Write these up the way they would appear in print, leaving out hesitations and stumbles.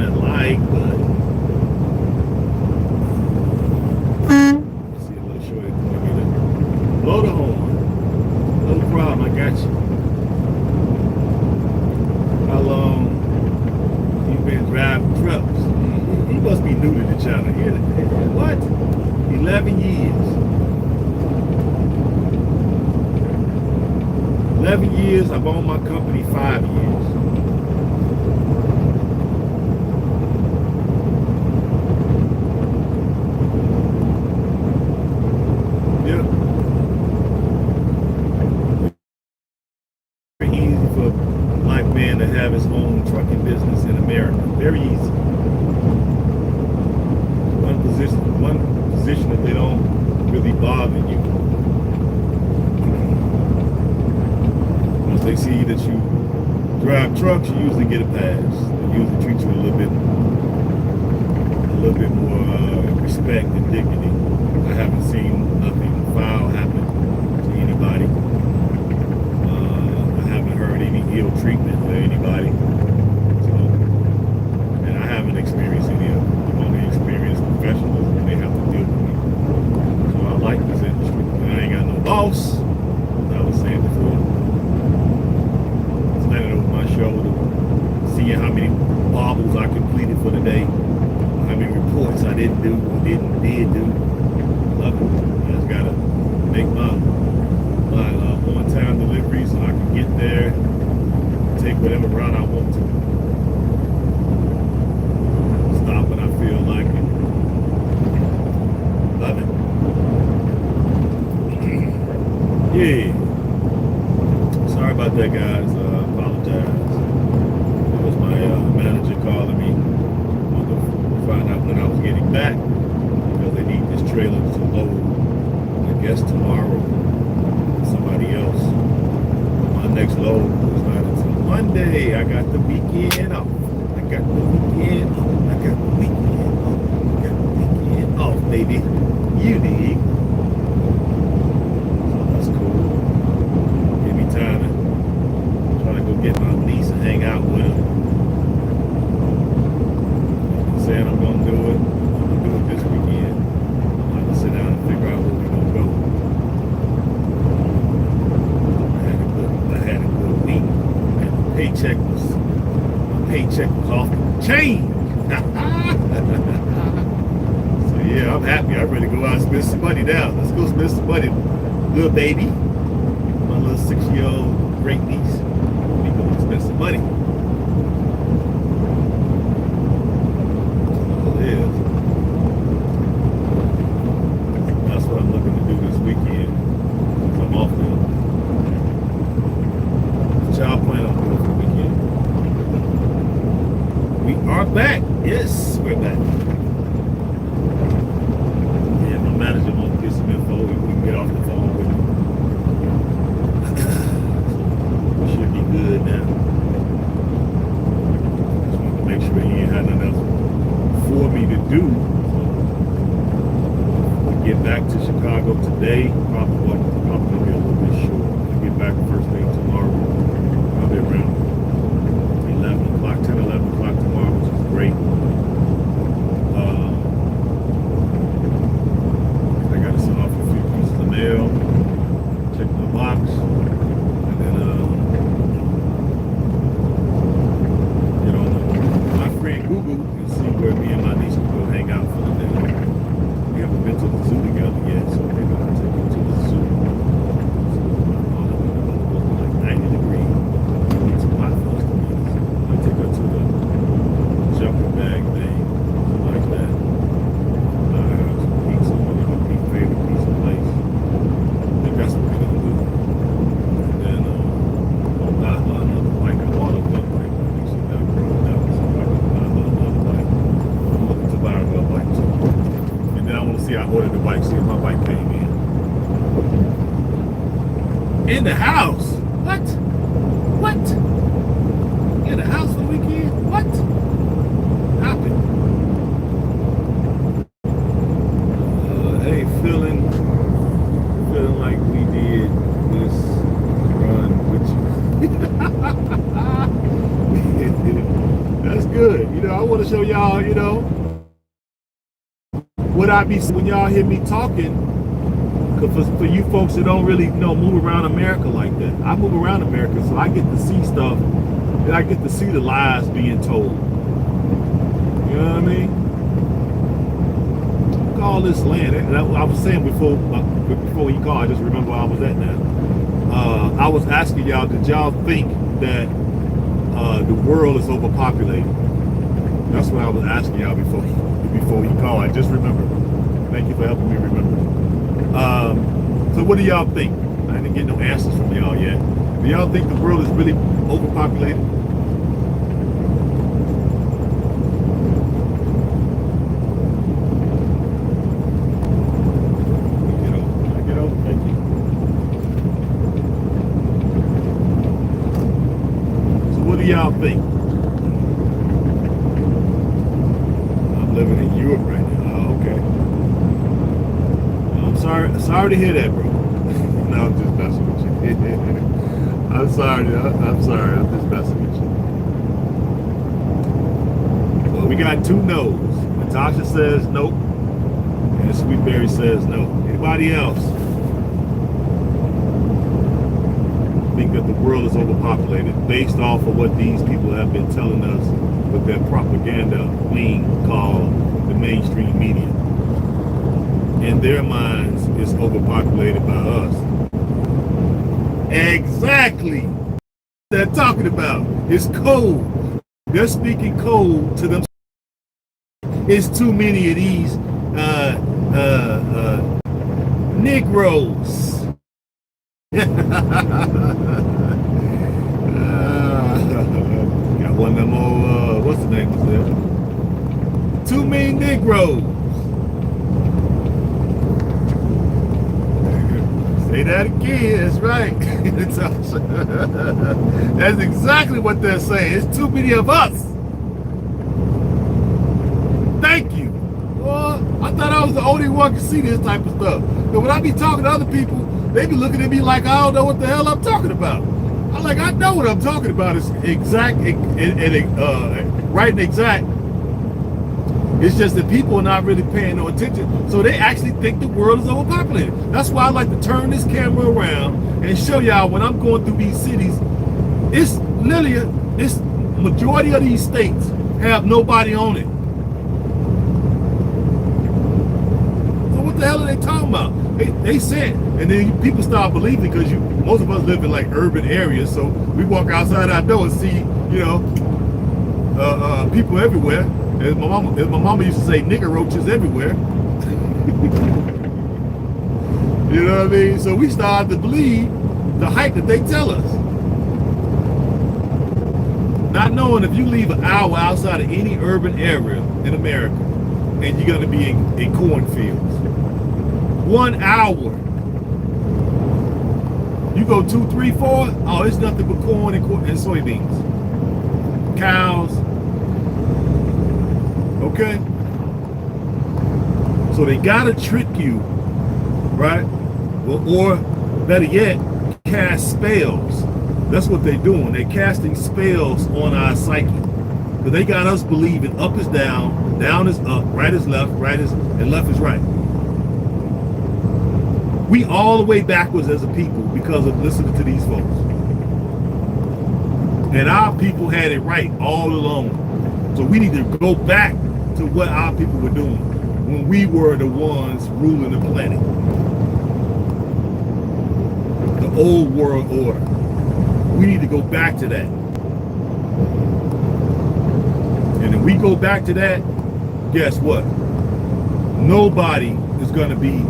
of like, but let's see a little shorty telling me to blow the horn. No problem, I got you. How long you been driving trucks? He must be new to the channel. What? 11 years. 11 years. I've owned my company 5 years. Yeah. Very easy for a black man to have his own trucking business in America. Very easy. One position that they don't really bother you. Once they see that you drive trucks, you usually get a pass. They usually treat you a little bit more respect and dignity. I haven't seen nothing foul happen to anybody. I haven't heard any ill treatment for anybody. So, and I haven't experienced any of it. I've only experienced professionals when they have to deal with me. So I like this industry. And I ain't got no boss, as I was saying before. Standing over my shoulder, seeing how many bobbles I completed for the day, how many reports I did do. Love it. I just gotta make my on-time delivery so I can get there, take whatever route I want to. Stop when I feel like it. Love it. Yeah. Sorry about that, guys. I apologize. It was my manager calling me. Wanted to find out when I was getting back because they need this trailer to load, I guess, tomorrow. Somebody else. My next load is not until Monday. I got the weekend off. Baby. You dig. So that's cool. Give me time to try to go get my niece and hang out with her. I'm saying I'm gonna do it. I'm gonna do it this weekend. I'm gonna sit down and figure out where we're gonna go. I had a good week. And my paycheck was off the chain. So yeah, I'm happy. I'm ready to go out and spend some money now. Let's go spend some money, little baby. My little 6-year-old great niece. We go and spend some money. Yeah. That's what I'm looking to do this weekend. I'm off now. What y'all plan on doing for the weekend? We are back. Yes, we're back. Yeah, my manager wants to get some info. We can get off the phone with him. We should be good now. Just want to make sure he ain't had nothing else for me to do. So, get back to Chicago today. Probably gonna be a little bit short. I get back first thing tomorrow. Probably around 11 o'clock, 10, 11 o'clock tomorrow, which is great. I got to send off a few pieces of mail, check my box, and then get on my friend Google and see where me and my niece can go hang out for the day. We haven't been to the zoo together yet, so maybe I'll take her to the zoo. Like 90 degrees. It's hot for us to be. I'll take her to the jumping bag thing, like that. Some pizza, one of my favorite pizza place. I think that's what we're gonna do. And then I'll buy another bike. I bought another bike. I think she got broken out, so I can buy another bike. I'm looking to buy another bike too. And then I want to see. I ordered the bike. See if my bike came in the house. What? In the house for the weekend? What? Happened. Hey, feeling like we did this run with you. That's good. You know, I want to show y'all, you know, what I be when y'all hear me talking. Cause for you folks that don't really, you know, move around America like that, I move around America, so I get to see stuff, and I get to see the lies being told. You know what I mean? Look at all this land. And I was saying before you called, I just remember where I was at now. I was asking y'all, did y'all think that the world is overpopulated? That's what I was asking y'all before you called. I just remembered. Thank you for helping me remember. So what do y'all think? I didn't get no answers from y'all yet. Do y'all think the world is really overpopulated? Get over. Thank you. So what do y'all think? I'm living in Europe right now. Oh, okay. Sorry to hear that, bro. No, I'm just messing with you. I'm sorry. I'm just messing with you. Well, we got 2 no's. Natasha says nope, and Sweetberry says no. Anybody else think that the world is overpopulated based off of what these people have been telling us with their propaganda wing called the mainstream media? In their minds, it's overpopulated by us. Exactly. They're talking about. It's code. They're speaking code to them. It's too many of these Negroes. Got one of them old, what's the name of them? Too many Negroes. Say that again, that's right. That's exactly what they're saying. It's too many of us. Thank you. Well, I thought I was the only one who could see this type of stuff. But when I be talking to other people, they be looking at me like I don't know what the hell I'm talking about. I'm like, I know what I'm talking about. It's exact right and exact. It's just that people are not really paying no attention. So they actually think the world is overpopulated. That's why I like to turn this camera around and show y'all when I'm going through these cities, it's literally, it's majority of these states have nobody on it. So what the hell are they talking about? They said, and then people start believing because most of us live in like urban areas, so we walk outside our door and see, you know, people everywhere. As my mama used to say, nigger roaches everywhere. You know what I mean? So we started to believe the hype that they tell us. Not knowing if you leave an hour outside of any urban area in America and you're going to be in cornfields. 1 hour. You go 2, 3, 4, oh, it's nothing but corn and soybeans. Cows. Okay? So they gotta trick you, right? Well, or better yet, cast spells. That's what they're doing. They're casting spells on our psyche. Because they got us believing up is down, down is up, right is left, and left is right. We all the way backwards as a people because of listening to these folks. And our people had it right all along. So we need to go back to what our people were doing when we were the ones ruling the planet. The old world order. We need to go back to that. And if we go back to that, guess what? Nobody is going to be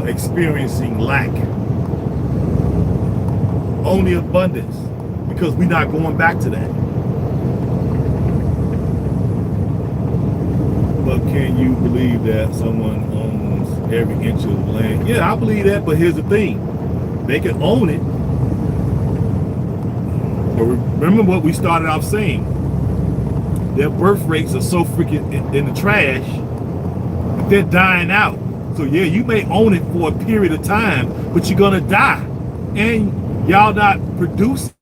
experiencing lack. Only abundance, because we're not going back to that. But can you believe that someone owns every inch of land? Yeah, I believe that, but here's the thing. They can own it. But remember what we started off saying. Their birth rates are so freaking in the trash, they're dying out. So yeah, you may own it for a period of time, but you're gonna die. And y'all not producing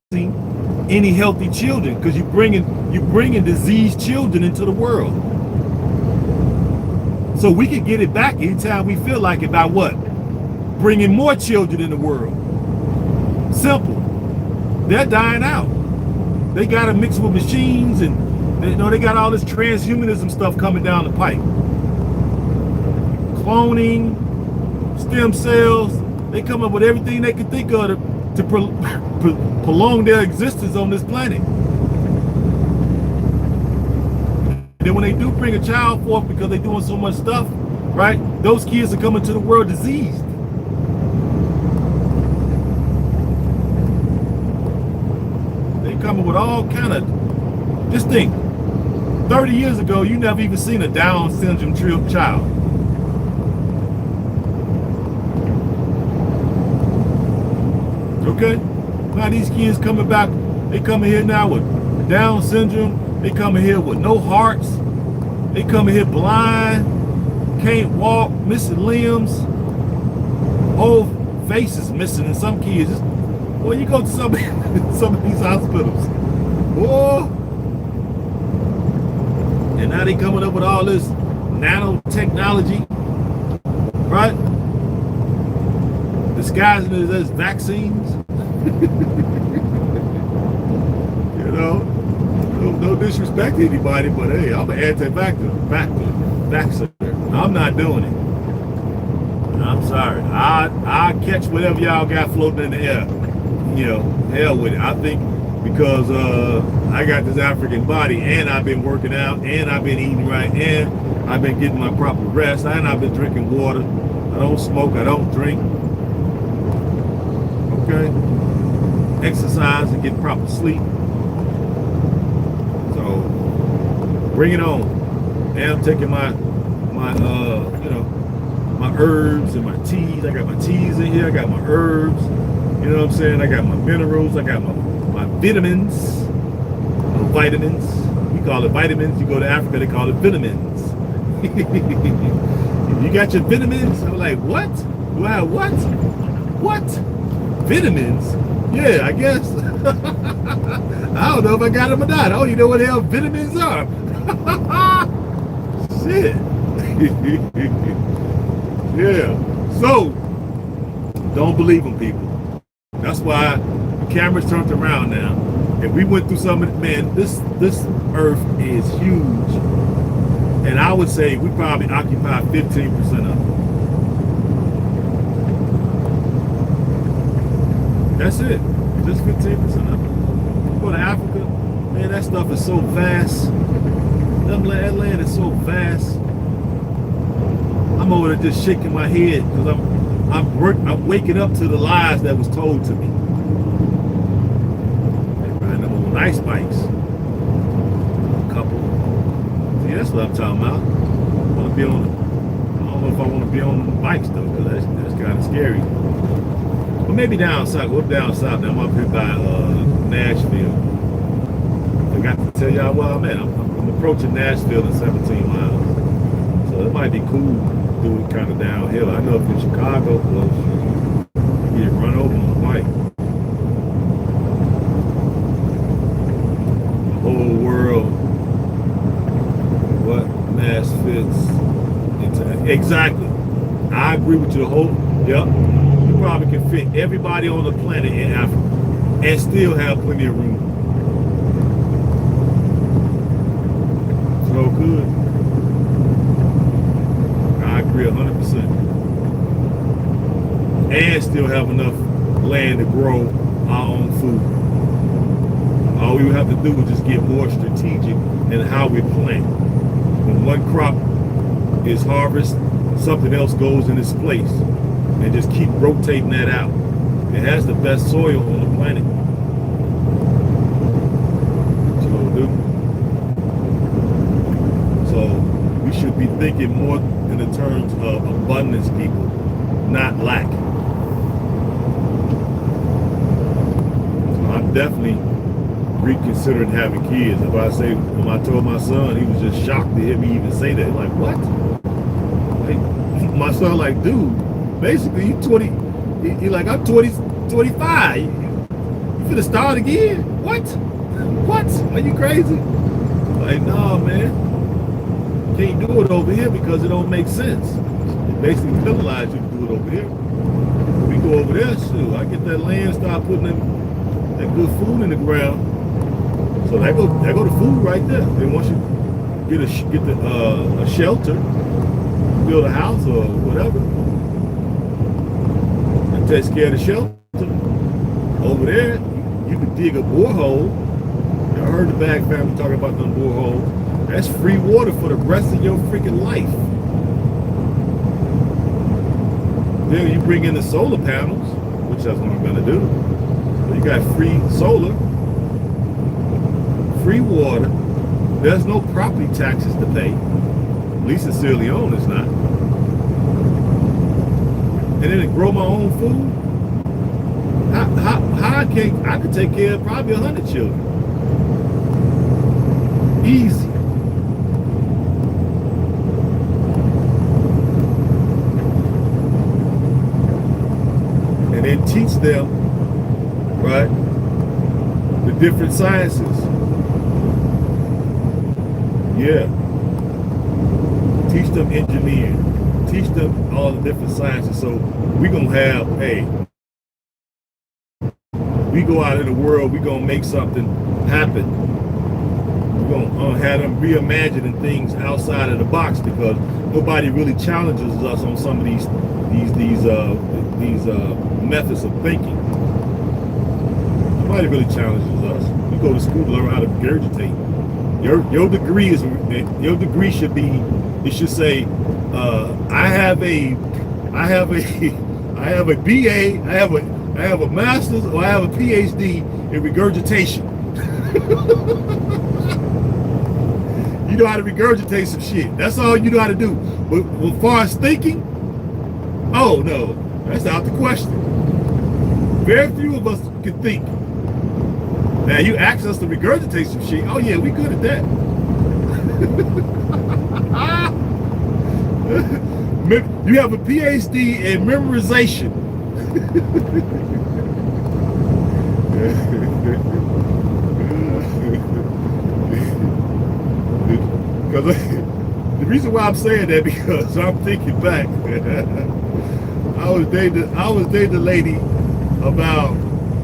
any healthy children, because you're bringing diseased children into the world. So we can get it back anytime we feel like it by what? Bringing more children in the world. Simple. They're dying out. They got to mix with machines, and they got all this transhumanism stuff coming down the pipe. Cloning, stem cells. They come up with everything they can think of to prolong their existence on this planet. And then when they do bring a child forth because they're doing so much stuff, right? Those kids are coming to the world diseased. They coming with all kind of, just think, 30 years ago, you never even seen a Down syndrome child. Okay? Now these kids coming back, they coming here now with Down syndrome. They coming here with no hearts. They coming here blind, can't walk, missing limbs, whole faces missing in some kids. Well, you go to some of these hospitals, boy, and now they coming up with all this nanotechnology, right? Disguising it as vaccines. You know, no disrespect to anybody, but hey, I'm an anti-vaxxer. I'm not doing it. I'm sorry. I catch whatever y'all got floating in the air. You know, hell with it. I think because I got this African body, and I've been working out, and I've been eating right, and I've been getting my proper rest, and I've been drinking water. I don't smoke. I don't drink. Okay. Exercise and get proper sleep. So bring it on. And I'm taking my herbs and my teas. I got my teas in here. I got my herbs. You know what I'm saying? I got my minerals. I got my vitamins. No vitamins. We call it vitamins. You go to Africa, they call it vitamins. You got your vitamins? I'm like, what? Do I have what? What? Vitamins? Yeah, I guess. I don't know if I got them or not. I don't even know what the hell vitamins are. Shit. Yeah. So, don't believe them, people. That's why the camera's turned around now. And we went through some of it. Man, this earth is huge. And I would say we probably occupy 15% of it. That's it. Just 15% of it. Go to Africa, man, that stuff is so vast. That land is so vast. I'm over there just shaking my head because I'm waking up to the lies that was told to me. They riding them on ice bikes. A couple. See, that's what I'm talking about. I don't know if I want to be on the bikes though, because that's kind of scary. But maybe down south. We're down south now. I'm up here by Nashville. I got to tell y'all where I'm at. I'm approaching Nashville in 17 miles. So it might be cool to do it kind of downhill. I know if in Chicago close, you get run over on the bike. The whole world, what mass fits into. Exactly. I agree with you. Yep. You probably can fit everybody on the planet in Africa and still have plenty of room. So good. I agree 100%. And still have enough land to grow our own food. All we would have to do is just get more strategic in how we plant. When one crop is harvested, something else goes in its place. And just keep rotating that out. It has the best soil on the planet. So we should be thinking more in the terms of abundance, people, not lack. So I'm definitely reconsidering having kids. If I say, when I told my son, he was just shocked to hear me even say that. Like, what? Like, my son, like, dude, basically, you 20, he like, I'm 25. You finna start again? What? What? Are you crazy? Like, nah, man. Can't do it over here because it don't make sense. It basically penalize you to do it over here. We go over there, shoot. I get that land, start putting that good food in the ground. So that go the food right there. Then once you get a shelter, build a house or whatever, and takes care of the shelter. Over there, you can dig a borehole. I heard the Bag family talking about them boreholes. That's free water for the rest of your freaking life. Then you bring in the solar panels, which that's what I'm gonna do. So you got free solar, free water. There's no property taxes to pay. At least in Sierra Leone it's not. And then to grow my own food. How I could take care of probably 100 children. Easy. And then teach them, right, the different sciences. Yeah. Teach them engineering. Teach them all the different sciences. So we're going to have, hey, we go out in the world, we're going to make something happen. We're going to have them reimagining things outside of the box because nobody really challenges us on some of these methods of thinking. Nobody really challenges us. You go to school to learn how to regurgitate. Your degree should be, it should say, I have a BA, I have a master's, or I have a PhD in regurgitation. You know how to regurgitate some shit. That's all you know how to do. But as far as thinking, oh no, that's out the question. Very few of us can think. Now you ask us to regurgitate some shit. Oh yeah, we good at that. You have a PhD in memorization. Because the reason why I'm saying that because I'm thinking back. I was dating a lady about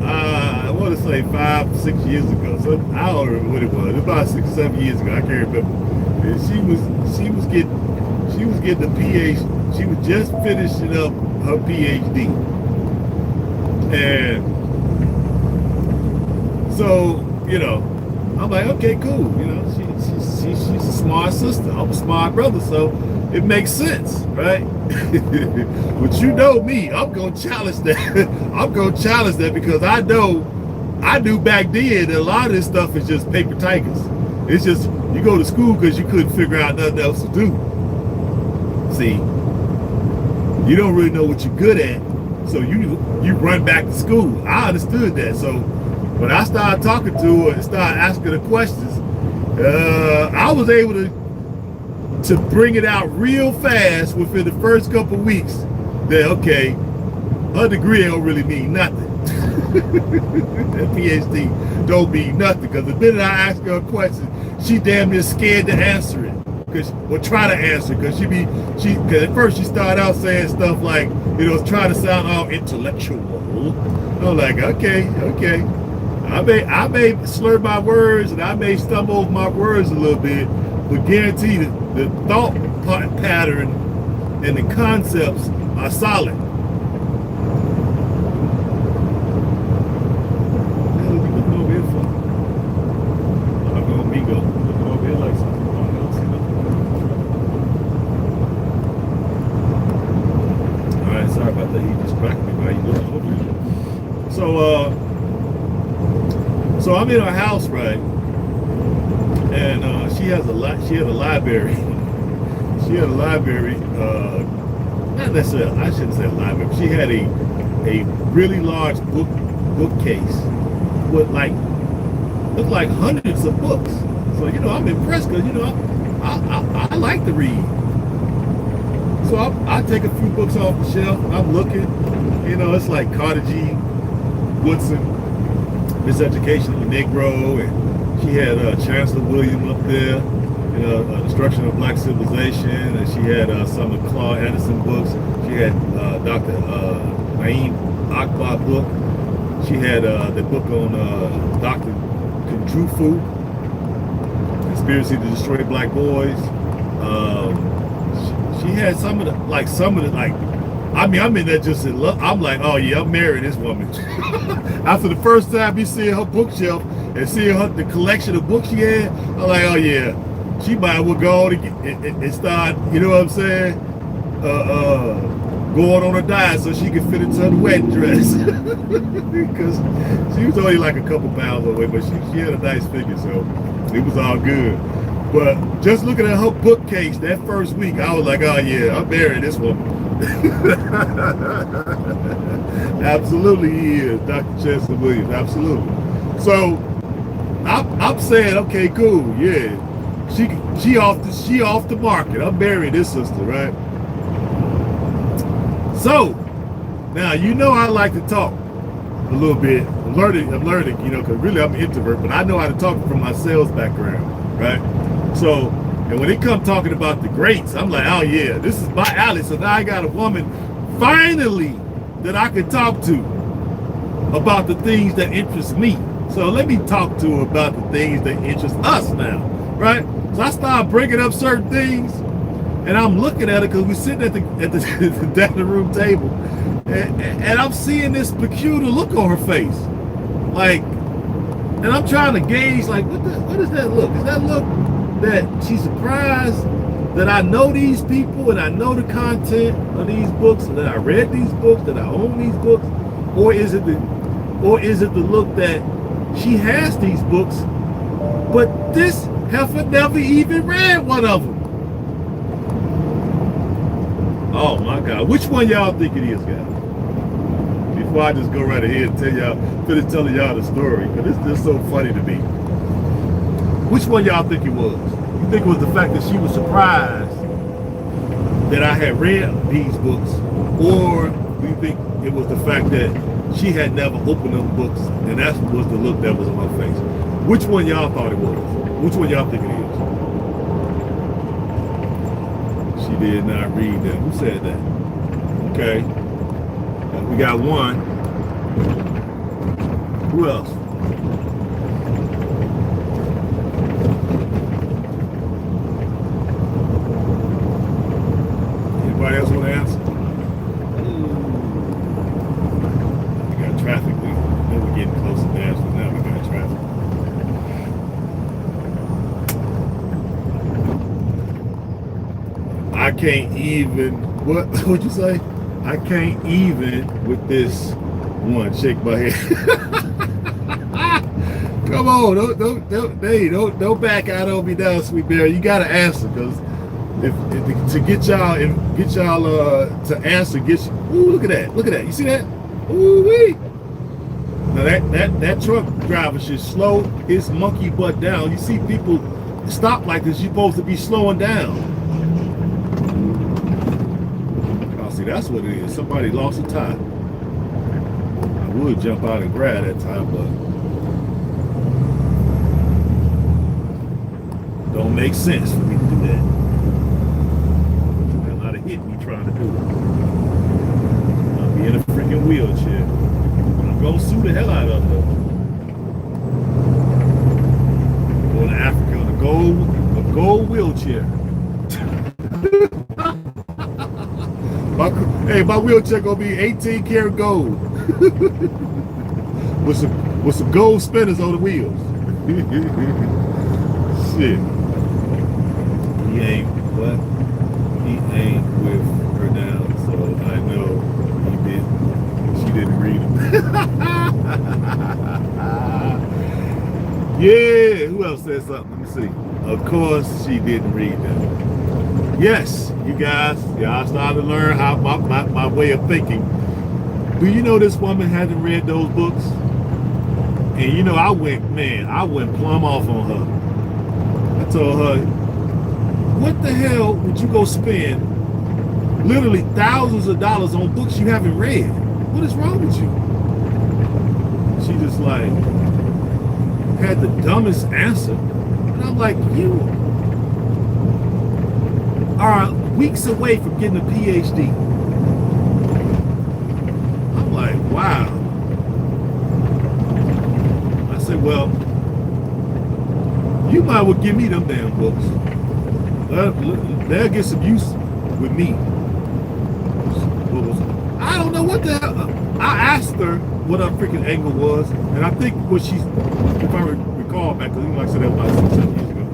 I want to say 5-6 years ago. So I don't remember what it was. About 6-7 years ago. I can't remember. And she was getting the PhD. She was just finishing up her PhD. And so, you know, I'm like, okay, cool. You know, she's a smart sister. I'm a smart brother, so it makes sense, right? But you know me, I'm gonna challenge that. I'm gonna challenge that because I knew back then that a lot of this stuff is just paper tigers. It's just you go to school because you couldn't figure out nothing else to do. See, you don't really know what you're good at, so you run back to school. I understood that. So when I started talking to her and started asking her questions, I was able to bring it out real fast within the first couple of weeks that, okay, her degree don't really mean nothing. That PhD don't mean nothing because the minute I ask her a question, she damn near scared to answer it. Or try to answer because cause at first she started out saying stuff like, you know, trying to sound all intellectual. I'm like, okay. I may slur my words and I may stumble over my words a little bit, but guarantee that the thought pattern and the concepts are solid. What the hell are you looking over here for? I'm going to go. Looking over here like something. I don't see nothing. All right, sorry about that. He distracted me while you looking over here. So I'm in her house, right? And she had a library. She had a library, not necessarily, I shouldn't say a library. She had a really large bookcase with looked like hundreds of books. So, you know, I'm impressed because, you know, I like to read. So I take a few books off the shelf. I'm looking, you know, it's like Carter G. Woodson, Miseducation of the Negro, and she had Chancellor William up there, Destruction of Black Civilization, and she had some of Claude Anderson books. She had Dr. Naeem Akbar book. She had the book on Dr. Kundrufu, Conspiracy to Destroy Black Boys. She had some of the I mean, I'm in there just in love. I'm like, oh yeah, I'm marrying this woman. After the first time you see her bookshelf and seeing the collection of books she had, I'm like, oh yeah, she might well go on and start, you know what I'm saying, going on a diet so she can fit into her wedding dress. Because she was only like a couple pounds away, but she had a nice figure, so it was all good. But just looking at her bookcase that first week, I was like, oh yeah, I'm marrying this woman. Absolutely he is, Dr. Chancellor Williams, absolutely. So I'm saying, okay, cool, yeah. She off the market. I'm marrying this sister, right? So now you know I like to talk a little bit. I'm learning, because really I'm an introvert, but I know how to talk from my sales background, right? So, and when they come talking about the greats, I'm like, oh yeah, this is my alley. So now I got a woman finally that I can talk to about the things that interest me. So let me talk to her about the things that interest us now, right? So I start bringing up certain things, and I'm looking at it because we're sitting at the dining room table, and I'm seeing this peculiar look on her face, like, and I'm trying to gauge, like, what is that look? Is that look that she's surprised that I know these people and I know the content of these books, that I read these books, that I own these books, or is it the look that she has these books, but this heifer never even read one of them? Oh my God, which one y'all think it is, guys? Before I just go right ahead and finish telling y'all the story, because it's just so funny to me. Which one y'all think it was? You think it was the fact that she was surprised that I had read these books, or do you think it was the fact that she had never opened them books and that was the look that was on her face? Which one y'all thought it was? Which one y'all think it is? She did not read them. Who said that? Okay. We got one. Who else? Anybody else want to answer? We got traffic. We know we're getting close to Nashville now. We got traffic. I can't even. What'd you say? I can't even with this one. Shake my head. Come on, don't back out on me now, sweet bear. You gotta answer, because if to get y'all to answer, ooh, look at that. You see that? Ooh wee. Now that truck driver should slow his monkey butt down. You see people stop like this, you're supposed to be slowing down. See, that's what it is. Somebody lost a tie. I would jump out and grab that tie, but don't make sense for me to do that. There's a lot of hit me trying to do it. I'll be in a freaking wheelchair. I'm gonna sue the hell out of them. Going to Africa on a gold wheelchair. My wheelchair gonna be 18 karat gold with some gold spinners on the wheels. Shit. He ain't with her now, so I know she didn't read them. Yeah, who else said something? Let me see. Of course she didn't read them. Yes, you guys, y'all started to learn how my way of thinking. Do you know this woman hadn't read those books? And you know, I went plumb off on her. I told her, what the hell would you go spend literally thousands of dollars on books you haven't read? What is wrong with you? She just like, had the dumbest answer. And I'm like, you are weeks away from getting a PhD. I'm like, wow. I said, well, you might well give me them damn books. They'll get some use with me. I don't know what the hell. I asked her what her freaking angle was, and I think what she's, if I recall back, because like I said, that was about 6 years ago.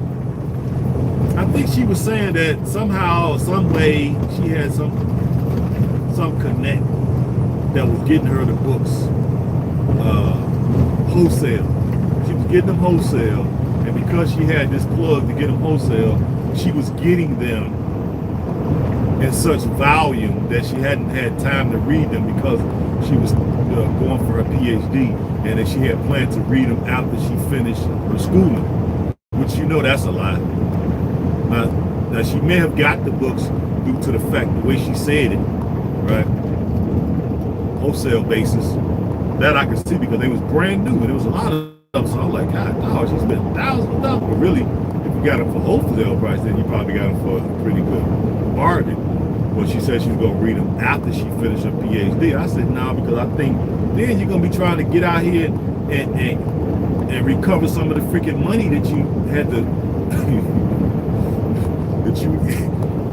I think she was saying that somehow, some way, she had some connect that was getting her the books wholesale. She was getting them wholesale, and because she had this plug to get them wholesale, she was getting them in such volume that she hadn't had time to read them because she was going for her PhD, and that she had planned to read them after she finished her schooling, which that's a lie. Now she may have got the books due to the fact the way she said it, right? Wholesale basis, that I could see because they was brand new and there was a lot of them. So I'm like, God, dog, she spent thousands of dollars. But really, if you got them for wholesale price, then you probably got them for a pretty good bargain. But she said she was going to read them after she finished her PhD. I said, no, because I think then you're going to be trying to get out here and recover some of the freaking money that you had to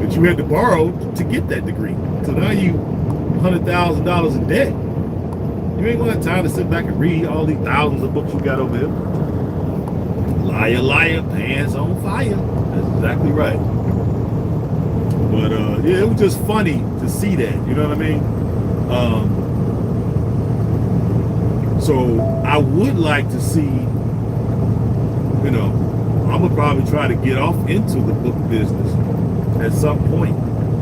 that you had to borrow to get that degree. So now you $100,000 in debt. You ain't gonna have time to sit back and read all these thousands of books you got over there. Liar, liar, pants on fire. That's exactly right. But yeah, it was just funny to see that. You know what I mean? So I would like to see, I'm gonna probably try to get off into the book business at some point,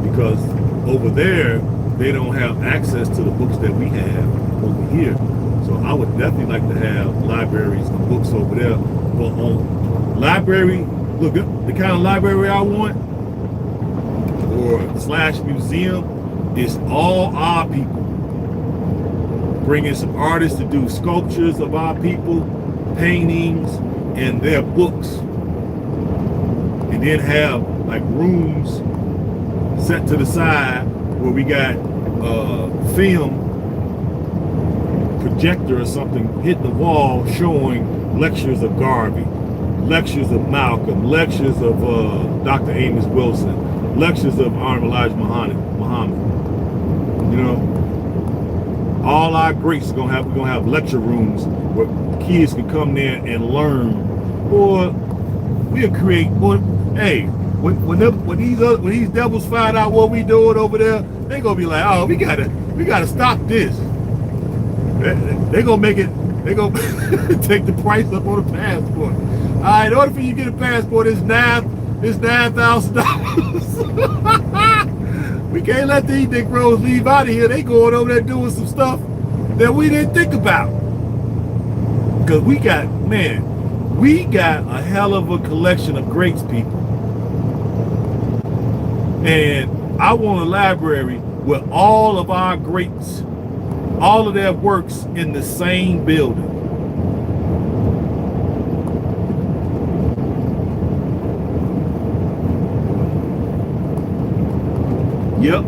because over there they don't have access to the books that we have over here. So I would definitely like to have libraries and books over there. But on library, look, the kind of library I want, or / museum, is all our people. Bring in some artists to do sculptures of our people, paintings, and their books. And then have like rooms set to the side where we got film projector or something hitting the wall showing lectures of Garvey, lectures of Malcolm, lectures of Dr. Amos Wilson, lectures of Honorable Elijah Muhammad. All our greats we're gonna have lecture rooms where kids can come there and learn. Or we'll create, hey, when these devils find out what we doing over there, they gonna be like, oh, we gotta stop this. They gonna make it. They gonna take the price up on the passport. All right, in order for you to get a passport, it's $9,000. We can't let these Negroes leave out of here. They going over there doing some stuff that we didn't think about. Because we got a hell of a collection of greats, people. And I want a library with all of our greats, all of their works in the same building. Yep.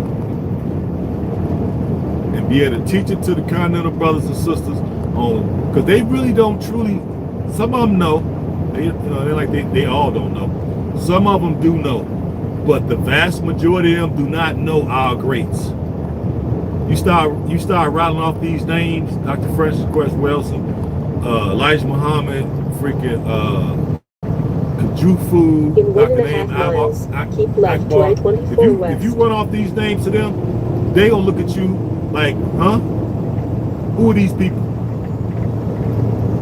And be able to teach it to the Continental brothers and sisters on, because they really don't truly, some of them know, they all don't know. Some of them do know, but the vast majority of them do not know our greats. You start rattling off these names: Dr. Francis Cress Wilson, Elijah Muhammad, freaking Kajufu, in 1.5 miles, keep left to I-24 west. If you run off these names to them, they gonna look at you like, huh? Who are these people?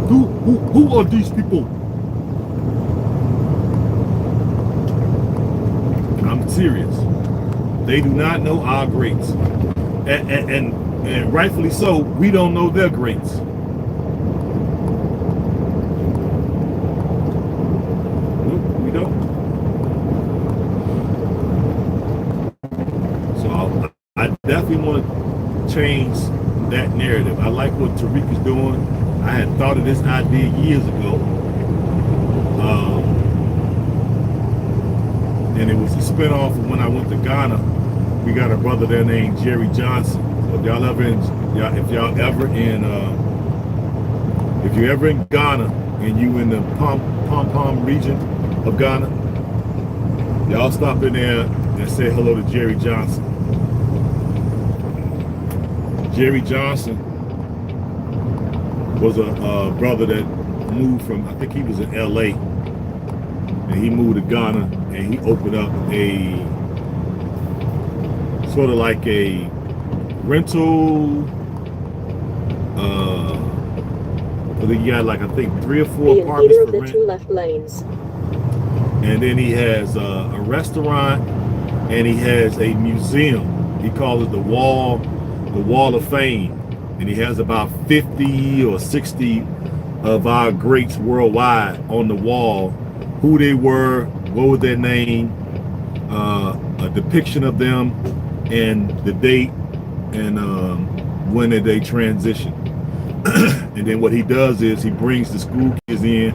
Who are these people? I'm serious. They do not know our greats. And rightfully so, we don't know their greats. Nope, we don't. So I definitely want to change that narrative. I like what Tariq is doing. I had thought of this idea years ago, and it was a spinoff of when I went to Ghana. We got a brother there named Jerry Johnson. So if y'all ever in Ghana and you in the Pom region of Ghana, y'all stop in there and say hello to Jerry Johnson. Jerry Johnson was a brother that moved from, I think he was in LA, and he moved to Ghana, and he opened up a sort of like a rental, but he got like I think 3 or 4 apartments for rent. 2 left lanes. And then he has a restaurant, and he has a museum. He calls it the Wall of Fame, and he has about 50 or 60 of our greats worldwide on the wall, who they were, what was their name, a depiction of them, and the date, and when did they transition. And then what he does is he brings the school kids in.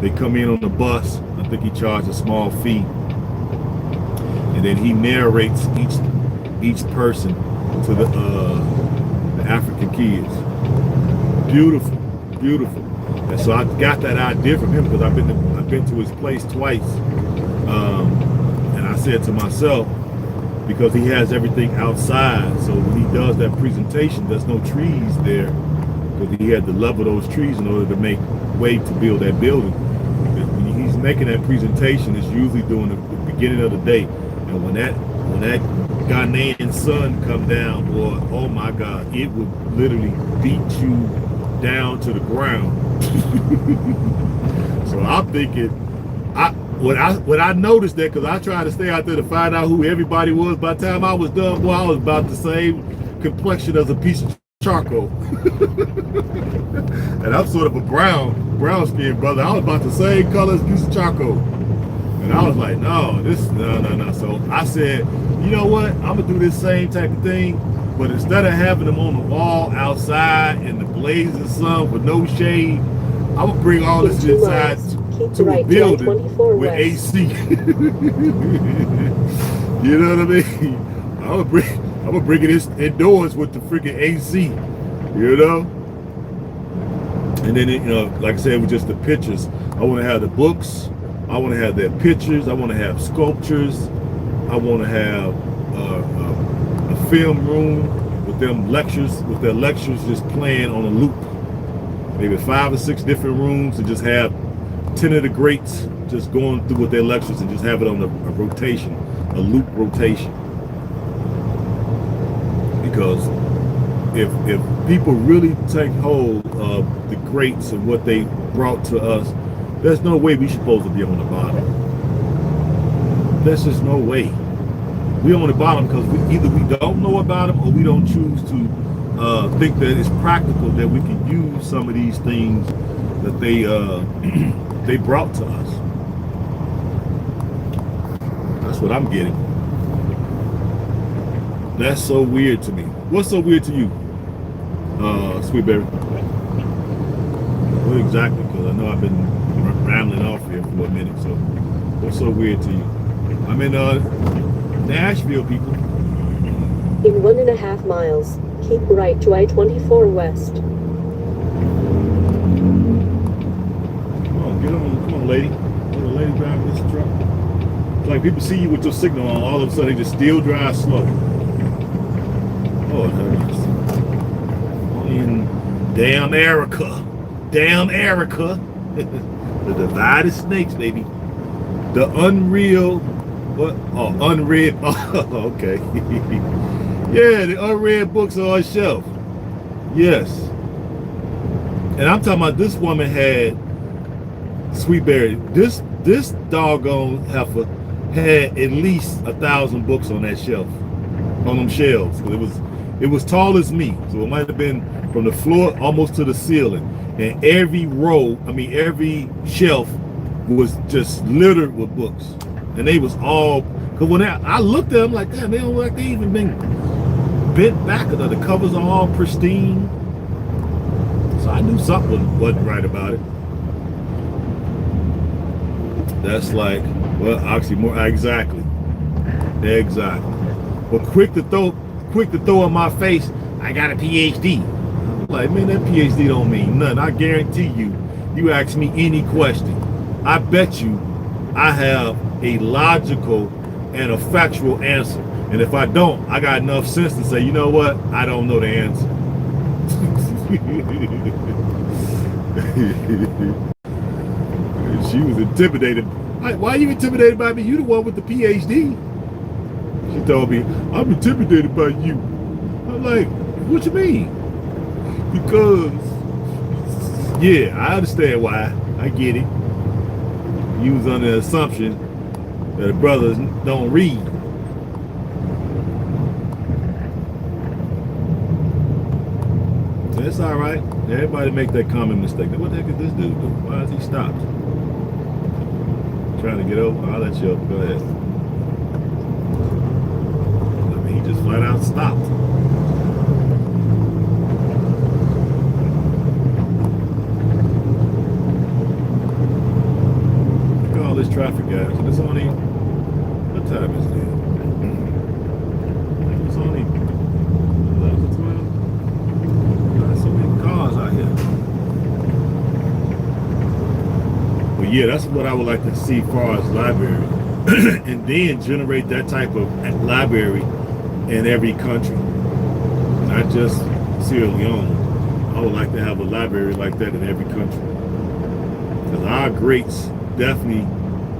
They come in on the bus. I think he charged a small fee, and then he narrates each person to the African kids. Beautiful, beautiful. And so I got that idea from him because I've been to his place twice, and I said to myself, because he has everything outside, so when he does that presentation, there's no trees there because he had to level those trees in order to make way to build that building. When he's making that presentation, it's usually during the beginning of the day, and when that Ghanaian sun come down, boy, oh my God, it would literally beat you down to the ground. So I'm thinking, when I noticed that, because I tried to stay out there to find out who everybody was, by the time I was done, boy, I was about the same complexion as a piece of charcoal. And I'm sort of a brown skinned brother. I was about the same color as a piece of charcoal. And I was like, no. So I said, you know what? I'm going to do this same type of thing, but instead of having them on the wall outside in the blazing sun with no shade, I'm going to bring all this inside to a building with AC. You know what I mean? I'm going to bring it indoors with the freaking AC, you know? And then, like I said, with just the pictures, I want to have the books. I want to have their pictures. I want to have sculptures. I want to have a film room with their lectures just playing on a loop. Maybe 5 or 6 different rooms, and just have 10 of the greats just going through with their lectures, and just have it on a rotation, a loop rotation. Because if people really take hold of the greats and what they brought to us, there's no way we supposed to be on the bottom. There's just no way. We're on the bottom because either we don't know about them, or we don't choose to think that it's practical that we can use some of these things that they brought to us. That's what I'm getting. That's so weird to me. What's so weird to you, Sweetberry? What exactly? Because I know I've been rambling off here for a minute. So, what's so weird to you? I'm in Nashville, people. In 1.5 miles, keep right to I-24 west. Come on, lady. Little lady driving this truck. It's like people see you with your signal on, all of a sudden they just still drive slow. Oh, heavens. In damn Erica. The divided snakes, baby. The unreal, what? Oh, unread. Oh, okay. Yeah, the unread books are on shelf. Yes. And I'm talking about this woman had, Sweetberry, this doggone heifer had at least 1,000 books on that shelf, on them shelves. It was tall as me, so it might have been from the floor almost to the ceiling. And every shelf was just littered with books. And they was all, because when I looked at them like, damn, they don't look like they even been bent back. The covers are all pristine. So I knew something wasn't right about it. That's like Well, oxymoron, exactly. Exactly. But quick to throw in my face, I got a PhD. I'm like, man, that PhD don't mean nothing. I guarantee you ask me any question, I bet you I have a logical and a factual answer. And if I don't, I got enough sense to say, you know what? I don't know the answer. She was intimidated. Why are you intimidated by me? You the one with the PhD. She told me, I'm intimidated by you. I'm like, what you mean? Because, yeah, I understand why. I get it. You was under the assumption that brothers don't read. That's all right. Everybody make that common mistake. What the heck is this dude doing? Why is he stopped? Trying to get over? I'll let you over. Go ahead. I mean, he just flat out stopped. Look at all this traffic, guys. It's only, what time is it? It's only 11:12. There's so many cars out here. But yeah, that's what I would like to see as far as library. And then generate that type of library in every country. Not just Sierra Leone. I would like to have a library like that in every country. Because our greats definitely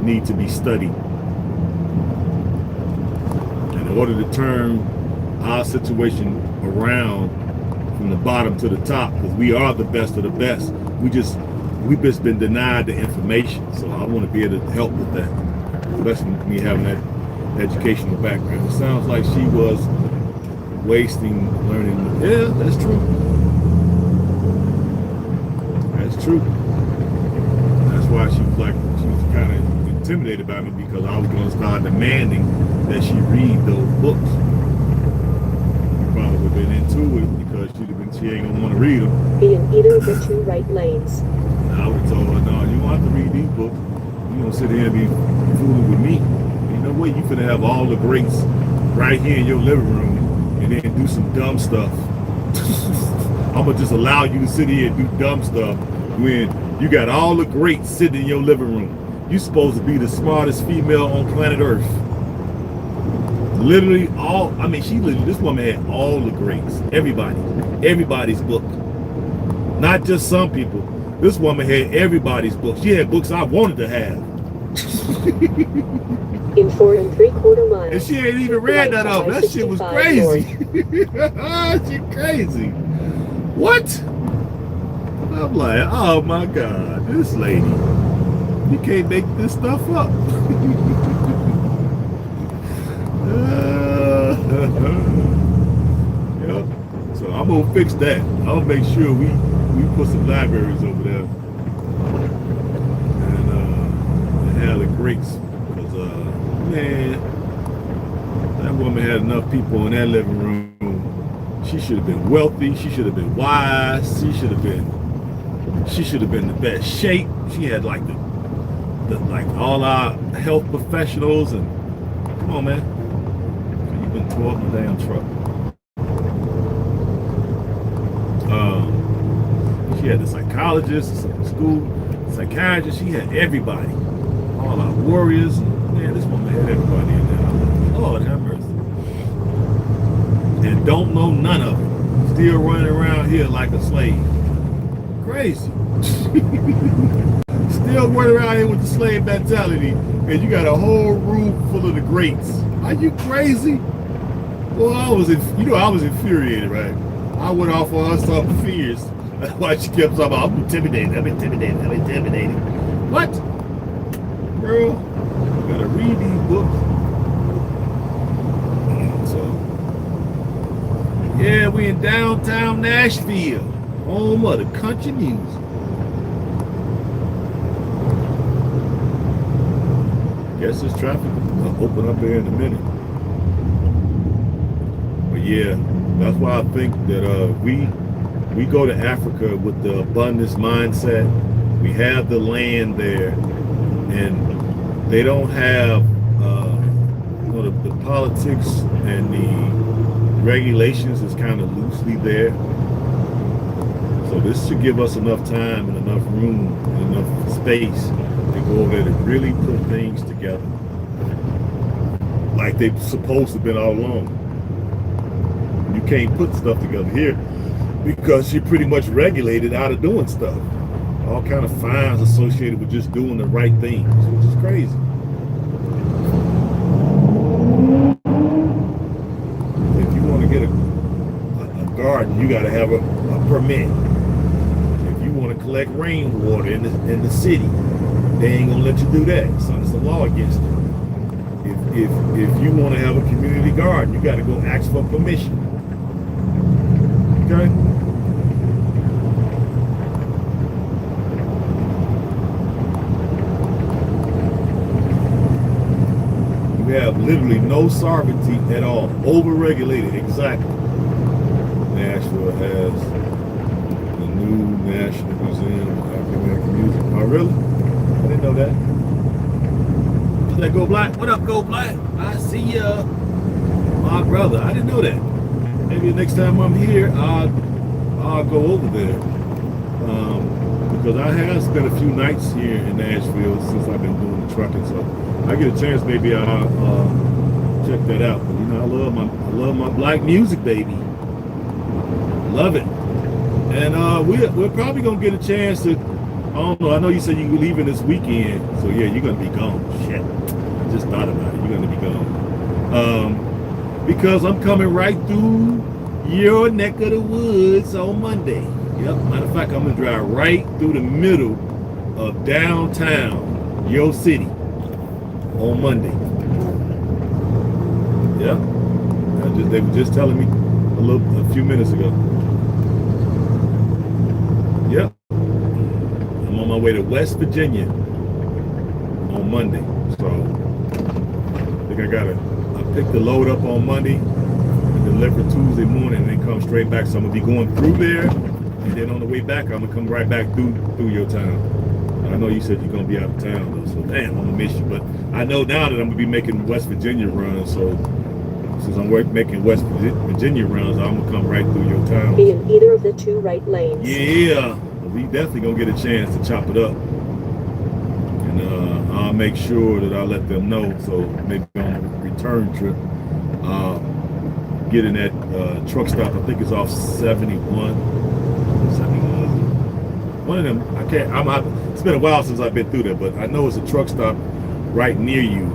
need to be studied. In order to turn our situation around from the bottom to the top, because we are the best of the best. We've just been denied the information. So I want to be able to help with that. Especially me having that educational background. It sounds like she was wasting learning. Yeah, that's true. That's true. That's why she was kind of intimidated by me, because I was going to start demanding that she read those books. She probably would have been into it because she ain't gonna want to read them. Be in either of the 2 right lanes. And I would have told her, no, you don't have to read these books. You don't sit here and be fooling with me. You know what? You finna have all the greats right here in your living room and then do some dumb stuff. I'm gonna just allow you to sit here and do dumb stuff when you got all the greats sitting in your living room. You're supposed to be the smartest female on planet Earth. Literally this woman had all the greats. Everybody's book. Not just some people. This woman had everybody's book. She had books I wanted to have. In 4 3/4 miles. And she ain't even read that of. That shit was crazy. She crazy. What? I'm like, oh my God, this lady. You can't make this stuff up. Yep. So I'm gonna fix that. I'll make sure we put some libraries over there and have the greats. Because man, that woman had enough people in that living room. She should have been wealthy. She should have been wise. She should have been in the best shape. She had like all our health professionals and come on, man. You've been tore up my damn truck. She had the psychologist, the school psychiatrist. She had everybody, all our warriors. Man, this woman had everybody in there. Lord have mercy. And don't know none of it. Still running around here like a slave. Crazy. Still running around here with the slave mentality, and you got a whole room full of the greats. Are you crazy? Well, I was infuriated, right? I went off on her some fears. That's why she kept talking about, I'm intimidated. What? Girl, you gotta read these books. So, yeah, we in downtown Nashville, home of the country music. Guess this traffic will open up here in a minute. But yeah, that's why I think that we go to Africa with the abundance mindset. We have the land there, and they don't have the politics and the regulations is kind of loosely there. So this should give us enough time and enough room and enough space to go over there to really put things together like they're supposed to have been all along. You can't put stuff together here because you're pretty much regulated out of doing stuff. All kind of fines associated with just doing the right things, which is crazy. If you want to get a garden, you got to have a permit. If you want to collect rainwater in the city, they ain't gonna let you do that. So it's a law against it. If you want to have a community garden, you got to go ask for permission. Okay. You have literally no sovereignty at all. Overregulated, exactly. Nashville has the new National Museum of African American Music. Oh, really? I didn't know that. Is that Go Black? What up, Go Black? I see ya. My brother. I didn't know that. Maybe next time I'm here, I'll go over there. Because I have spent a few nights here in Nashville since I've been doing the trucking. So I get a chance, maybe I'll check that out. But you know, I love my black music, baby. Love it. And we're probably gonna get a chance to. I don't know. I know you said you were leaving this weekend, so yeah, you're gonna be gone. Shit, I just thought about it. You're gonna be gone because I'm coming right through your neck of the woods on Monday. Yep. Matter of fact, I'm gonna drive right through the middle of downtown your city on Monday. Yep. They were just telling me a few minutes ago. Yep. I'm on my way to West Virginia on Monday. So I think I pick the load up on Monday and deliver Tuesday morning and then come straight back. So I'm gonna be going through there, and then on the way back, I'm gonna come right back through your town. I know you said you're gonna be out of town though, so damn, I'm gonna miss you. But I know now that I'm gonna be making West Virginia runs, so since I'm making West Virginia runs, I'm gonna come right through your town. Be in either of the two right lanes. Yeah, we definitely gonna get a chance to chop it up, and I'll make sure that I let them know. So maybe on a return trip, get in that truck stop. I think it's off 71. One of them. It's been a while since I've been through there, but I know it's a truck stop right near you.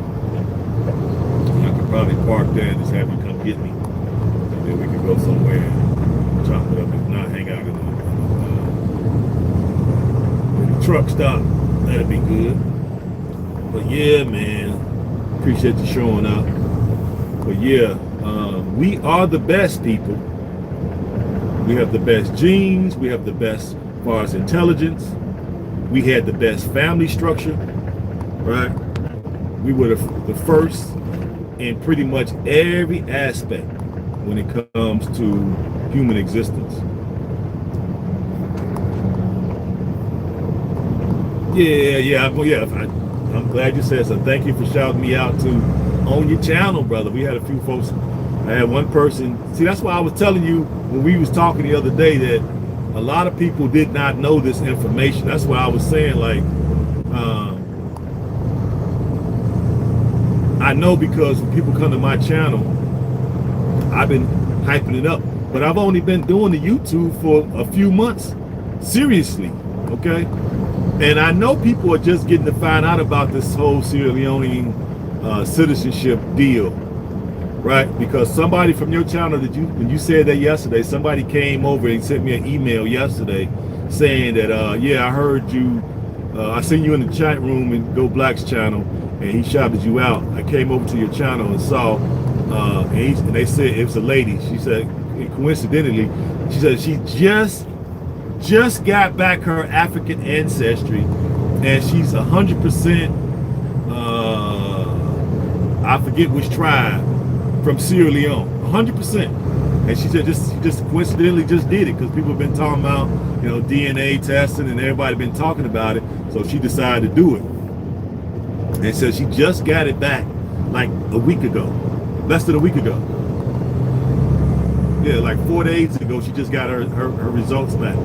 I could probably park there and just have you come get me, and then we could go somewhere and chop it up. If not, hang out in the truck stop. That'd be good. But yeah, man, appreciate you showing up. But yeah, we are the best people. We have the best genes. We have the best as far as intelligence. We had the best family structure, right? We were the first in pretty much every aspect when it comes to human existence. I'm glad you said so. Thank you for shouting me out too on your channel, brother. We had a few folks. I had one person. See, that's why I was telling you when we was talking the other day that a lot of people did not know this information. That's why I was saying, like, I know because when people come to my channel, I've been hyping it up. But I've only been doing the YouTube for a few months, seriously, okay? And I know people are just getting to find out about this whole Sierra Leone citizenship deal, right? Because somebody from your channel, when you said that yesterday, somebody came over and sent me an email yesterday saying that, yeah, I heard you, I seen you in the chat room in Go Black's channel, and he shouted you out. I came over to your channel and saw, and they said it was a lady. She said, coincidentally, she said she just got back her African ancestry, and she's 100%, I forget which tribe, from Sierra Leone, 100%. And she said she just coincidentally just did it because people have been talking about, you know, DNA testing and everybody been talking about it. So she decided to do it. And so she just got it back like a week ago, less than a week ago. Yeah, like 4 days ago, she just got her results back.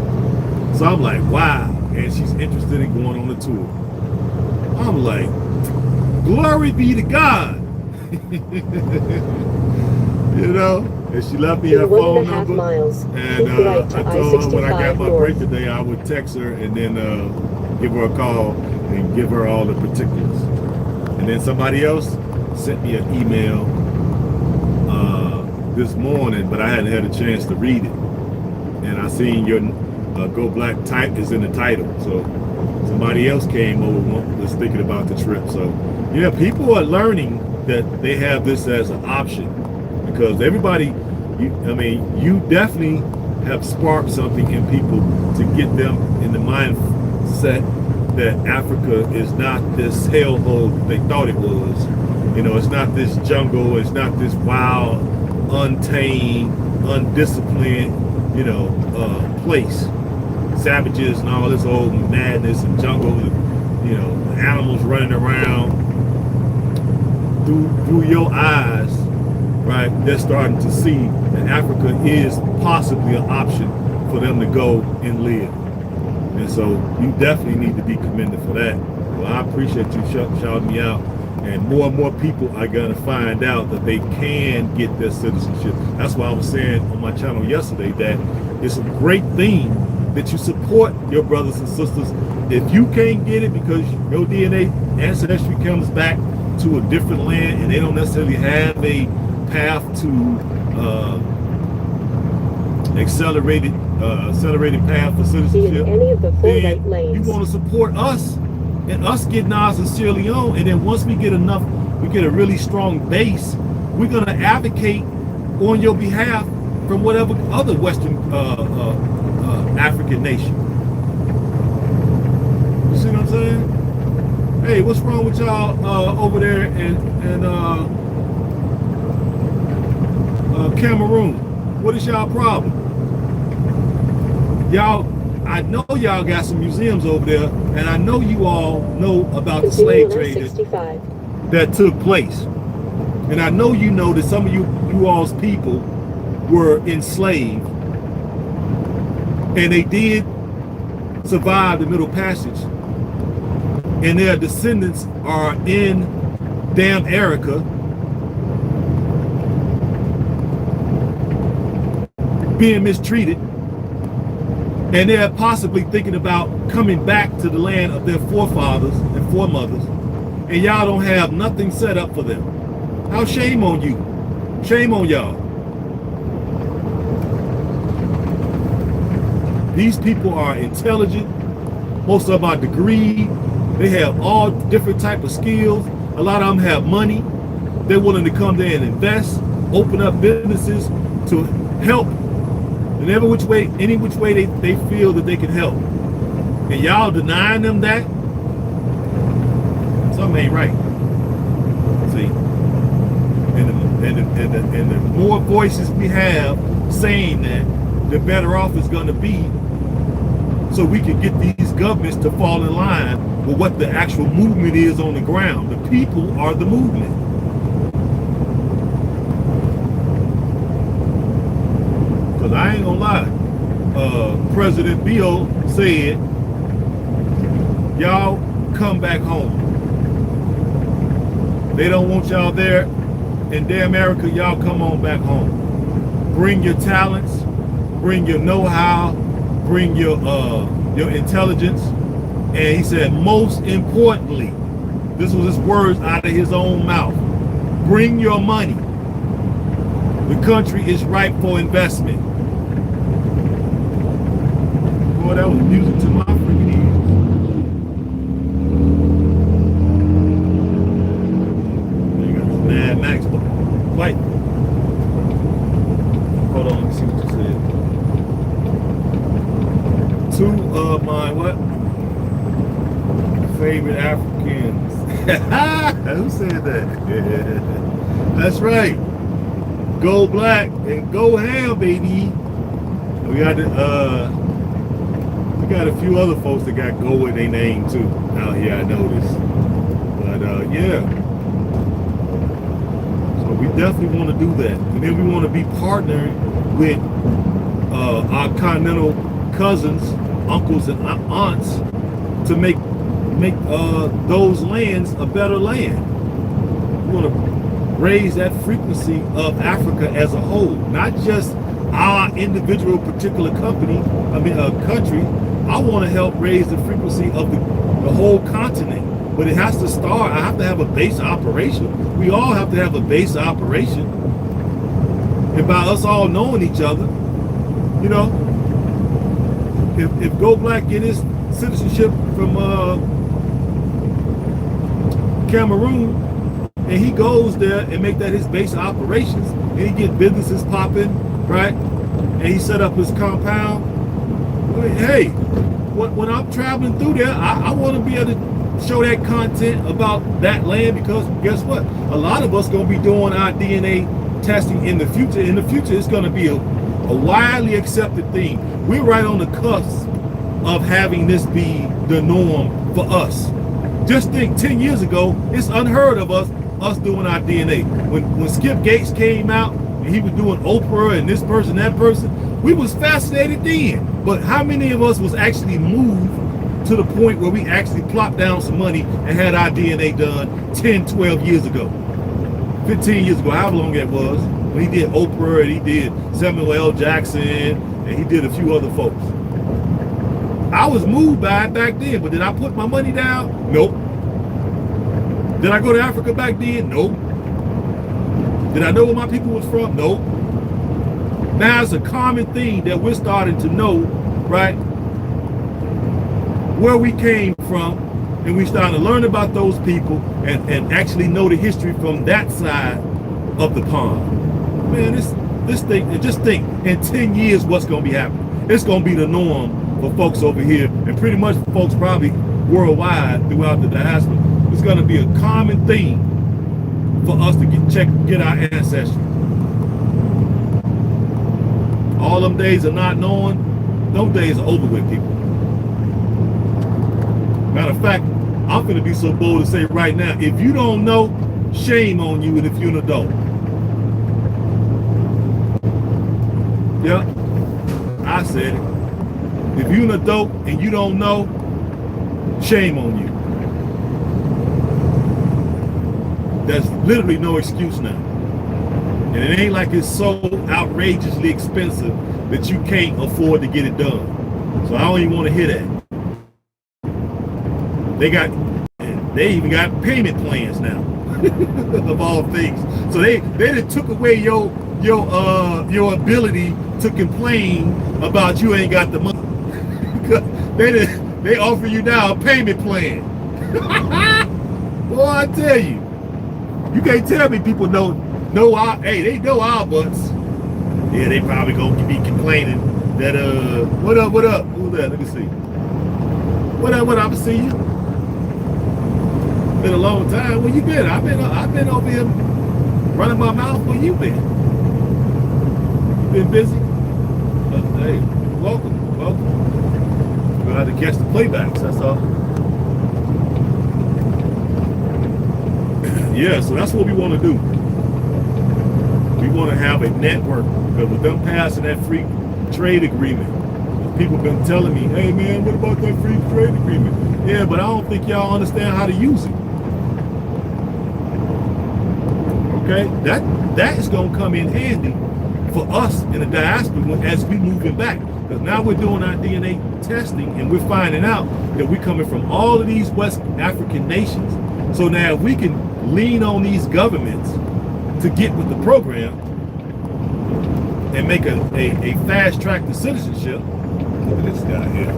So I'm like, wow. And she's interested in going on the tour. I'm like, glory be to God. You know? And she left me her phone number. Miles, and I told her when I got my break today, I would text her and then give her a call and give her all the particulars. And then somebody else sent me an email this morning, but I hadn't had a chance to read it. And I seen your Go Black type is in the title. So somebody else came over, was thinking about the trip. So yeah, people are learning that they have this as an option, because everybody, you definitely have sparked something in people to get them in the mindset that Africa is not this hellhole they thought it was. You know, it's not this jungle, it's not this wild, untamed, undisciplined, place. Savages and all this old madness and jungle, animals running around. Through your eyes, right, they're starting to see that Africa is possibly an option for them to go and live. And so you definitely need to be commended for that. Well, I appreciate you shouting me out. And more people are going to find out that they can get their citizenship. That's why I was saying on my channel yesterday that it's a great thing that you support your brothers and sisters. If you can't get it because your DNA ancestry comes back to a different land and they don't necessarily have a path to accelerated path for citizenship, then you want to support us and us getting ours in Sierra Leone. And then once we get a really strong base, we're going to advocate on your behalf from whatever other Western African nation. You see what I'm saying? Hey, what's wrong with y'all over there in Cameroon? What is y'all problem? Y'all, I know y'all got some museums over there, and I know you all know about the slave trade that took place. And I know you know that some of you all's people were enslaved, and they did survive the Middle Passage, and their descendants are in damn Africa being mistreated, and they're possibly thinking about coming back to the land of their forefathers and foremothers, and y'all don't have nothing set up for them. How shame on you. Shame on y'all. These people are intelligent. Most of them are degreed. They have all different type of skills. A lot of them have money. They're willing to come there and invest, open up businesses to help in any which way they feel that they can help. And y'all denying them that? Something ain't right. See? And the more voices we have saying that, the better off it's going to be, so we can get these governments to fall in line with what the actual movement is on the ground. The people are the movement. Because I ain't gonna lie, President Bill said, y'all come back home. They don't want y'all there in damn America. Y'all come on back home. Bring your talents, bring your know-how, bring your intelligence. And he said, most importantly, this was his words out of his own mouth, bring your money. The country is ripe for investment. Boy, that was music to my freaking ears. You got this Mad Max fight. Hold on, let me see what you said. Two of my favorite Africans. Who said that? That's right. Go Black and go ham, baby. We got a few other folks that got go in their name too out here, I noticed. But Yeah. So we definitely want to do that. And then we want to be partnering with our continental cousins, uncles, and aunts to make those lands a better land. We want to raise that frequency of Africa as a whole, not just our individual particular country. I want to help raise the frequency of the whole continent, but it has to start. I have to have a base operation. We all have to have a base operation, and by us all knowing each other, you know, if Go Black get his citizenship from Cameroon, and he goes there and make that his base operations, and he get businesses popping, right? And he set up his compound. Hey, when I'm traveling through there, I want to be able to show that content about that land, because guess what? A lot of us gonna be doing our DNA testing in the future. In the future, it's gonna be a widely accepted thing. We're right on the cusp of having this be the norm for us. Just think, 10 years ago, it's unheard of us doing our DNA. When Skip Gates came out and he was doing Oprah and this person, that person, we was fascinated then. But how many of us was actually moved to the point where we actually plopped down some money and had our DNA done 10, 12 years ago, 15 years ago, however long that was, when he did Oprah and he did Samuel L. Jackson and he did a few other folks. I was moved by it back then, but did I put my money down? Nope. Did I go to Africa back then? Nope. Did I know where my people was from? Nope. Now it's a common thing that we're starting to know, right, where we came from, and we starting to learn about those people and actually know the history from that side of the pond. Man, this thing, and just think, in 10 years, what's going to be happening? It's going to be the norm for folks over here, and pretty much folks probably worldwide throughout the diaspora. It's going to be a common thing for us to get our ancestry. All them days of not knowing, those days are over with, people. Matter of fact, I'm going to be so bold to say right now, if you don't know, shame on you, and if you're an adult. Yeah, I said it. If you're an adult and you don't know, shame on you. There's literally no excuse now. And it ain't like it's so outrageously expensive that you can't afford to get it done. So I don't even want to hear that. They even got payment plans now, of all things. So they done took away your ability to complain about you ain't got the money. They offer you now a payment plan. Boy, I tell you, you can't tell me people know our, hey, they know our butts. Yeah, they probably gonna be complaining that what up? Who's that? Let me see. What up? I see you. Been a long time. Where you been? I've been over here running my mouth. Where you been? You been busy? Hey, welcome. We'll have to catch the playbacks, that's all. Yeah, so that's what we want to do. We want to have a network, because with them passing that free trade agreement, people been telling me, hey man, what about that free trade agreement? Yeah, but I don't think y'all understand how to use it. Okay, that is going to come in handy for us in the diaspora as we moving back. Because now we're doing our DNA testing and we're finding out that we're coming from all of these West African nations. So now if we can lean on these governments to get with the program and make a fast track to citizenship. Look at this guy here.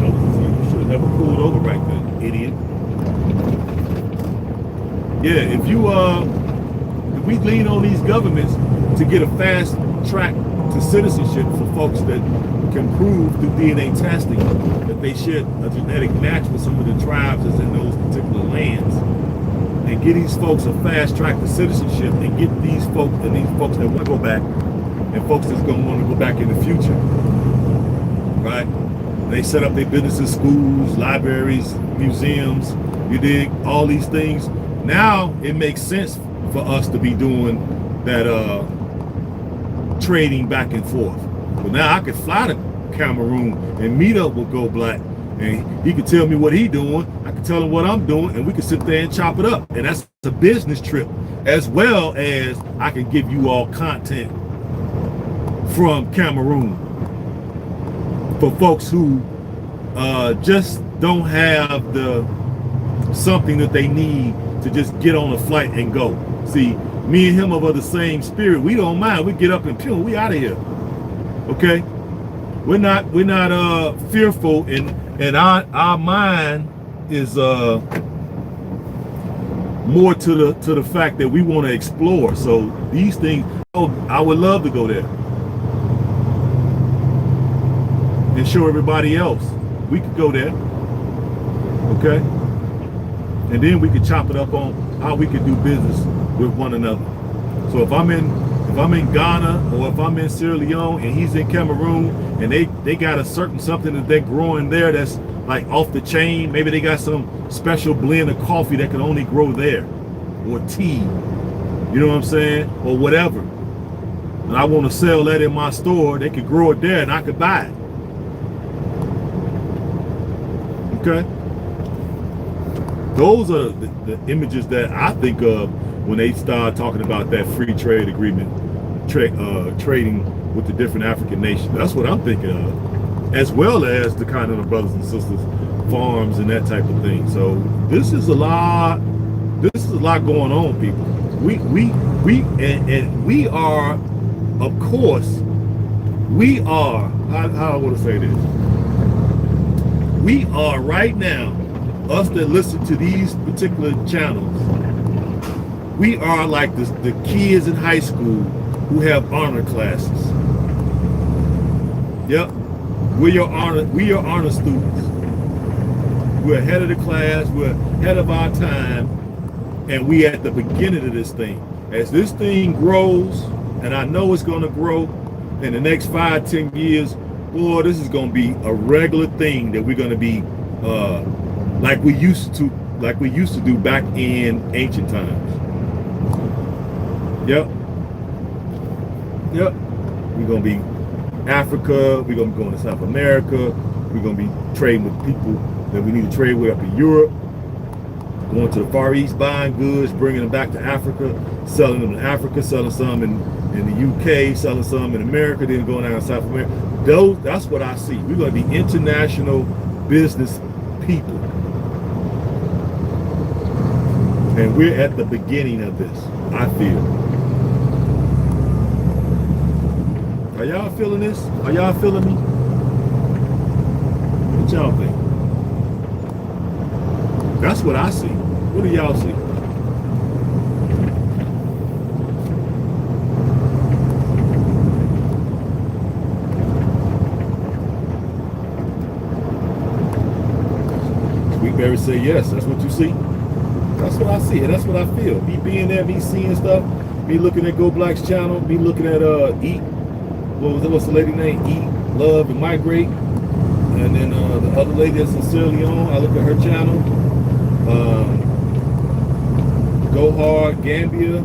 You should have never pulled over right there, idiot. Yeah, if we lean on these governments to get a fast track to citizenship for folks that can prove through DNA testing that they share a genetic match with some of the tribes that's in those particular lands, and get these folks a fast track to citizenship, and get these folks that want to go back, and folks that's going to want to go back in the future, right? They set up their businesses, schools, libraries, museums, you dig, all these things. Now it makes sense for us to be doing that trading back and forth. But now I could fly to Cameroon and meet up with Go Black, and he could tell me what he doing, I could tell him what I'm doing, and we could sit there and chop it up. And that's a business trip, as well as I can give you all content from Cameroon for folks who just don't have the something that they need to just get on a flight and go. See, me and him are of the same spirit. We don't mind. We get up and pew, we out of here. Okay? We're not fearful, and our mind is more to the fact that we want to explore. So these things, oh, I would love to go there and show everybody else. We could go there, okay? And then we could chop it up on how we could do business with one another. So if I'm in Ghana, or if I'm in Sierra Leone and he's in Cameroon, and they got a certain something that they're growing there that's like off the chain, maybe they got some special blend of coffee that can only grow there, or tea, you know what I'm saying, or whatever, and I want to sell that in my store, they could grow it there and I could buy it. Okay, those are the images that I think of when they start talking about that free trade agreement, trading with the different African nations. That's what I'm thinking of, as well as the kind of the brothers and sisters farms and that type of thing. So this is a lot going on, people. And we are, of course, we are, how I want to say this, we are right now, us that listen to these particular channels, we are like the kids in high school who have honor classes. Yep, we are honor students. We're ahead of the class, we're ahead of our time, and we at the beginning of this thing. As this thing grows, and I know it's gonna grow in the next 5-10 years, boy, this is gonna be a regular thing that we're gonna be like we used to do back in ancient times. Yep. We're gonna be Africa, we're gonna be going to South America, we're gonna be trading with people that we need to trade with up in Europe, going to the Far East, buying goods, bringing them back to Africa, selling them in Africa, selling some in the UK, selling some in America, then going out to South America. That's what I see. We're gonna be international business people. And we're at the beginning of this, I feel. Are y'all feeling this? Are y'all feeling me? What y'all think? That's what I see. What do y'all see? Sweetberry say yes. That's what you see? That's what I see, and that's what I feel. Me being there, me seeing stuff, me looking at Go Black's channel, me looking at Eat. What's the lady name? Eat, Love, and Migrate. And then the other lady that's in Sierra Leone, I look at her channel. Go Hard, Gambia,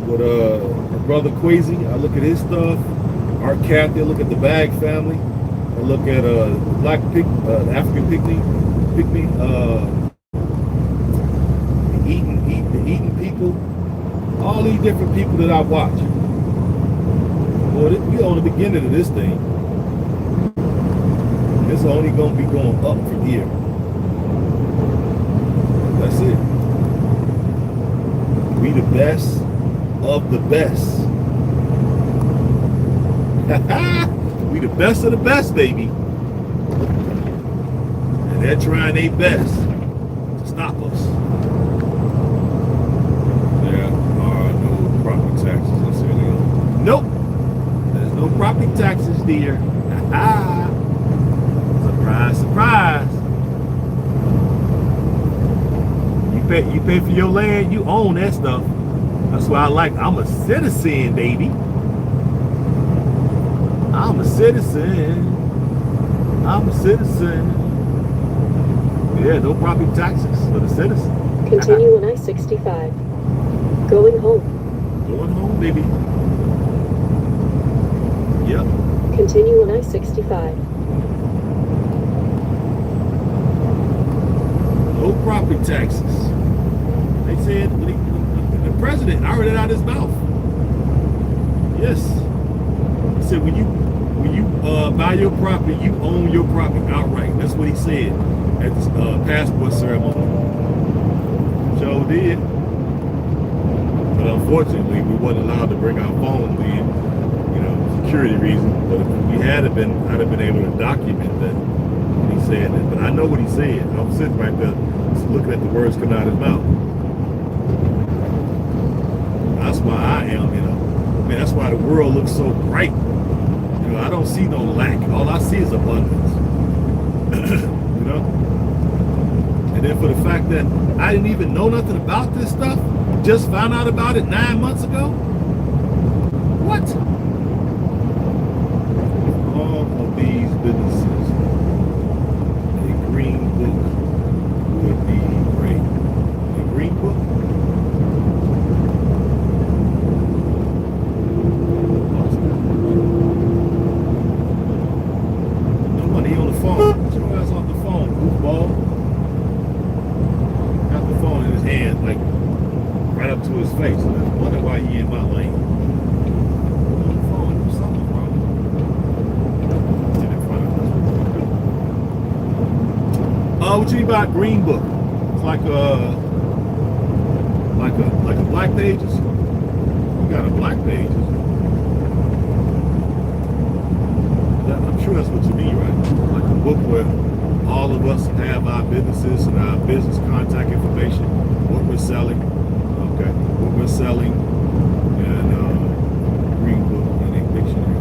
with her brother Quasi. I look at his stuff. Art Kathy, I look at the Bag family. I look at Black Pig, African Pygmy, the eating people. All these different people that I watch. Well, we on the beginning of this thing. It's only going to be going up from here. That's it. We the best of the best. We the best of the best, baby. And they're trying their best to stop us. There are no property taxes in Sierra Leone. Nope. There's no property taxes there. Surprise, surprise. You pay for your land, you own that stuff. That's why I'm a citizen, baby. I'm a citizen. I'm a citizen. Yeah, no property taxes for the citizen. Continue on I-65. Going home. Going home, baby. Yep. Continue on I-65. No property taxes. They said the president, I heard it out of his mouth. Yes. He said when you buy your property, you own your property outright. That's what he said at the passport ceremony. Joe did. But unfortunately, we wasn't allowed to bring our phones in, security reasons. But if we had been, I'd have been able to document that when he said that. But I know what he said. I was sitting right there looking at the words coming out of his mouth. That's why I am, Man, that's why the world looks so bright. I don't see no lack. All I see is abundance. And then for the fact that I didn't even know nothing about this stuff, just found out about it 9 months ago. What? All of these businesses, a green book would be great. A green book? Nobody on the phone. Get your ass off the phone, goofball. Got the phone in his hand, like right up to his face. I wonder why he in my lane. On the phone, there's something wrong. Get in front of us. What you mean by green book? It's like a black pages. You got a black pages. I'm sure that's what you mean, right? Like a book where all of us have our businesses and our business contact information, what we're selling, what we're selling, and green book and a dictionary.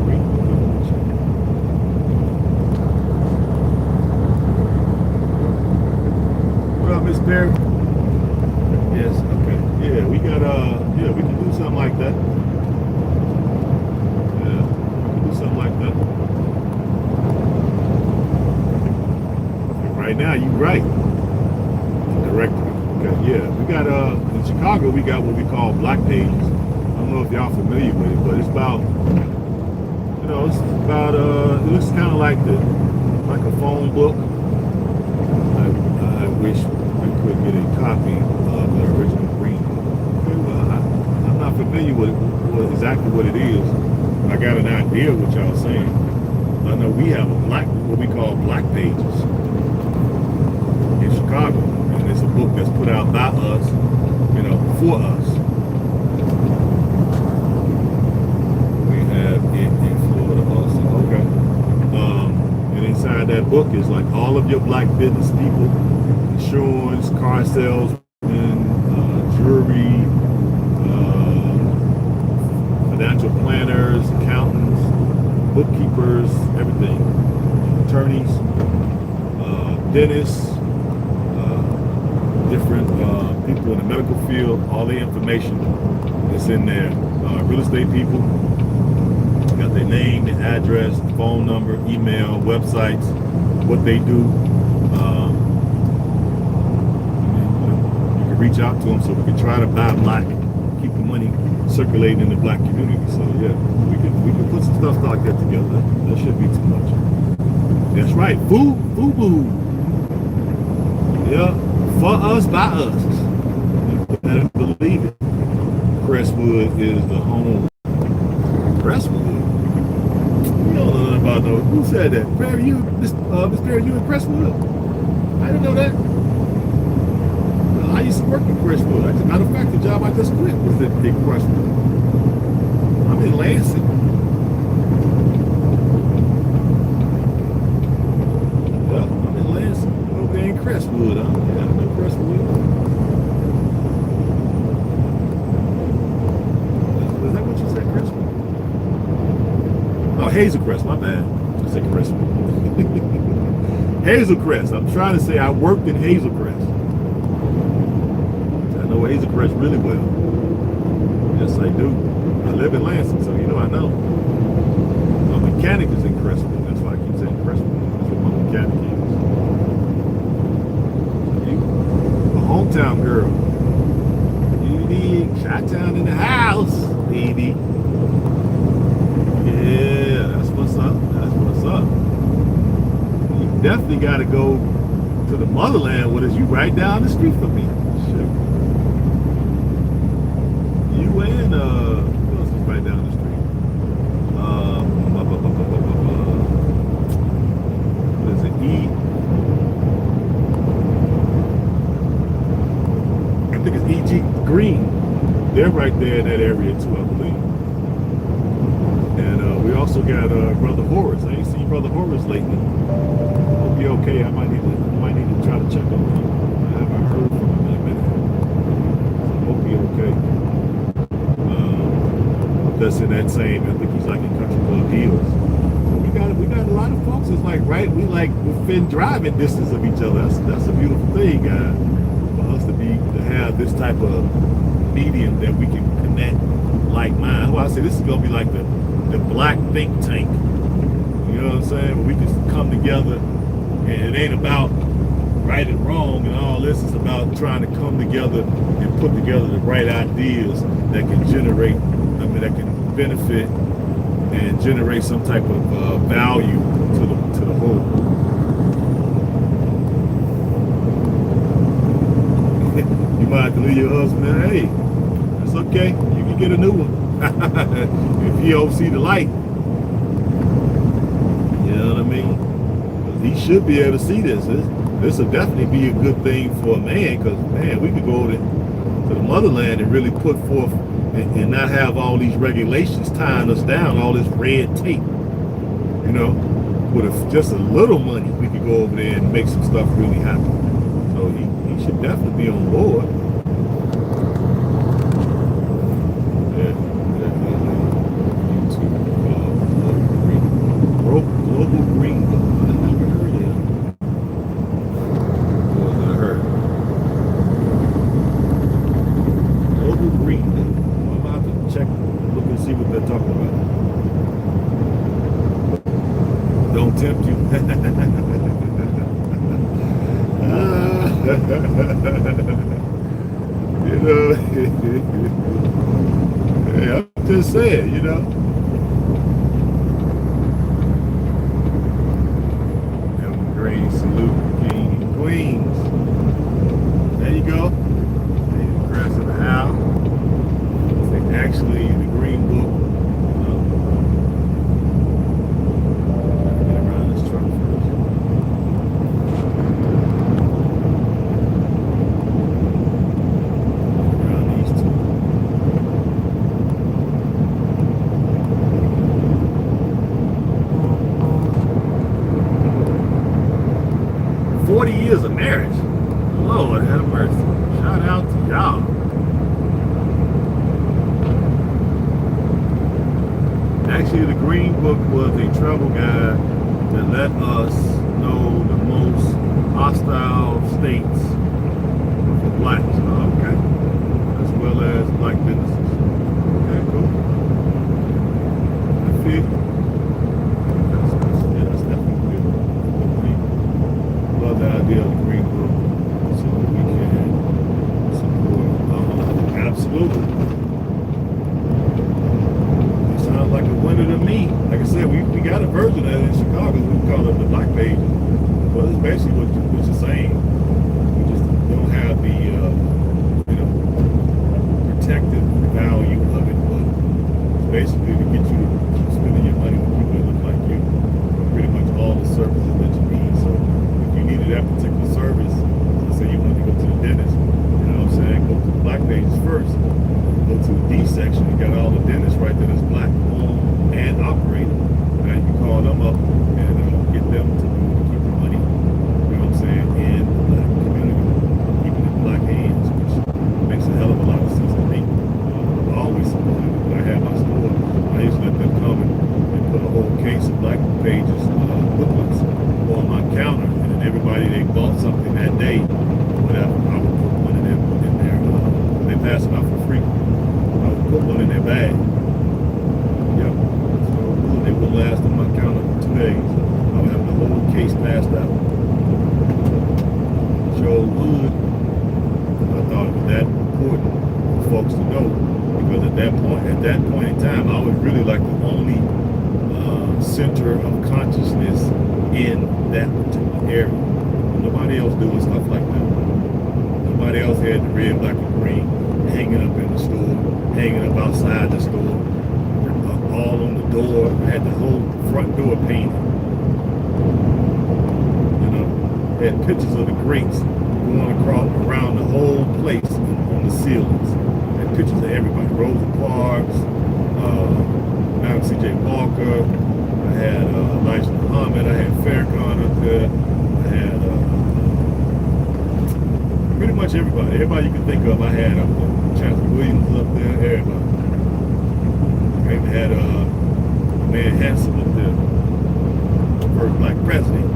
Green book and a dictionary. What up, Miss Perry? Yes, okay. Yeah, we got we can do something like that. Yeah, we can do something like that. Right now, you're right. Directory. Okay, yeah, we got in Chicago we got what we call black pages. I don't know if y'all familiar with it, but it's about it looks kind of like a phone book. I wish I could get a copy of the original green book. Okay, well, I'm not familiar with exactly what it is. I got an idea of what y'all saying. I know we have what we call black pages in Chicago, and it's a book that's put out by us, for us. We have it in Florida also. Okay. And inside that book is like all of your black business people, insurance, car salesmen, jewelry, financial planners, accountants, bookkeepers, everything, attorneys, dentists, different people in the medical field. All the information is in there. Real estate people got their name, their address, phone number, email, websites, what they do. You can reach out to them so we can try to buy black, keep the money circulating in the black community. So yeah, we can put some stuff like that together. That shouldn't be too much. That's right, boo boo. Yeah, for us, by us. You better believe it. Crestwood is the home. Crestwood? You don't know nothing about no. Who said that? Barry, Miss Barry, you in Crestwood? I didn't know that. I used to work in Crestwood. As a matter of fact, the job I just quit was in Crestwood. I'm in Lansing. Yeah, I'm in Lansing. Over there in Crestwood, huh? Yeah, I know Crestwood. Is that what you said, Crestwood? Oh, Hazelcrest, my bad. I said Crestwood. Hazelcrest. I'm trying to say I worked in Hazelcrest. I know Hazelcrest really well. Yes, I do. I live in Lansing, so I know. My mechanic is in Crestwood. That's why I keep saying Crestwood. catechists. A hometown girl. Edie, Chi-Town in the house, Edie. Yeah, that's what's up. That's what's up. You definitely got to go to the motherland with us. You right down the street from me. Shit. You and who else is right down the street? What is it? I think it's E.G. Green. They're right there in that area too, I believe. And we also got Brother Horace. I ain't seen Brother Horace lately. Hope you're okay. I might need to try to check on him. I haven't heard from him in a minute. So I hope you're okay. That's in that same. I think he's like in Country Club Hills. So we got a lot of folks. It's like we like within driving distance of each other. That's a beautiful thing, guys. For us to have this type of medium that we can connect like mine. Well, I say this is gonna be like the black think tank. You know what I'm saying? Where we can come together, and it ain't about right and wrong and all this. It's about trying to come together and put together the right ideas that can generate. That can benefit and generate some type of value to the whole. You might have to leave your husband. Hey, it's okay. You can get a new one if he don't see the light. You know what I mean? He should be able to see this. This will definitely be a good thing for a man, because man, we could go to the motherland and really put forth. And not have all these regulations tying us down, all this red tape. You know, with just a little money, we could go over there and make some stuff really happen. So he should definitely be on board. Yeah. YouTube, Global Green. I never heard of him. What was I heard? Global Green. Check, look and see what they're talking about. Don't tempt you. You know, hey, I'm just saying, you know. Great salute, king and queens. There you go. The grass of the house. Actually, the Green Book. Get around this truck first. Around these two. $40 of marriage. Lord have mercy. Shout out to y'all. Actually, the Green Book was a travel guide that let us know the most hostile states for blacks. Okay. As well as black businesses. Okay, cool. I feel. That's definitely good. Love the idea of the Green Book so that we can support. Absolutely. Sounds like a winner to me. Like I said, we got a version of it in Chicago. We call it the Black Page. Well, it's basically what you're saying. We just at that point in time, I was really like the only center of consciousness in that particular area. Nobody else doing stuff like that. Nobody else had the red, black, and green hanging up in the store, hanging up outside the store, all on the door. Had the whole front door painted. You know, had pictures of the grapes going across around the whole place on the ceilings. Had pictures of everybody. Rosa Parks, C.J. Walker. I had Elijah Muhammad. I had Farrakhan up there. I had pretty much everybody. Everybody you can think of, I had up there. Chancellor Williams up there. Everybody. I even had man Hanson up there. First black president.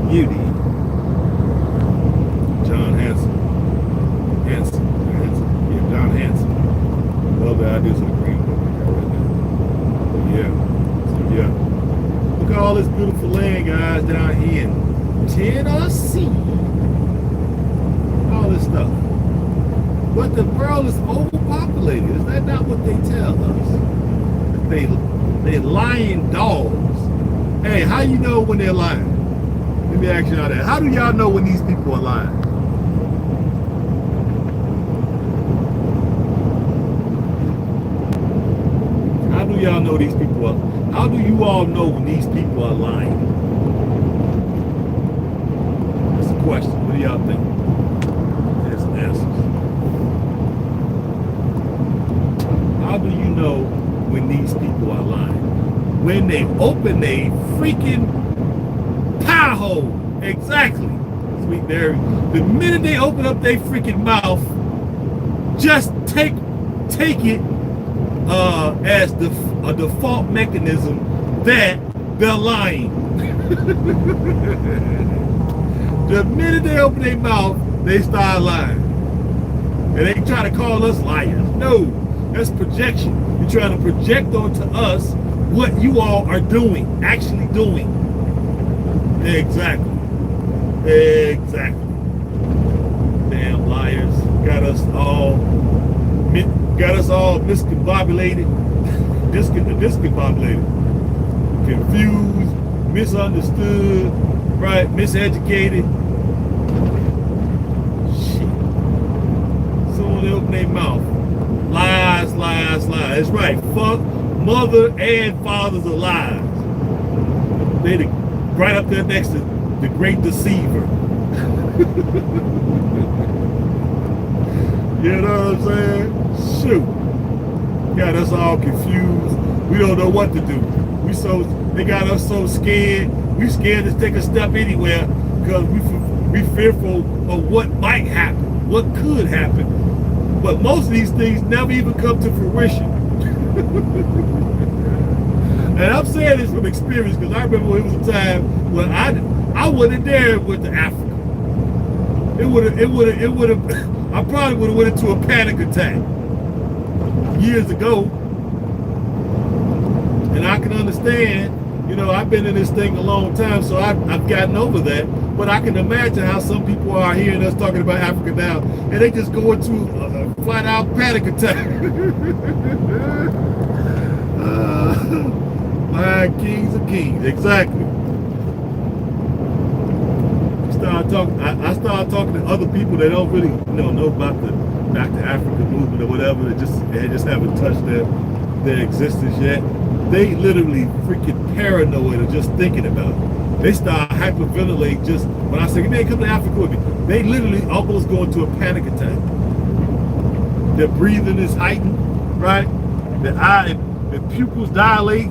Beauty. John Hanson. Hanson. Yeah, John Hanson. Love the ideas of the green book. Yeah. So yeah. Look at all this beautiful land, guys, down here in Tennessee. All this stuff. But the world is overpopulated. Is that not what they tell us? They lying dogs. Hey, how you know when they're lying? Let me ask y'all that. How do y'all know when these people are lying? How do y'all know these people are? How do you all know when these people are lying? That's a question. What do y'all think? There's some answers. How do you know when these people are lying? When they open a freaking pie hole. Exactly. Sweet Mary. The minute they open up their freaking mouth, just take it as a default mechanism that they're lying. The minute they open their mouth, they start lying. And they try to call us liars. No, that's projection. You're trying to project onto us what you all are doing, actually doing. Exactly. Damn liars. Got us all discombobulated, confused, misunderstood, right? Miseducated. Shit. Soon they open their mouth. Lies. That's right. Fuck mother and fathers of lies. They right up there next to the great deceiver. You know what I'm saying? Shoot. Got us all confused. We don't know what to do. They got us so scared. We scared to take a step anywhere because we fearful of what might happen, what could happen. But most of these things never even come to fruition. And I'm saying this from experience because I remember it was a time when I wouldn't dare went to Africa. It would have. I probably would have went into a panic attack years ago. And I can understand, you know, I've been in this thing a long time, so I've gotten over that. But I can imagine how some people are hearing us talking about Africa now, and they just go into a flat-out panic attack. My kings of kings, exactly. I started talking to other people that don't really know about the Back to Africa movement or whatever. They just haven't touched their existence yet. They literally freaking paranoid of just thinking about it. They start hyperventilating just when I say, man, come to Africa with me. They literally almost go into a panic attack. Their breathing is heightened, right? Their pupils dilate.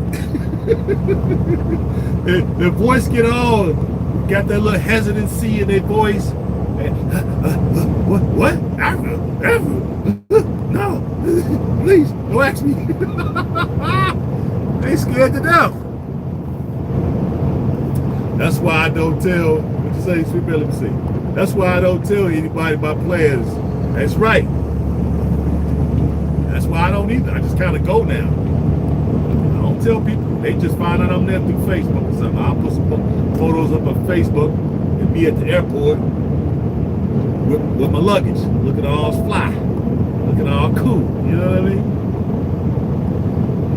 their voice get all got that little hesitancy in their voice. What? Africa? No, please, don't ask me. They scared to death. That's why I don't tell, what you say, Sweet Bear, let me see. That's why I don't tell anybody my plans. That's right. That's why I don't either. I just kind of go now. I don't tell people. They just find out I'm there through Facebook or something. I'll put some photos up on Facebook and be at the airport with my luggage, looking all fly, looking all cool. You know what I mean?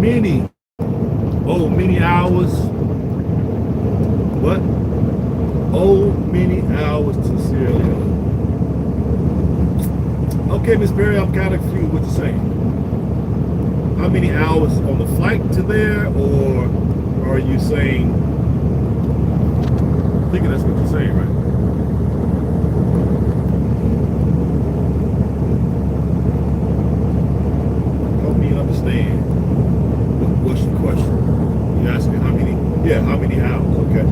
many, oh, many hours. What? Oh, many hours to Sierra Leone. Okay, Miss Berry, I'm kind of confused what you're saying. How many hours on the flight to there, or are you saying, I think that's what you're saying, right? Help me understand. What's your question? You asking how many? Yeah, how many hours? Okay.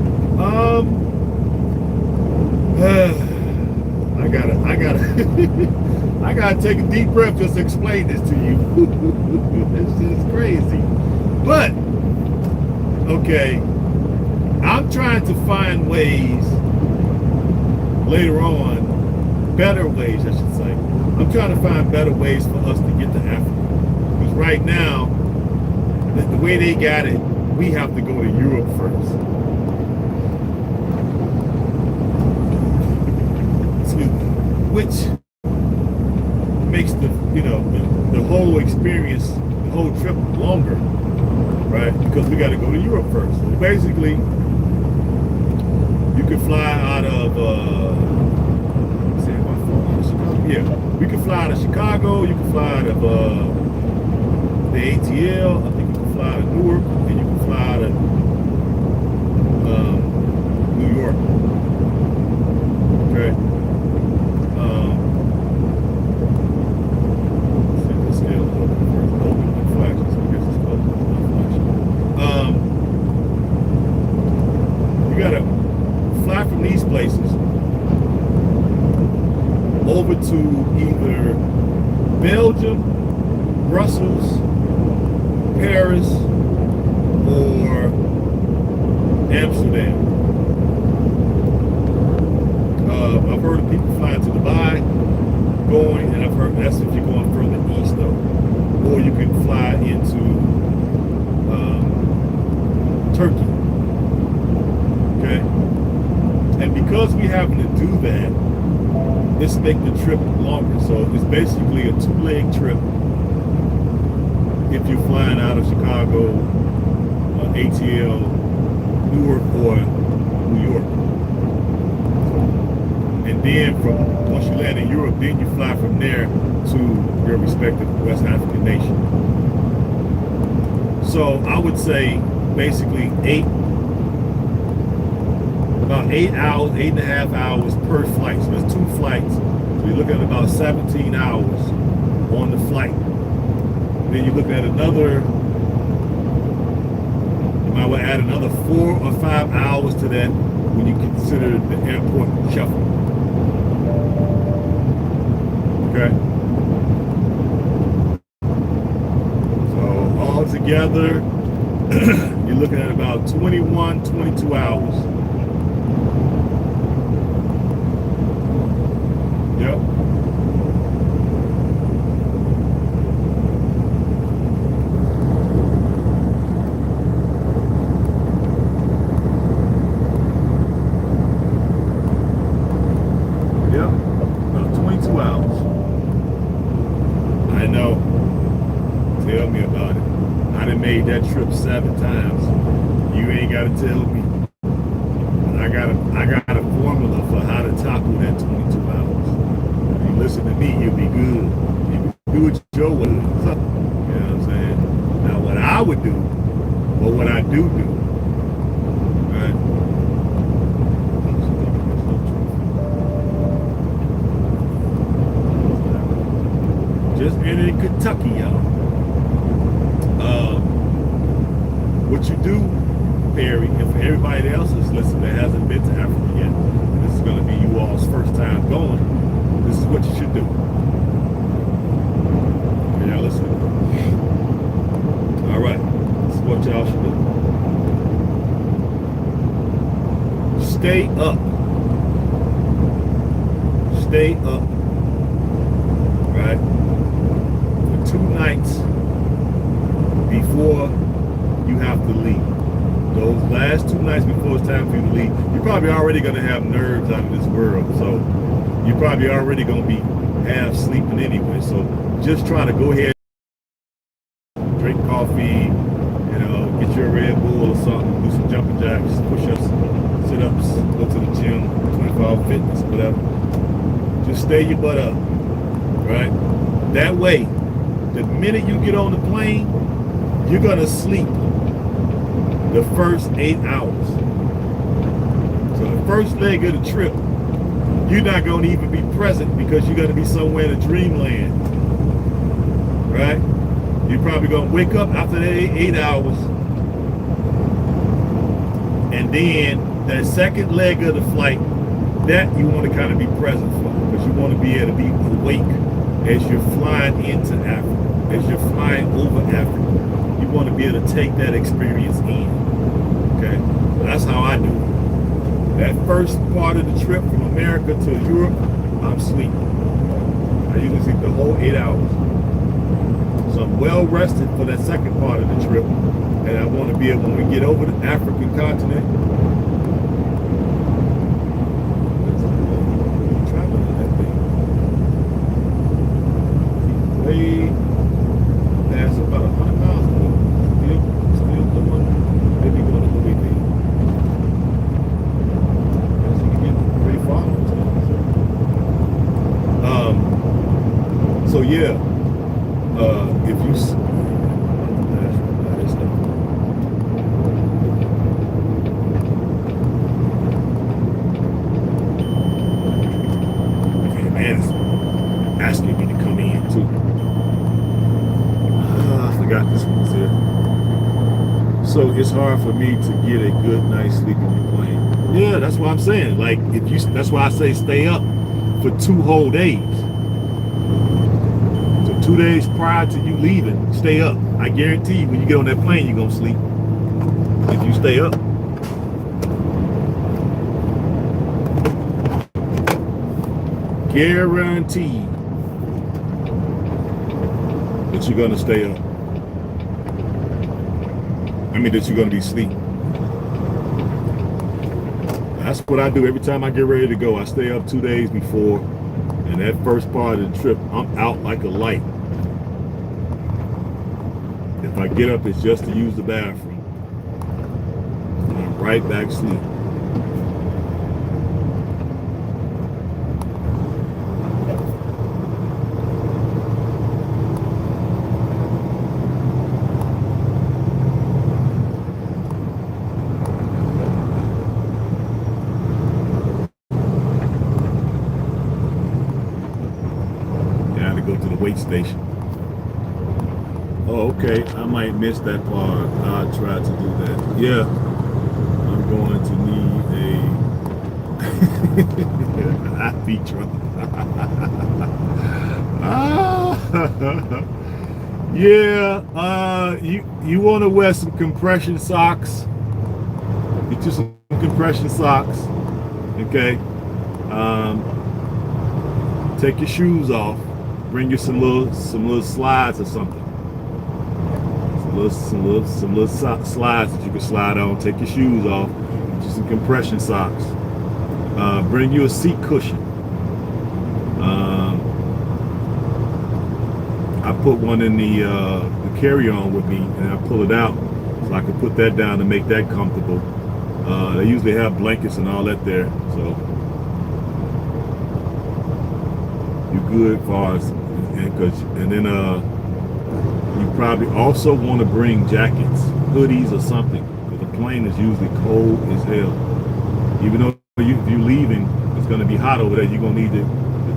I gotta I gotta take a deep breath just to explain this to you. This is crazy. But okay, I'm trying to find ways later on, better ways, I should say. I'm trying to find better ways for us to get to Africa. Because right now, the way they got it, we have to go to Europe first. Which makes the whole experience, the whole trip longer, right? Because we got to go to Europe first. So basically, you can fly out of yeah, we can fly out of Chicago. You can fly out of the ATL. I think you can fly out of Newark, and you can fly out of New York. Okay. You gotta fly from these places over to either Belgium, Brussels, Paris, or Amsterdam. I've heard of people flying to Dubai, going, and I've heard that's if you're going further east though. Or you can fly into Turkey. Okay? And because we happen to do that, this makes the trip longer. So it's basically a two-leg trip if you're flying out of Chicago, ATL, Newark, or New York. And then once you land in Europe, then you fly from there to your respective West African nation. So I would say basically about 8 hours, 8.5 hours per flight. So there's 2 flights. So you're looking at about 17 hours on the flight. Then you look at another, you might want to add another 4 or 5 hours to that when you consider the airport shuffle. Okay. So all together, you're looking at about 21, 22 hours. Yep. Yep. About 22 hours. I know. Tell me about it. I done made that trip 7 times. You ain't gotta tell me. I got a formula for how to tackle that 22 hours. If you listen to me, you'll be good. You do it your way. You know what I'm saying? Now what I would do, or what I do, right? Just in Kentucky, y'all. What you do, Perry, and for everybody else that's listening that hasn't been to Africa yet, this is going to be you all's first time going, this is what you should do. Are y'all listening? All right, this is what y'all should do. Stay up. Stay up. Right? For 2 nights before you have to leave. Those last 2 nights before it's time for you to leave, you're probably already going to have nerves out of this world. So you're probably already going to be half sleeping anyway. So just try to go ahead, drink coffee, you know, get your Red Bull or something, do some jumping jacks, push-ups, sit-ups, go to the gym, 24-hour fitness, whatever. Just stay your butt up, right? That way, the minute you get on the plane, you're gonna sleep the first 8 hours. So the first leg of the trip, you're not gonna even be present because you're gonna be somewhere in a dreamland, right? You're probably gonna wake up after the 8 hours, and then that second leg of the flight, that you want to kind of be present for, because you want to be able to be awake as you're flying into Africa, as you're flying over Africa. You want to be able to take that experience in. Okay, that's how I do it. That first part of the trip from America to Europe, I'm sleeping. I usually sleep the whole 8 hours. So I'm well rested for that second part of the trip, and I want to be able, when we get over the African continent, traveling in that thing, way past about 100 miles ago, still going, maybe going to Louisville. As you can get pretty far on this thing. So yeah. If you okay, man, it's asking me to come in too. I forgot this one's here. So it's hard for me to get a good night's sleep in the plane. Yeah, that's what I'm saying. Like, if you, that's why I say stay up for 2 whole days. 2 days prior to you leaving, stay up. I guarantee you, when you get on that plane, you're gonna sleep. If you stay up. Guaranteed that you're gonna stay up. I mean, that you're gonna be asleep. That's what I do every time I get ready to go. I stay up 2 days before. And that first part of the trip, I'm out like a light. If I get up, it's just to use the bathroom. And I'm right back asleep. Go to the weight station. Oh, okay. I might miss that part. I'll try to do that. Yeah. I'm going to need a feet truck. Yeah. You want to wear some compression socks. Get you some compression socks. Okay. Take your shoes off. Bring you some little slides or something. Some little slides that you can slide on. Take your shoes off. Get you some compression socks. Bring you a seat cushion. I put one in the carry-on with me, and I pull it out so I can put that down to make that comfortable. They usually have blankets and all that there, so you're good as far as. And then you probably also want to bring jackets, hoodies or something, because the plane is usually cold as hell. Even though if you're leaving, it's going to be hot over there, you're going to need the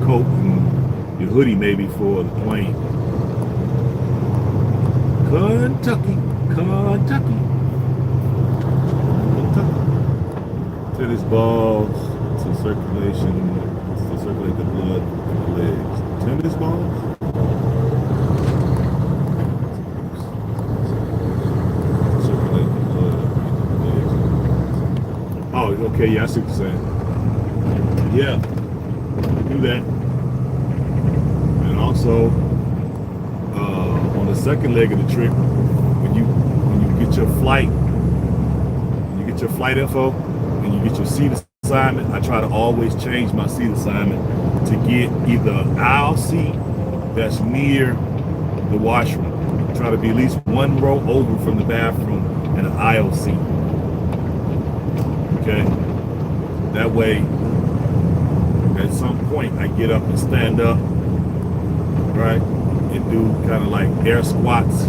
coat and your hoodie maybe for the plane. Kentucky. Tennis balls to circulate the blood in the legs. Tennis balls? Circulate the blood in the legs. Oh, okay, yeah, I see what you're saying. Yeah, do that. And also, on the second leg of the trip, when you get your flight info and you get your seat assignment, I try to always change my seat assignment to get either an aisle seat that's near the washroom. try to be at least one row over from the bathroom and an aisle seat. Okay? That way, at some point, I get up and stand up, right? And do kind of like air squats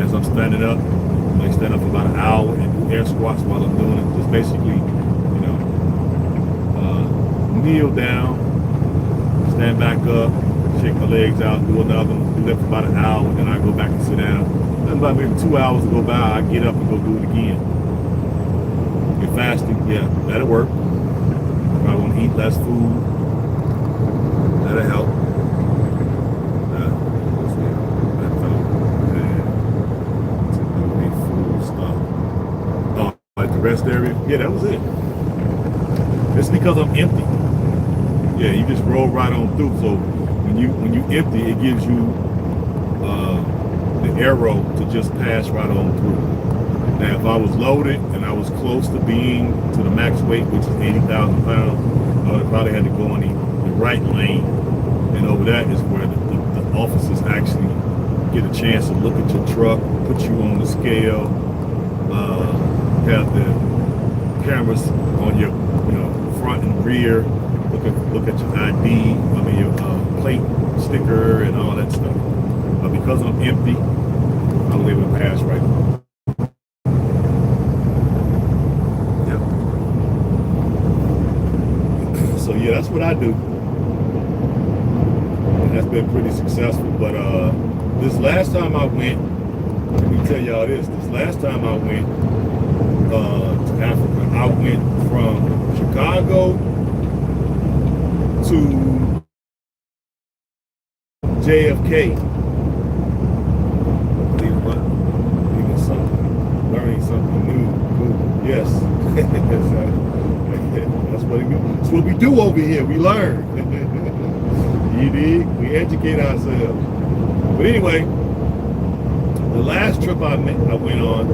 as I'm standing up. I might stand up for about an hour and do air squats while I'm doing it. Just basically, kneel down, stand back up, shake my legs out, do another one, do that for about an hour, and then I go back and sit down. Then about maybe 2 hours to go by, I get up and go do it again. You're fasting, yeah, that'll work. If I want to eat less food, that'll help. Like the rest area, yeah, that was it. It's because I'm empty. Yeah, you just roll right on through. So when you empty, it gives you the arrow to just pass right on through. Now, if I was loaded and I was close to being to the max weight, which is 80,000 pounds, I would probably had to go in the right lane. And over that is where the officers actually get a chance to look at your truck, put you on the scale, have the cameras on your front and rear, look at your ID, your plate sticker and all that stuff. But because I'm empty, I was able to pass right now. Yep. So yeah, that's what I do. And that's been pretty successful. But this last time I went, let me tell y'all this. This last time I went to Africa, I went from Chicago to JFK. Learning something new. Cool. Yes. That's what we do over here. We learn. You dig? We educate ourselves. But anyway, the last trip I went on,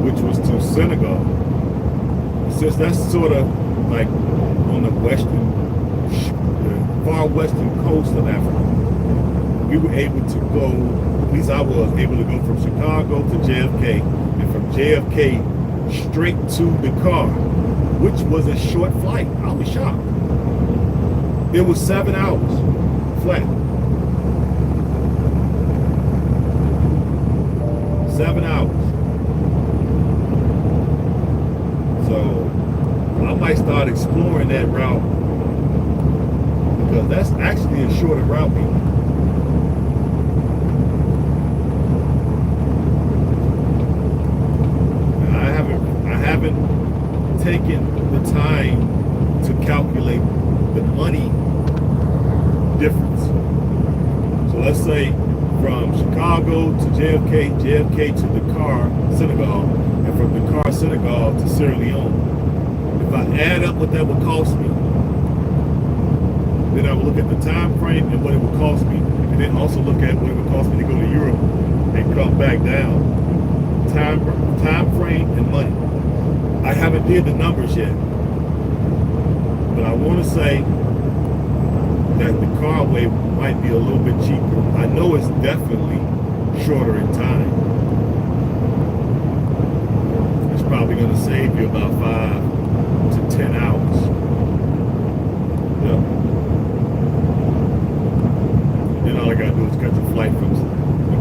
which was to Senegal, since that's sort of like on the far western coast of Africa, we were able to go, at least I was able to go from Chicago to JFK, and from JFK straight to Dakar, which was a short flight. I was shocked. It was 7 hours flat. 7 hours. So I might start exploring that route, because that's actually a shorter route. I haven't taken the time to calculate the money difference. So let's say from Chicago to JFK, JFK to Dakar, Senegal, and from Dakar, Senegal to Sierra Leone. If I add up what that would cost me, then I would look at the time frame and what it would cost me, and then also look at what it would cost me to go to Europe and come back down. Time frame and money. I haven't did the numbers yet, but I want to say that the car way might be a little bit cheaper. I know it's definitely shorter in time. It's probably going to save you about 5 to 10 hours. Yeah. Then all I got to do is catch a flight from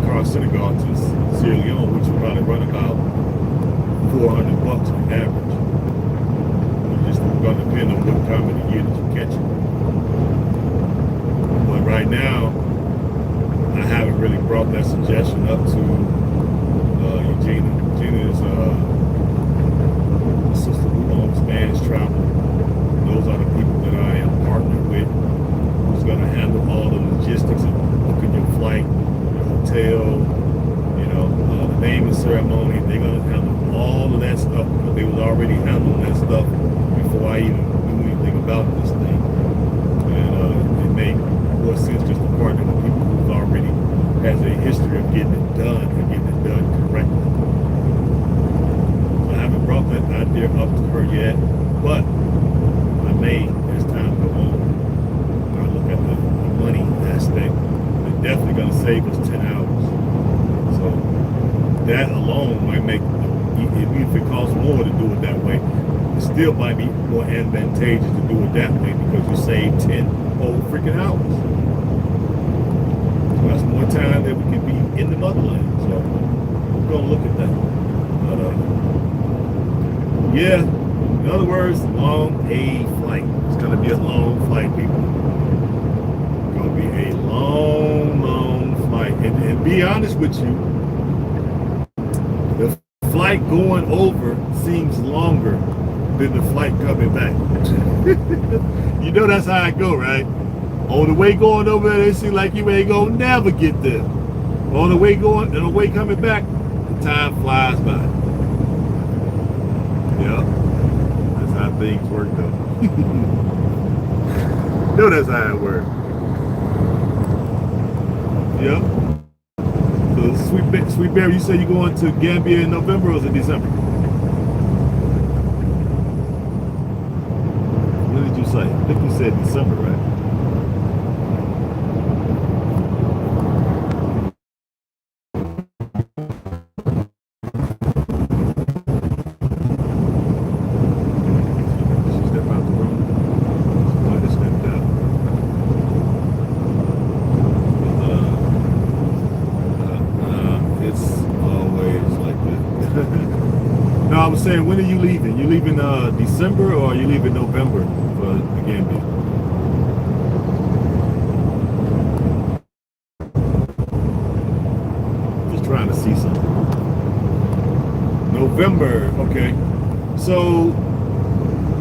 Dakar, Senegal to Sierra Leone, which will probably run about $400 on average. It's just going to depend on what time of the year that you catch it. But right now, I haven't really brought that suggestion up to Eugenia. Eugenia is a sister who owns Spanish Travel. Those are the people that I am partnered with, who's going to handle all the logistics of booking your flight, your hotel, the naming ceremony. They're going to handle all of that stuff, because they was already handling that stuff before I even knew anything about this thing. And it made more sense just to partner with people who already has a history of getting it done and getting it done correctly. So I haven't brought that idea up to her yet, but I may, as time goes on, I look at the money aspect. It's definitely going to save us 10 hours. So that alone might make, even if it costs more to do it that way, it still might be more advantageous to do it that way because you save 10 whole freaking hours. So that's more time that we can be in the motherland. So we're gonna look at that. But yeah, in other words, long a flight. It's gonna be a long flight, people. It's gonna be a long flight. And be honest with you, the flight going over seems longer than the flight coming back. You know that's how I go, right? On the way going over there, it seems like you ain't gonna never get there. On the way going and the way coming back, the time flies by. Yeah, that's how things work, though. You know that's how it works. Yeah. So, Sweet Bear, you say you're going to Gambia in November or is it December? What did you say? I think you said December, right? No, I was saying, when are you leaving? You leaving December or are you leaving November for the Gambia? Just trying to see something. November, okay. So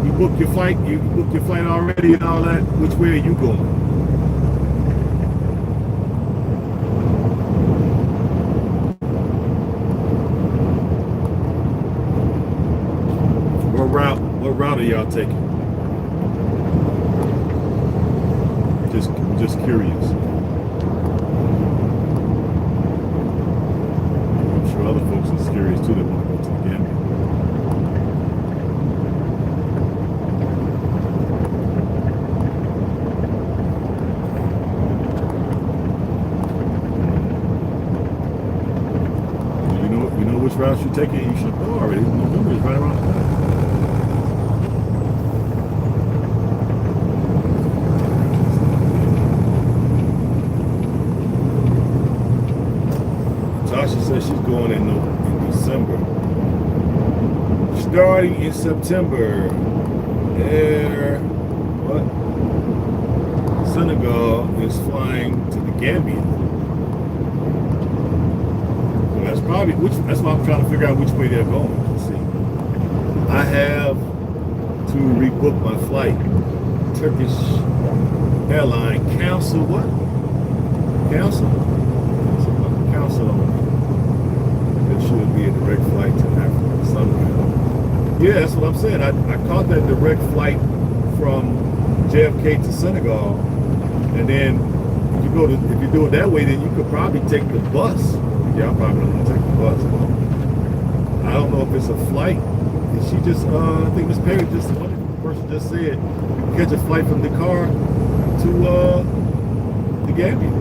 you booked your flight. You booked your flight already and all that. Which way are you going? What route are y'all taking? Just curious. I'm sure other folks are curious too that want to go to the Gambia. You know which route you're taking. You should know already. November is right around the corner. Tasha says she's going in December. Starting in September, Senegal is flying to the Gambia. So that's probably that's why I'm trying to figure out which way they're going. Let's see. I have to rebook my flight. Turkish airline cancel what? Cancel on. There should be a direct flight to Africa somewhere. Yeah, that's what I'm saying. I caught that direct flight from JFK to Senegal, and then if you do it that way, then you could probably take the bus. Yeah, I probably don't want to take the bus. I don't know if it's a flight. And she just, I think Miss Perry one person just said, you can catch a flight from Dakar to the Gambia.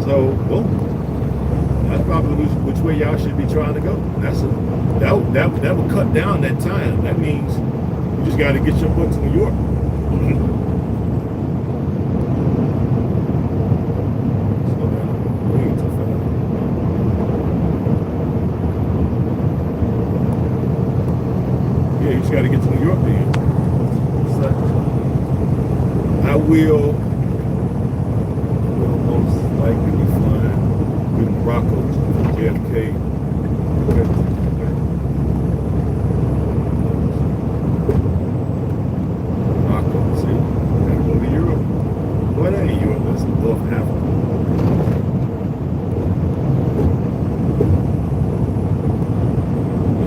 So, well, that's probably which way y'all should be trying to go. That would cut down that time. That means you just got to get your butt to New York. Yeah, you just got to get to New York then. So, I will most likely be flying in Morocco to JFK. Morocco, see? Gotta go to Europe. Well, that ain't Europe, that's North Africa.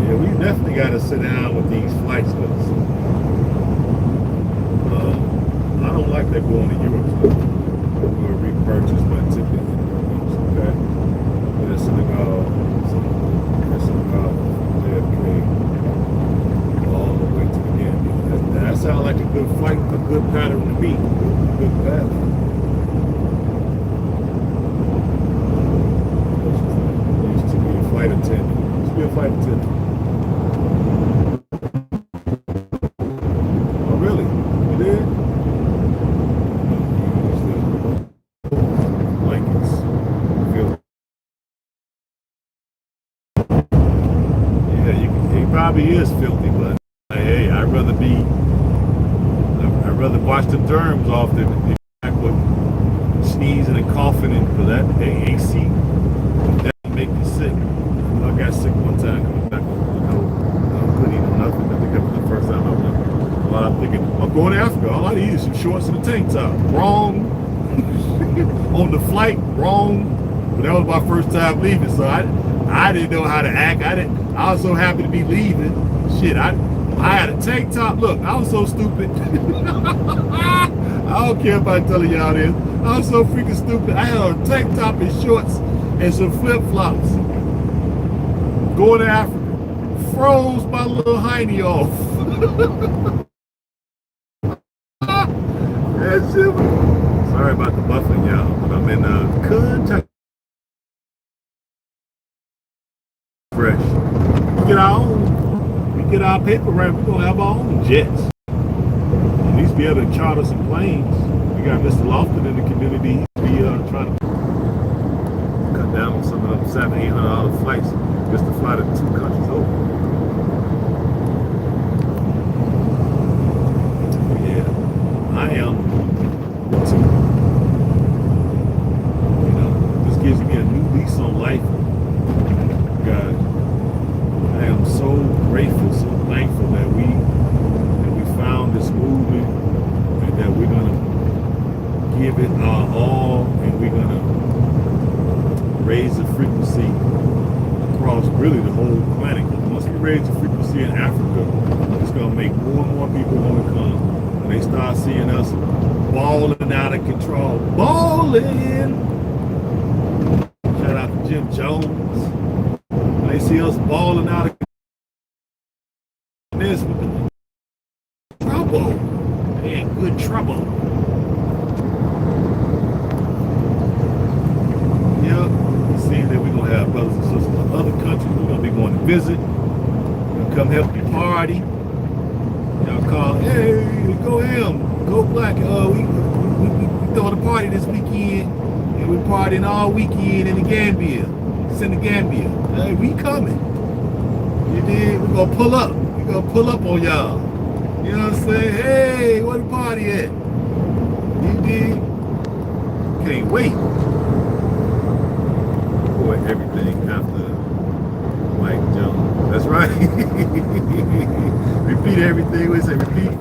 Yeah, we definitely gotta sit down with these flights because I don't like that going to Europe. We'll repurchase my ticket. Okay. Senegal. probably is filthy, but hey, I'd rather wash the germs off than be back with sneezing and coughing, and because that AC that make me sick. I got sick one time coming back. I couldn't eat nothing. I think that was the first time I went. Well, I'm thinking, I'm going to Africa. All I need is some shorts and a tank top. Wrong. On the flight, wrong. But that was my first time leaving, so I didn't know how to act. I was so happy to be leaving. Shit, I had a tank top. Look, I was so stupid. I don't care about telling y'all this. I was so freaking stupid. I had a tank top and shorts and some flip-flops. Going to Africa. Froze my little hiney off. That shit was... Sorry about the buffing, y'all, but I'm in Kentucky. Fresh. We get our paper right, we're gonna have our own jets. At least be able to charter some planes. We got Mr. Lofton in the community. Be trying to cut down on some of them $700-800 flights just to fly to 2 countries over. Yeah, I am. You know, this gives me a new lease on life. God, I am so grateful, so thankful that we found this movement, and that we're gonna give it our all, and we're gonna raise the frequency across really the whole planet. Once we raise the frequency in Africa, it's gonna make more and more people want to come. When they start seeing us balling out of control, balling. Shout out to Jim Jones. They see us balling out of this trouble. They in good trouble. Yep. Seeing that we're gonna have brothers and sisters in other countries. We're gonna be going to visit. We're gonna come help you party. Y'all call, hey, go H.A.M, go black. We throwing a party this weekend, and we're partying all weekend in the Gambia. Gambia. Hey, we coming. You did? We're gonna pull up. We're gonna pull up on y'all. You know what I'm saying? Hey, where the party at? You did? Can't wait. Boy, everything after Mike Jones. That's right. Repeat everything. We say repeat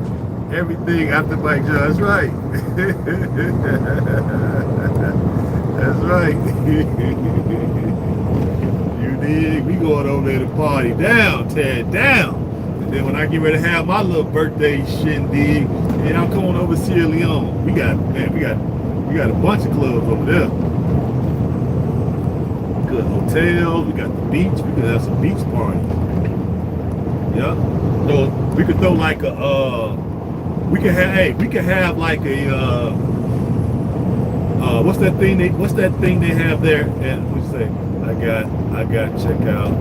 everything after Mike Jones. That's right. That's right. We going over there to party down, tear down. And then when I get ready to have my little birthday shindig, and I'm coming over to Sierra Leone. We got a bunch of clubs over there. Good hotels, we got the beach, we could have some beach parties. Yeah. So we could throw like a we could have like a what's that thing they have there? And we say I got check out.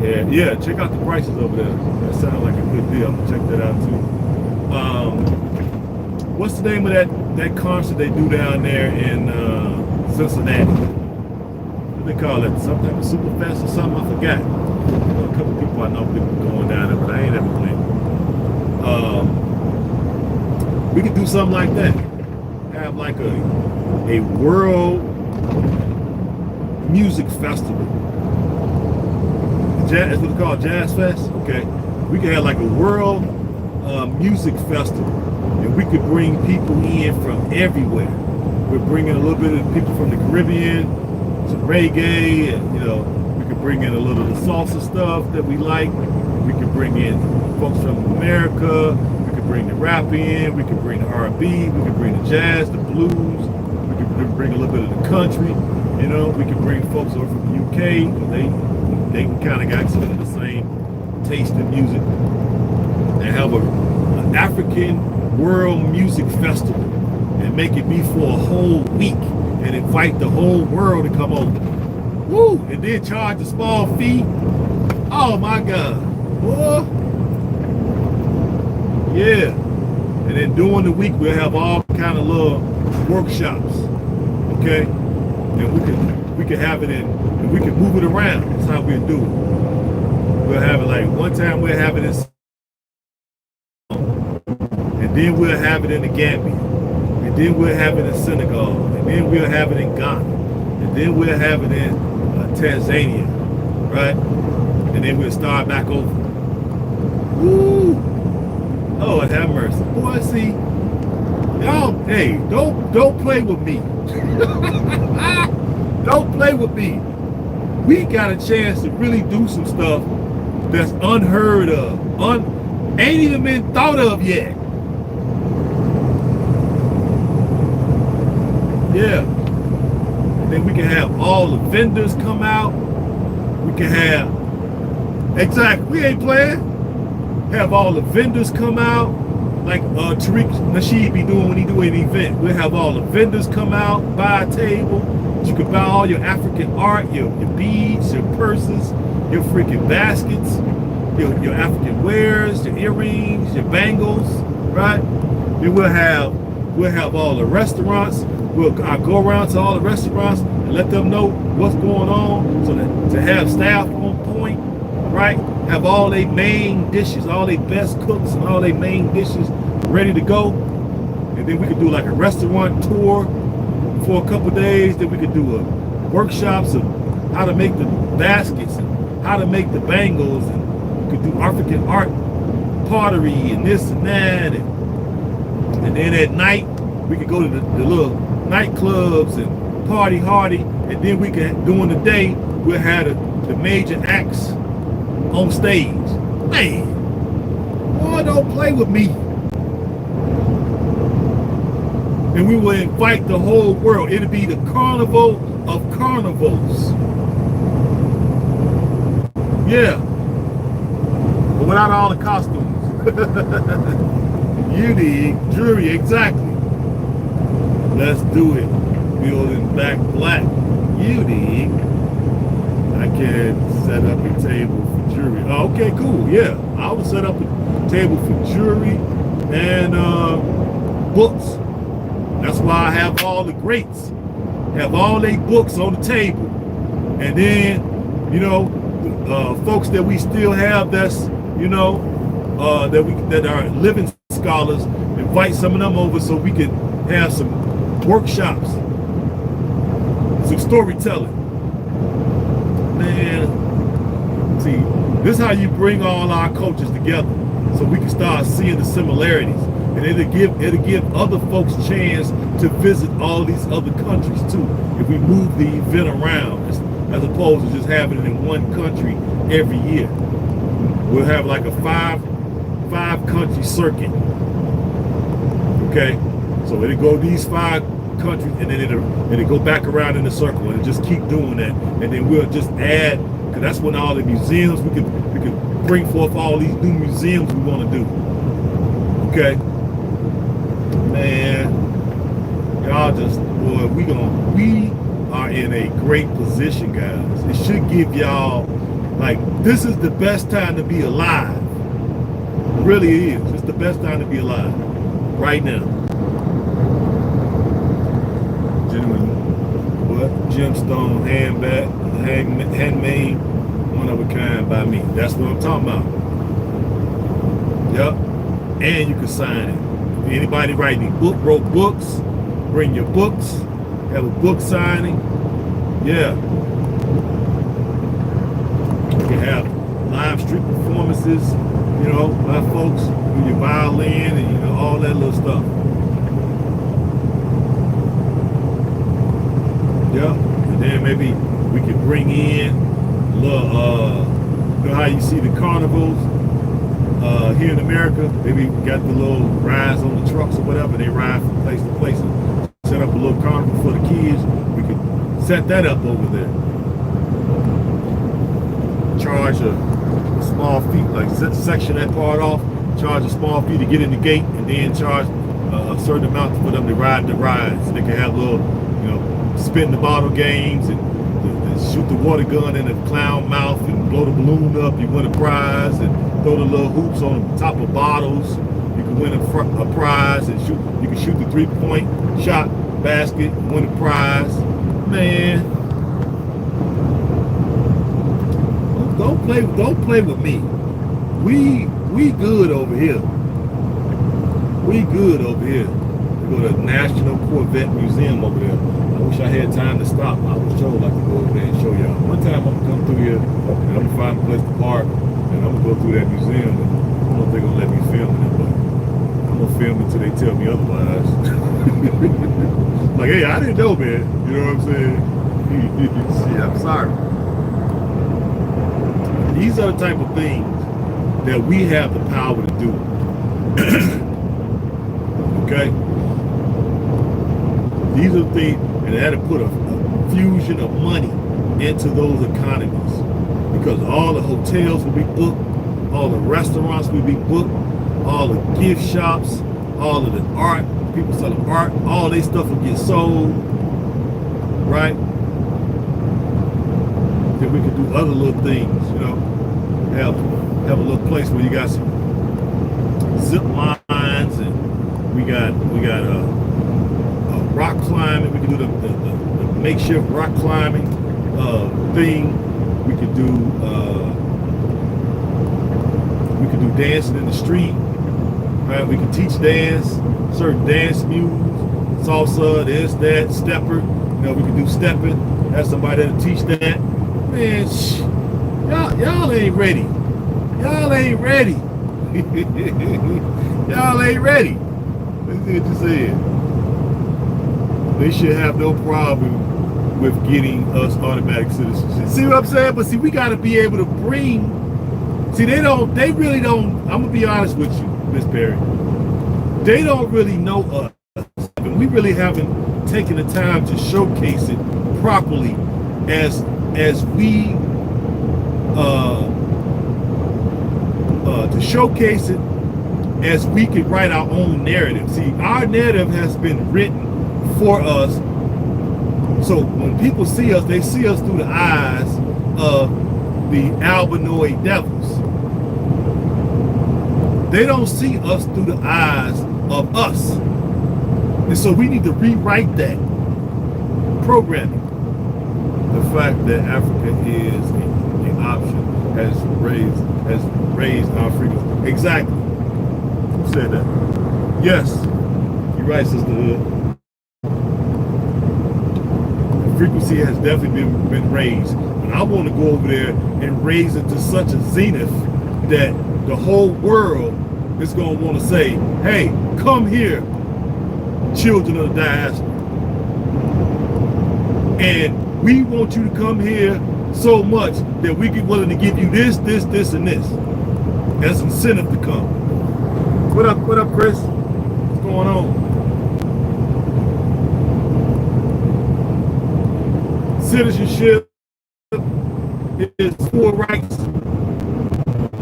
Yeah, check out the prices over there. That sounds like a good deal. I'm gonna check that out too. What's the name of that concert they do down there in Cincinnati? What do they call it? Some type of Superfest or something? I forgot. A couple people I know people going down there, but I ain't ever went. We could do something like that. Have like a world music festival. Jazz, that's what it's called, Jazz Fest. Okay, we could have like a world music festival, and we could bring people in from everywhere. We're bringing a little bit of people from the Caribbean, some reggae, and we could bring in a little of the salsa stuff that we like. We could bring in folks from America. We could bring the rap in. We could bring the R&B. We could bring the jazz, the blues. We could bring a little bit of the country. We could bring folks over from the UK. They kind of got some of the same taste in music, and have an African World Music Festival and make it be for a whole week and invite the whole world to come over. Woo! And then charge a small fee. Oh my God. Boy. Yeah. And then during the week we'll have all kind of little workshops. Okay? And we could have it in, and we could move it around. That's how we'll do it. We'll have it like one time we'll have it in, and then we'll have it in the Gambia, and then we'll have it in Senegal, and then we'll have it in Ghana, and then we'll have it in Tanzania, right? And then we'll start back over. Woo! Oh, have mercy. Boy, see, y'all, hey, don't play with me. Don't play with me. We got a chance to really do some stuff that's unheard of, ain't even been thought of yet. Yeah. And then we can have all the vendors come out. We can have, exactly, we ain't playing. Have all the vendors come out, like Tariq Nasheed be doing when he do an event. We'll have all the vendors come out, buy a table. You can buy all your African art, your beads, your purses, your freaking baskets, your African wares, your earrings, your bangles, right? Then we'll have all the restaurants. I'll go around to all the restaurants and let them know what's going on, so that to have staff on point, right? Have all their main dishes, all their best cooks and all their main dishes ready to go. And then we could do like a restaurant tour for a couple days. Then we could do workshops of how to make the baskets and how to make the bangles, and we could do African art, pottery, and this and that. And then at night, we could go to the little nightclubs and party hardy. And then we could, during the day, we'll have the major acts on stage. Man, boy, don't play with me. And we will invite the whole world. It'll be the carnival of carnivals. Yeah. But without all the costumes. You need jewelry, exactly. Let's do it. Building back black. You need. I can set up a table for jewelry. Oh, okay, cool. Yeah, I would set up a table for jewelry and books. That's why I have all the greats, have all their books on the table. And then, you know, folks that we still have that's, you know, that are living scholars, invite some of them over so we can have some workshops, some storytelling. Man, see, this is how you bring all our cultures together so we can start seeing the similarities. And it'll give other folks a chance to visit all these other countries too, if we move the event around, as opposed to just having it in one country every year. We'll have like a five country circuit. Okay, so it'll go these 5 countries, and then it'll go back around in the circle, and just keep doing that. And then we'll just add, because that's when all the museums we can bring forth all these new museums we want to do. Okay. Man, y'all just, boy, we are in a great position, guys. It should give y'all, like, this is the best time to be alive. It really is. It's the best time to be alive right now. Genuine, what? Gemstone handmade, one of a kind by me. That's what I'm talking about. Yep. And you can sign it. Anybody writing wrote books, bring your books, have a book signing. Yeah. You can have live street performances, you know, by folks with your violin and, you know, all that little stuff. Yeah. And then maybe we could bring in a little, you know how you see the carnivals here in America? Maybe we got the little rides on the trucks or whatever. They ride from place to place and set up a little carnival for the kids. We could set that up over there. Charge a small fee, like section that part off, charge a small fee to get in the gate, and then charge a certain amount for them to ride the rides. So they can have little, you know, spin the bottle games and shoot the water gun in a clown mouth and blow the balloon up. You win a prize, and throw the little hoops on top of bottles. You can win a prize, and shoot. You can shoot the 3-point shot basket, win a prize. Man, don't play with me. We good over here. We good over here. We go to the National Corvette Museum over there. I wish I had time to stop. I was sure like to go over there and show y'all. One time I'm gonna come through here and I'm gonna find a place to park and I'm gonna go through that museum and I don't think they're gonna let me film it, but I'm gonna film it until they tell me otherwise. Like, hey, I didn't know, man. You know what I'm saying? Shit, I'm sorry. These are the type of things that we have the power to do. Okay? These are the things, and they had to put a fusion of money into those economies because all the hotels will be booked, all the restaurants will be booked, all the gift shops, all of the art, people selling art, all their stuff will get sold, right? Then we can do other little things, you know, have a little place where you got some zip lines and we got rock climbing. We can do the makeshift rock climbing thing. We could do dancing in the street. Right? We can teach dance, certain dance moves, salsa, this, that, stepper. You know, we can do stepping. Have somebody that'll teach that. Man, y'all ain't ready. Y'all ain't ready. Y'all ain't ready. Let's see what you said. They should have no problem with getting us automatic citizenship. See what I'm saying? But see, we got to be able to bring. See, they really don't. I'm gonna be honest with you, Miss Perry. They don't really know us, and we really haven't taken the time to showcase it properly, as we to showcase it as we could write our own narrative. See, our narrative has been written for us. So when people see us, they see us through the eyes of the albinoid devils. They don't see us through the eyes of us. And so we need to rewrite that programming. The fact that Africa is an option has raised our frequency. Exactly. Who said that? Yes. You're right, Sister Hood. The frequency has definitely been raised. And I want to go over there and raise it to such a zenith that the whole world is going to want to say, hey, come here, children of the diaspora. And we want you to come here so much that we get willing to give you this, this, this, and this as incentive to come. What up, Chris? What's going on? Citizenship is full rights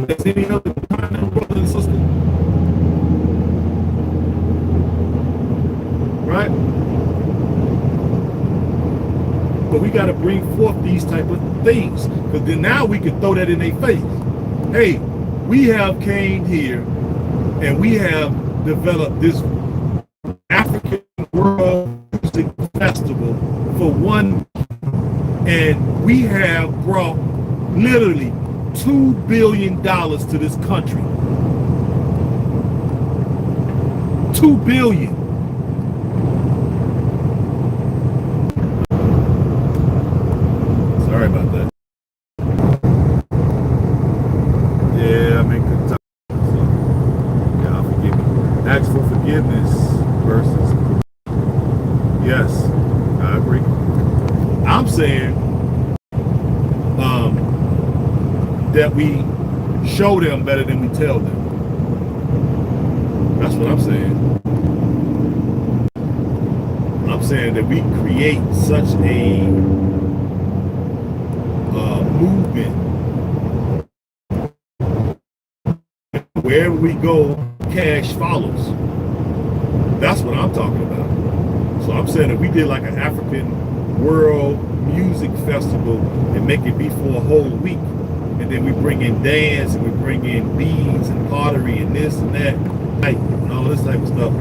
as any other kind of brother and sister. Right? But we got to bring forth these type of things, because then now we can throw that in their face. Hey, we have came here and we have developed this African World Music Festival for one, and we have brought literally $2 billion to this country. $2 billion. Sorry about that. Yeah, I'm in Kentucky. So, y'all forgive me. Ask for forgiveness versus. Yes, I agree. I'm saying that we show them better than we tell them. That's what I'm saying. I'm saying that we create such a movement. Wherever we go, cash follows. That's what I'm talking about. So I'm saying that we did like an African World Music Festival and make it be for a whole week. And then we bring in dance and we bring in beads and pottery and this and that, and all this type of stuff.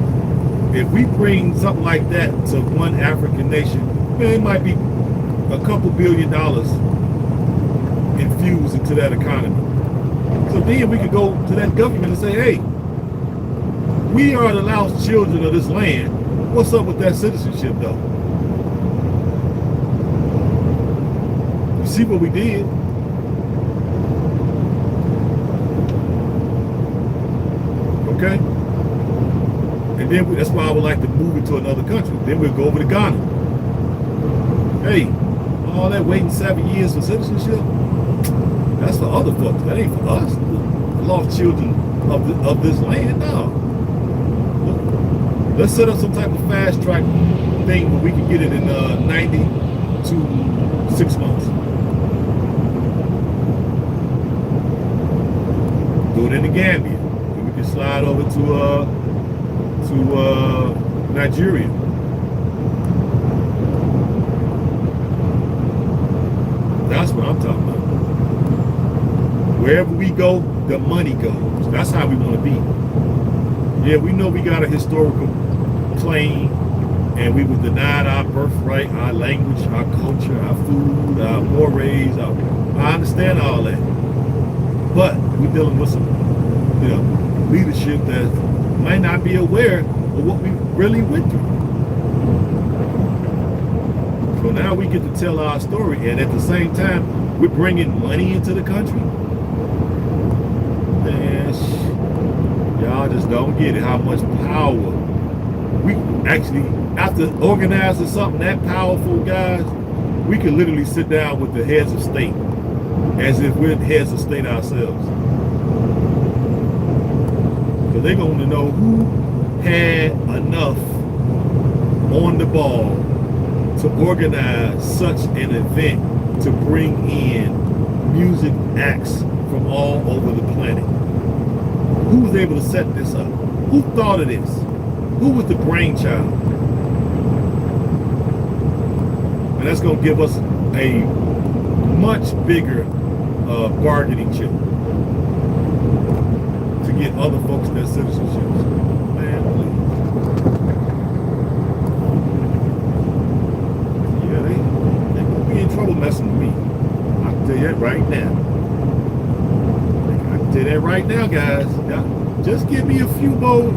If we bring something like that to one African nation, man, it might be a couple $1 billion infused into that economy. So then we could go to that government and say, hey, we are the lost children of this land. What's up with that citizenship, though? You see what we did? Okay? And then that's why I would like to move it to another country. Then we'll go over to Ghana. Hey, all that waiting 7 years for citizenship, that's for other folks. That ain't for us, the lost children of this land. No. Let's set up some type of fast track thing where we can get it in 90 to 6 months. Do it in the Gambia. Then we can slide over to Nigeria. That's what I'm talking about. Wherever we go, the money goes. That's how we want to be. Yeah, we know we got a historical claim, and we were denied our birthright, our language, our culture, our food, our mores. I understand all that, but we're dealing with some, leadership that might not be aware of what we really went through. So now we get to tell our story, and at the same time, we're bringing money into the country. Man, y'all just don't get it, how much power we actually, after organizing something that powerful, guys, we can literally sit down with the heads of state as if we're the heads of state ourselves. Because they're going to know who had enough on the ball to organize such an event to bring in music acts from all over the planet. Who was able to set this up? Who thought of this? Who was the brainchild? And that's going to give us a much bigger bargaining chip to get other folks their citizenships. Man, please. Yeah, they going to be in trouble messing with me. I can tell you that right now. I can tell you that right now, guys. Just give me a few more,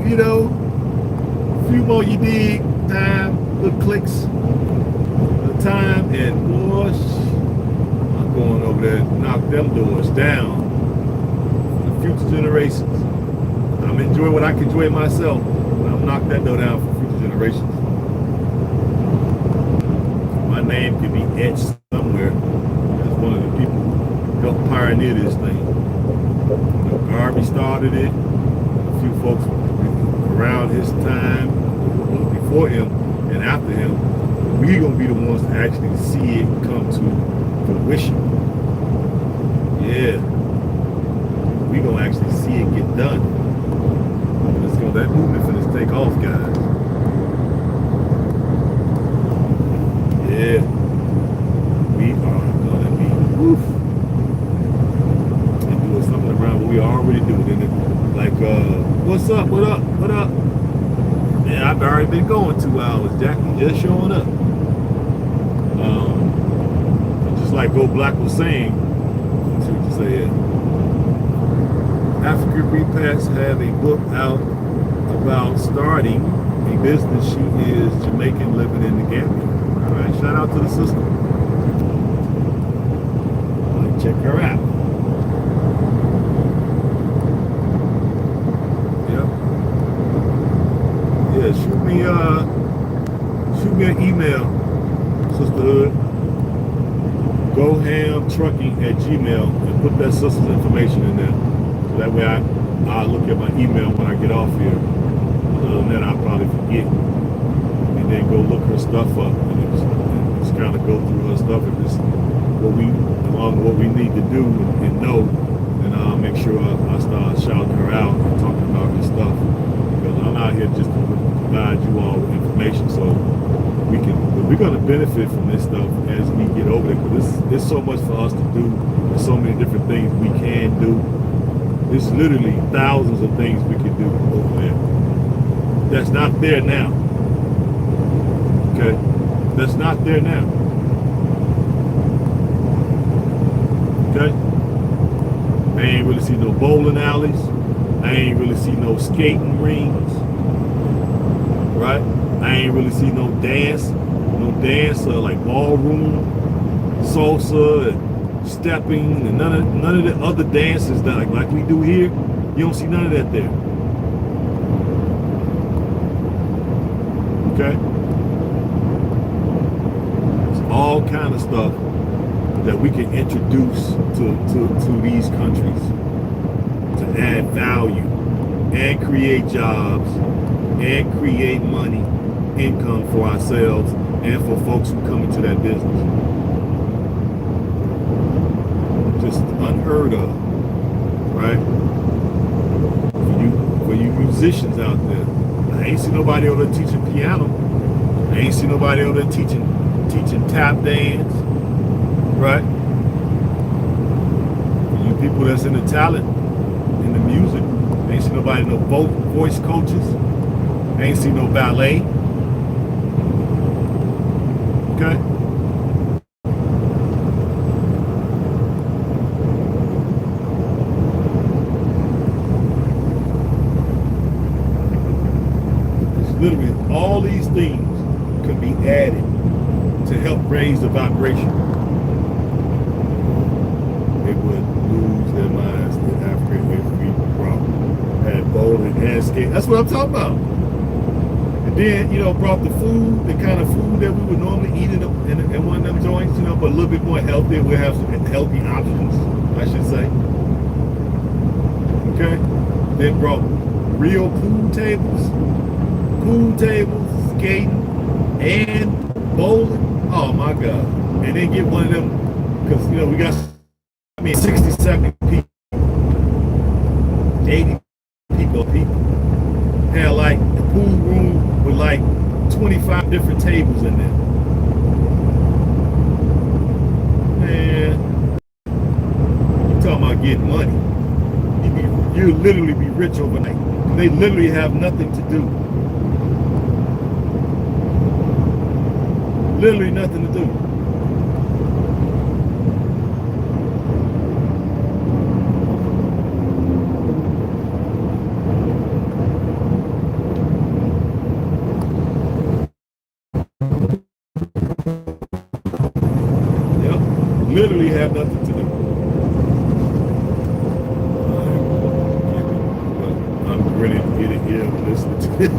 you dig, time, little clicks, the time, and boy, I'm going over there to knock them doors down for the future generations. I'm enjoying what I can enjoy myself, but I'm knock that door down for future generations. My name could be etched somewhere as one of the people who helped pioneer this thing. Garvey started it. A few folks around his time, before him and after him, we're going to be the ones to actually see it come to fruition. Yeah. We're going to actually see it get done. That movement for this take off, guys. Yeah. We are going to be and doing something around what we already do. Like, what's up? What up? What up? Man, I've already been going 2 hours. Jackie just showing up. Just like Go Black was saying, let's see what you say here. Africa Repass have a book out about starting a business. She is Jamaican living in the Gambia. All right, shout out to the sister. Check her out. Yeah, shoot me an email, sisterhood. GoHamTrucking@gmail and put that sister's information in there. So that way I'll look at my email when I get off here. Other than that, I'll probably forget. And then go look her stuff up and just kind of go through her stuff and just along what we need to do and know. And I'll make sure I start shouting her out and talking about her stuff. Because I'm out here just to provide you all with information so we're going to benefit from this stuff as we get over there. Because there's so much for us to do. There's so many different things we can do. There's literally thousands of things we can do over there. That's not there now. Okay? That's not there now. Okay? I ain't really see no bowling alleys. I ain't really see no skating rings. Right? I ain't really see no dance like ballroom, salsa, and stepping, and none of the other dances that like we do here. You don't see none of that there. Okay? It's all kind of stuff that we can introduce to these countries to add value and create jobs and create money, income for ourselves and for folks who come into that business. Just unheard of, right? For you musicians out there, I ain't see nobody over there teaching piano. I ain't see nobody over there teaching tap dance, right? For you people that's in the talent, in the music, I ain't see nobody, no voice coaches. I ain't see no ballet. Okay? It's literally all these things can be added to help raise the vibration. They would lose their minds in Africa if we had bowling and skate. That's what I'm talking about. And then, brought the food, the kind of food that we would normally eat in one of them joints, but a little bit more healthy. We'll have some healthy options, I should say. Okay? Then brought real pool tables, skating, and bowling. Oh my God. And then get one of them, because, we got, 60, 70 people, 80 people. Had like a pool room with like 25 different tables in there. Man, you talking about getting money. You literally be rich overnight. They literally have nothing to do. Literally nothing to do. Literally have nothing to do. I'm ready to get it here and listen to it.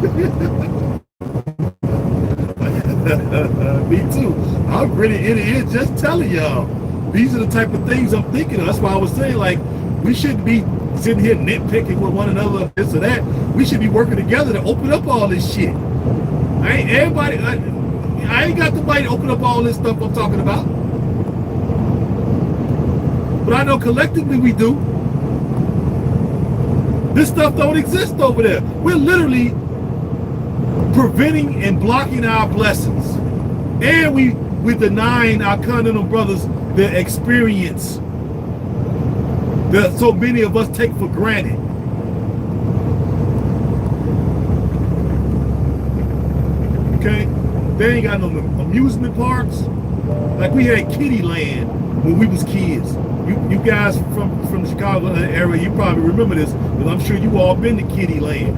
Me too. I'm ready to get it here just telling y'all. These are the type of things I'm thinking of. That's why I was saying, like, we shouldn't be sitting here nitpicking with one another, this or that. We should be working together to open up all this shit. I ain't got the money to open up all this stuff I'm talking about. But I know collectively we do. This stuff don't exist over there. We're literally preventing and blocking our blessings. And we're denying our continental brothers their experience that so many of us take for granted. Okay? They ain't got no amusement parks. Like we had Kitty Land when we was kids. You guys from the Chicago area, you probably remember this, because I'm sure you all been to Kitty Land.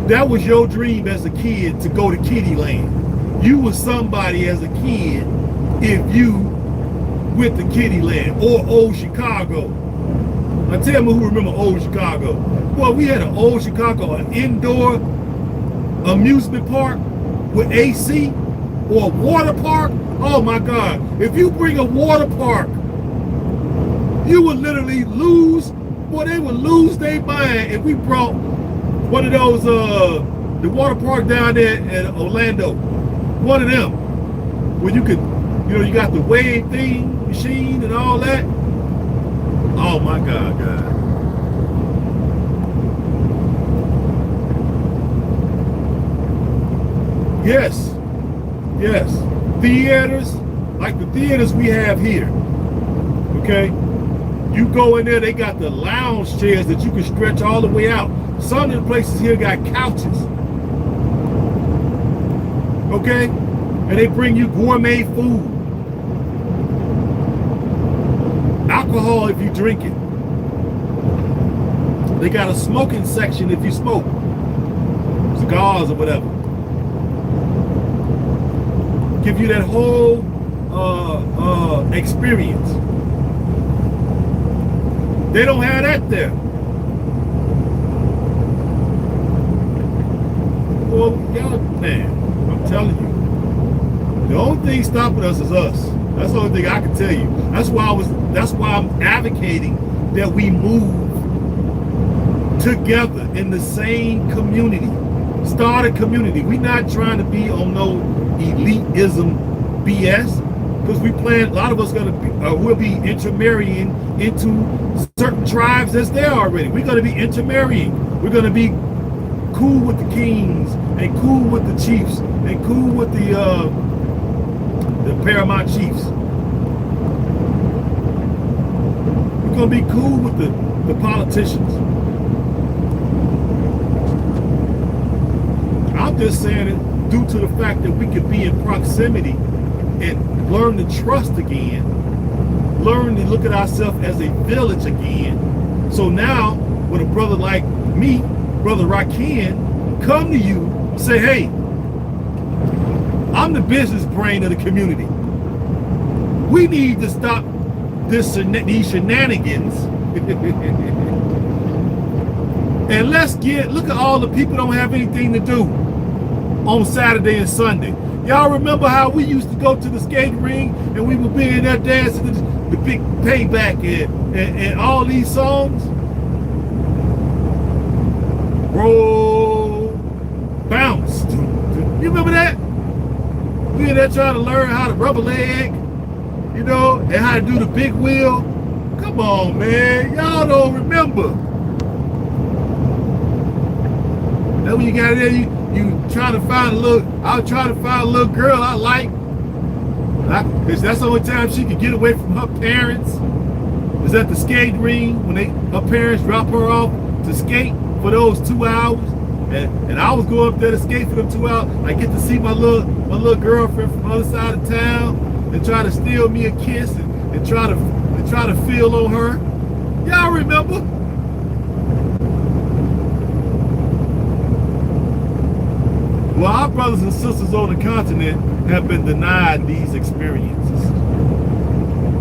That was your dream as a kid, to go to Kitty Land. You was somebody as a kid if you went to Kitty Land or Old Chicago. Now tell me who remember Old Chicago. Well, we had an Old Chicago, an indoor amusement park with AC, or a water park. Oh my God, if you bring a water park, you would literally lose, they would lose their mind if we brought one of those, the water park down there in Orlando, one of them, where you could, you got the wave thing, machine and all that. Oh my God, guys. Yes. Theaters, like the theaters we have here, okay? You go in there, they got the lounge chairs that you can stretch all the way out. Some of the places here got couches. Okay? And they bring you gourmet food. Alcohol if you drink it. They got a smoking section if you smoke cigars or whatever. Give you that whole experience. They don't have that there. Well, y'all, man, I'm telling you, the only thing stopping us is us. That's the only thing I can tell you. That's why I'm advocating that we move together in the same community. Start a community. We're not trying to be on no elitism BS, because we plan. A lot of us will be intermarrying into certain tribes that's there already. We're gonna be intermarrying. We're gonna be cool with the kings and cool with the chiefs and cool with the paramount chiefs. We're gonna be cool with the politicians. I'm just saying it due to the fact that we could be in proximity and learn to trust again, learn to look at ourselves as a village again. So now, when a brother like me, Brother Rakim, come to you and say, hey, I'm the business brain of the community. We need to stop these shenanigans. And look at all the people don't have anything to do on Saturday and Sunday. Y'all remember how we used to go to the skating ring and we would be in there dancing the big payback and all these songs? Roll, bounce. You remember that? We in there trying to learn how to rubber leg, you know, and how to do the big wheel. Come on, man. Y'all don't remember. Then when you got there, you trying to find I was trying to find a little girl I like. Because that's the only time she could get away from her parents. Was at the skate ring when her parents drop her off to skate for those 2 hours. And I was going up there to skate for them 2 hours. I get to see my little girlfriend from the other side of town and try to steal me a kiss and try to feel on her. Y'all remember? Well, our brothers and sisters on the continent have been denied these experiences.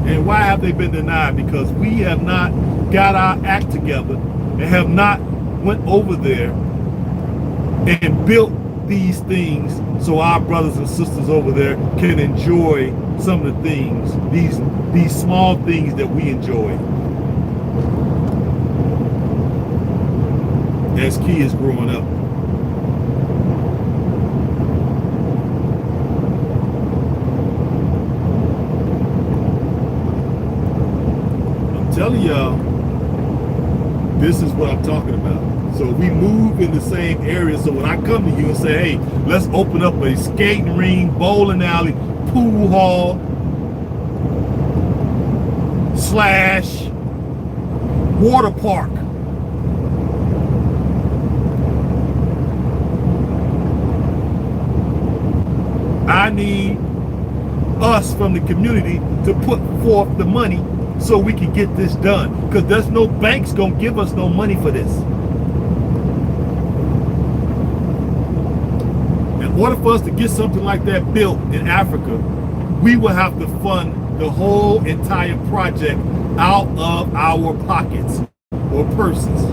And why have they been denied? Because we have not got our act together and have not went over there and built these things so our brothers and sisters over there can enjoy some of the things, these small things that we enjoy as kids growing up. Telling y'all, this is what I'm talking about. So we move in the same area. So when I come to you and say, hey, let's open up a skating ring, bowling alley, pool hall, / water park. I need us from the community to put forth the money so we can get this done, because there's no banks gonna give us no money for this. In order for us to get something like that built in Africa, we will have to fund the whole entire project out of our pockets or purses.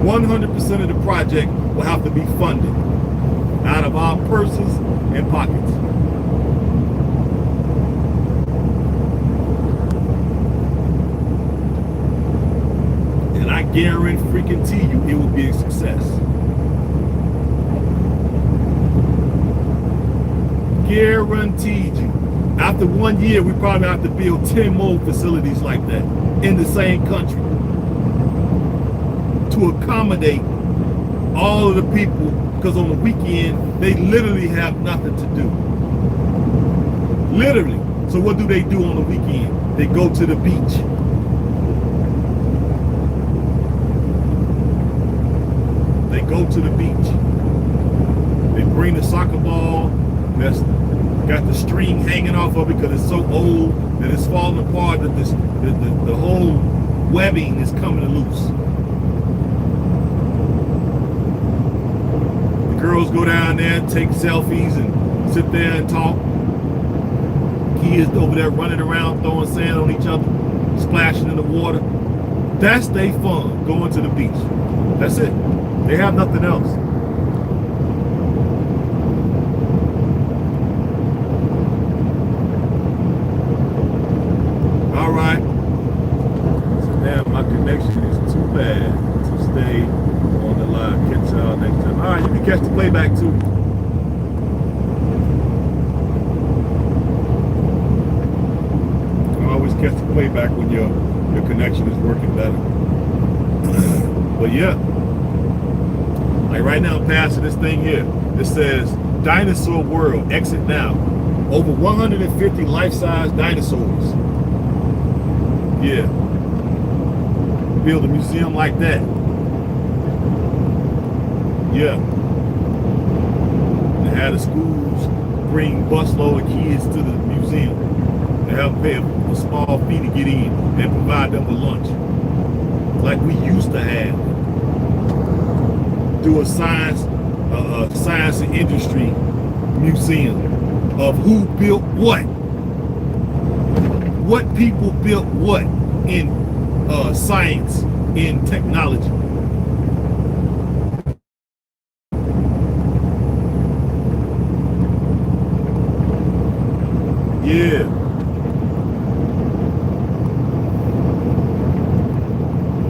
%100% of the project will have to be funded out of our purses and pockets. And I guarantee you it will be a success. Guaranteed you. After 1 year, we probably have to build 10 more facilities like that in the same country to accommodate all of the people, because on the weekend they literally have nothing to do. Literally. So what do they do on the weekend? They go to the beach. They go to the beach. They bring the soccer ball. That's got the string hanging off of it because it's so old that it's falling apart, that the whole webbing is coming loose. The girls go down there, take selfies, and sit there and talk. Kids over there running around, throwing sand on each other, splashing in the water. That's their fun, going to the beach. That's it. They have nothing else. All right. So now my connection is too bad to stay on the line. Catch y'all next time. All right, you can catch the playback too. Always catch the playback when your connection is working better. But yeah, like right now I'm passing this thing here. It says Dinosaur World, exit now. Over 150 life-size dinosaurs. Yeah. Build a museum like that. Yeah. They had the schools bring busload of kids to the museum. They have to pay a small fee to get in and provide them with lunch. Like we used to have. Do a science and industry museum of who built what people built what in science, in technology. Yeah.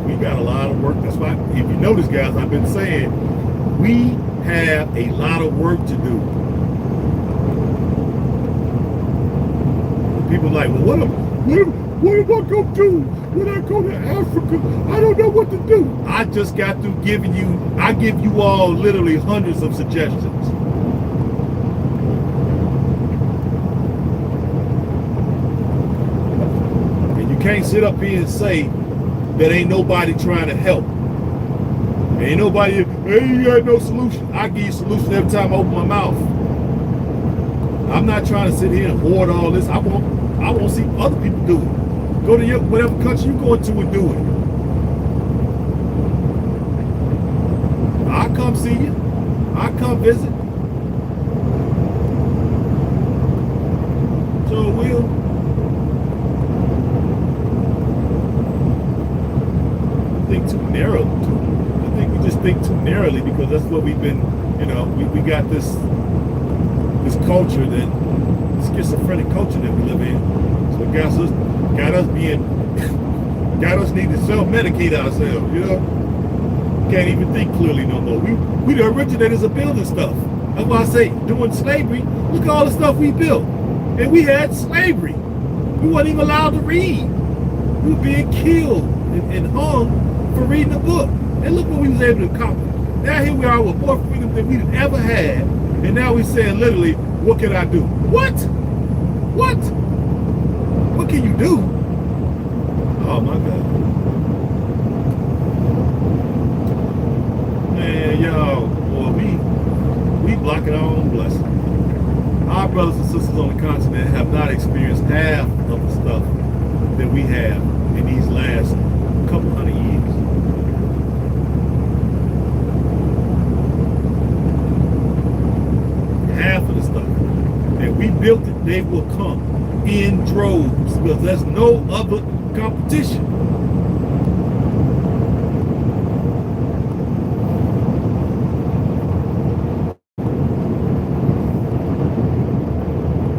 We got a lot of work. That's why, if you notice, guys, I've been saying we have a lot of work to do. People are like, well, what am I going to do when I go to Africa? I don't know what to do. I just got through giving you, I give you all literally hundreds of suggestions. And you can't sit up here and say that ain't nobody trying to help. Ain't nobody, hey, you got no solution. I give you solution every time I open my mouth. I'm not trying to sit here and hoard all this. I want to see other people do it. Go to whatever country you going to and do it. I'll come see you. I'll come visit. So we'll. Think too narrow. I think we just think too narrowly because that's what we've been, you know, we got this culture, that schizophrenic culture that we live in. So it got us need to self-medicate ourselves, you know? Can't even think clearly no more. We the originators of building stuff. That's why I say, during slavery, look at all the stuff we built. And we had slavery. We weren't even allowed to read. We were being killed and hung for reading a book. And look what we was able to accomplish. Now here we are with more freedom than we've ever had. And now we're saying literally, what can I do? What? What? What can you do? Oh my God. Man, y'all, boy, we blocking our own blessing. Our brothers and sisters on the continent have not experienced half of the stuff that we have in these last couple hundred years. Half of the stuff that we built it, they will come in droves because there's no other competition.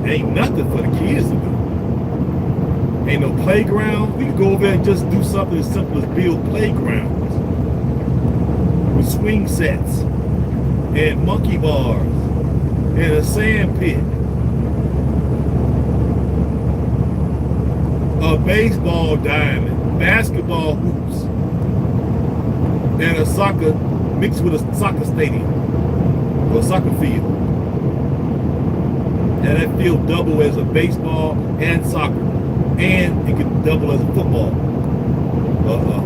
Ain't nothing for the kids to do. Ain't no playground. We can go over there and just do something as simple as build playgrounds with swing sets and monkey bars and a sand pit, a baseball diamond, basketball hoops, and a soccer mixed with a soccer stadium or a soccer field. And that field double as a baseball and soccer, and it can double as a football,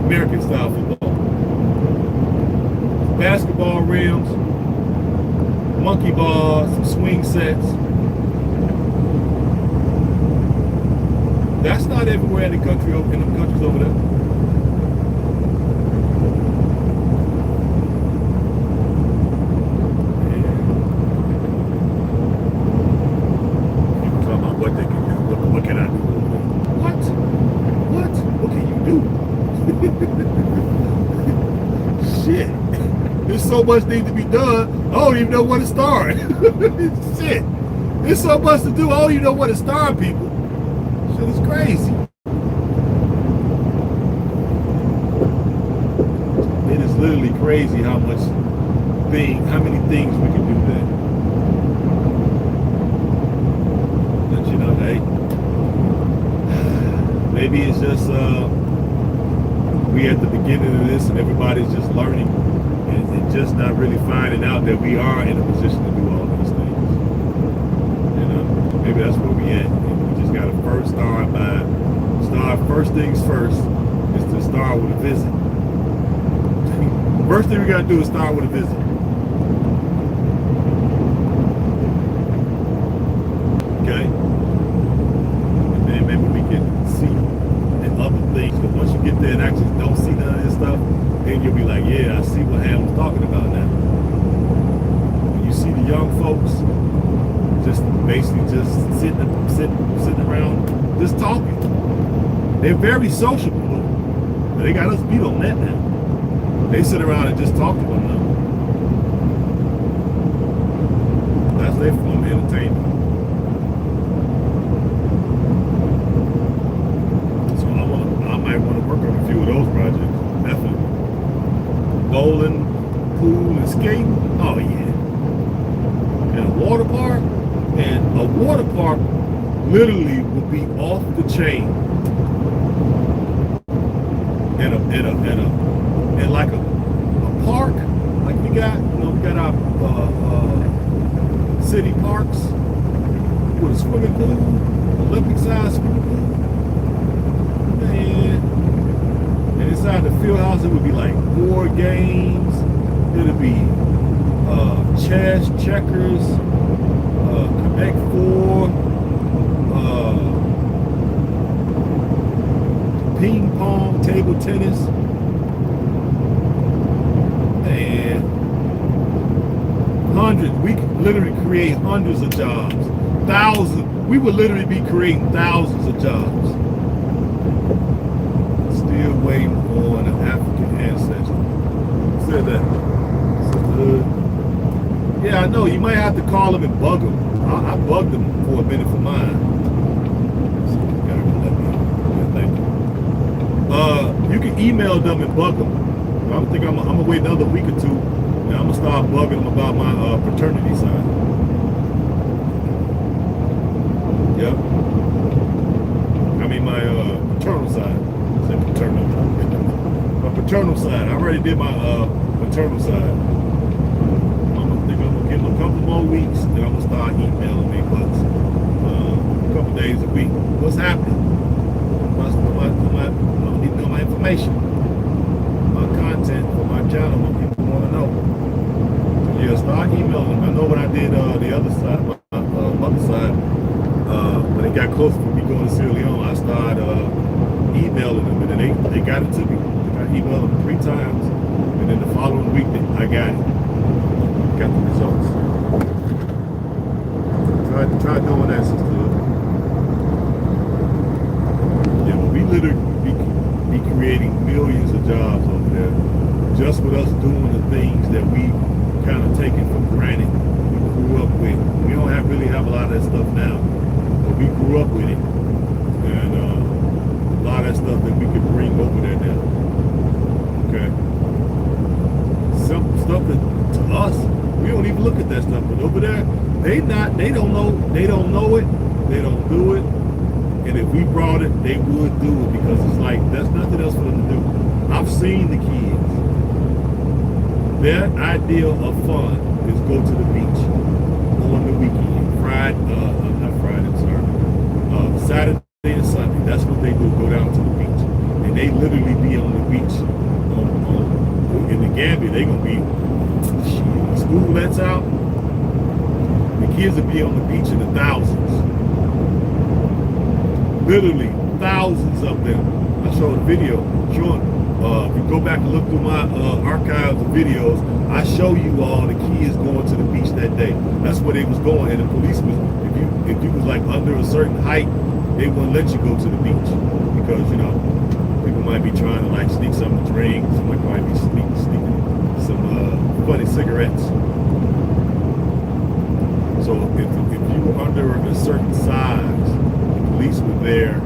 American style football. Basketball rims, monkey bars, some swing sets, That's not everywhere in the country, in the countries over there. People talking about what they can do. What can I do? What? What can you do? Shit. There's so much needs to be done. I don't even know where to start. Shit. There's so much to do. I don't even know where to start, people. Shit is crazy. It is literally crazy how many things we can do there. But you know, hey, maybe it's just we at the beginning of this and everybody's just learning and just not really finding out that we are in a position to do all these things. You know, maybe that's where we at. We just gotta start first things first is to start with a visit. First thing we gotta do is start with a visit. Okay? And then maybe we can see and other things. But once you get there and actually don't see none of this stuff, then you'll be like, yeah, I see what H.A.M was talking about now. When you see the young folks just basically just sitting around just talking. They're very sociable. But they got us beat on that now. They sit around and just talk to one another. That's their form of entertainment. So I might want to work on a few of those projects. Definitely. Bowling, pool, and skating. Oh yeah. And a water park. And a water park literally will be off the chain. And like a park, like we got our city parks with a swimming pool, Olympic size swimming pool. And inside the field house, it would be like board games. It'll be chess, checkers, Connect Four, ping pong, table tennis. And hundreds, we could literally create hundreds of jobs. Thousands, we would literally be creating thousands of jobs. Still waiting on an African ancestor. Said that. Yeah, I know, you might have to call them and bug them. I bugged them for a minute for mine. You can email them and bug them. I think I'm gonna wait another week or two, and I'm gonna start bugging them about my paternity side. Yep. I mean my paternal side. I said paternal. My paternal side. I already did my paternal side. I'm gonna give them a couple more weeks, then I'm gonna start emailing me bugs. A couple days a week. What's happening? I need to know my information. Content for my channel when people want to know. Yeah, start emailing them. I know when I did the other side, my other side, when it got close to me going to Sierra Leone, I started emailing them, and then they got it to me. I emailed them 3 times, and then the following week I got it. Got the results. Try doing that, sister. Yeah, but we literally be creating millions of jobs over there just with us doing the things that we kind of taken for granted. We grew up with. We don't really have a lot of that stuff now, but we grew up with it, and a lot of that stuff that we could bring over there now. Okay, some stuff that to us we don't even look at that stuff, but over there they don't know it, they don't do it. And if we brought it, they would do it because it's like, there's nothing else for them to do. I've seen the kids. Their idea of fun is go to the beach on the weekend. Saturday and Sunday. That's what they do, go down to the beach. And they literally be on the beach. In the Gambia, they going to be, school lets out, the kids will be on the beach in the thousands. literally thousands of them. I showed a video showing. If you go back and look through my archives of videos, I show you all the kids going to the beach that day. That's where they was going, and the police was, if you was like under a certain height, they wouldn't let you go to the beach because people might be trying to like sneak something to drink. Somebody might be sneaking some funny cigarettes. So if you were under a certain size, the police were there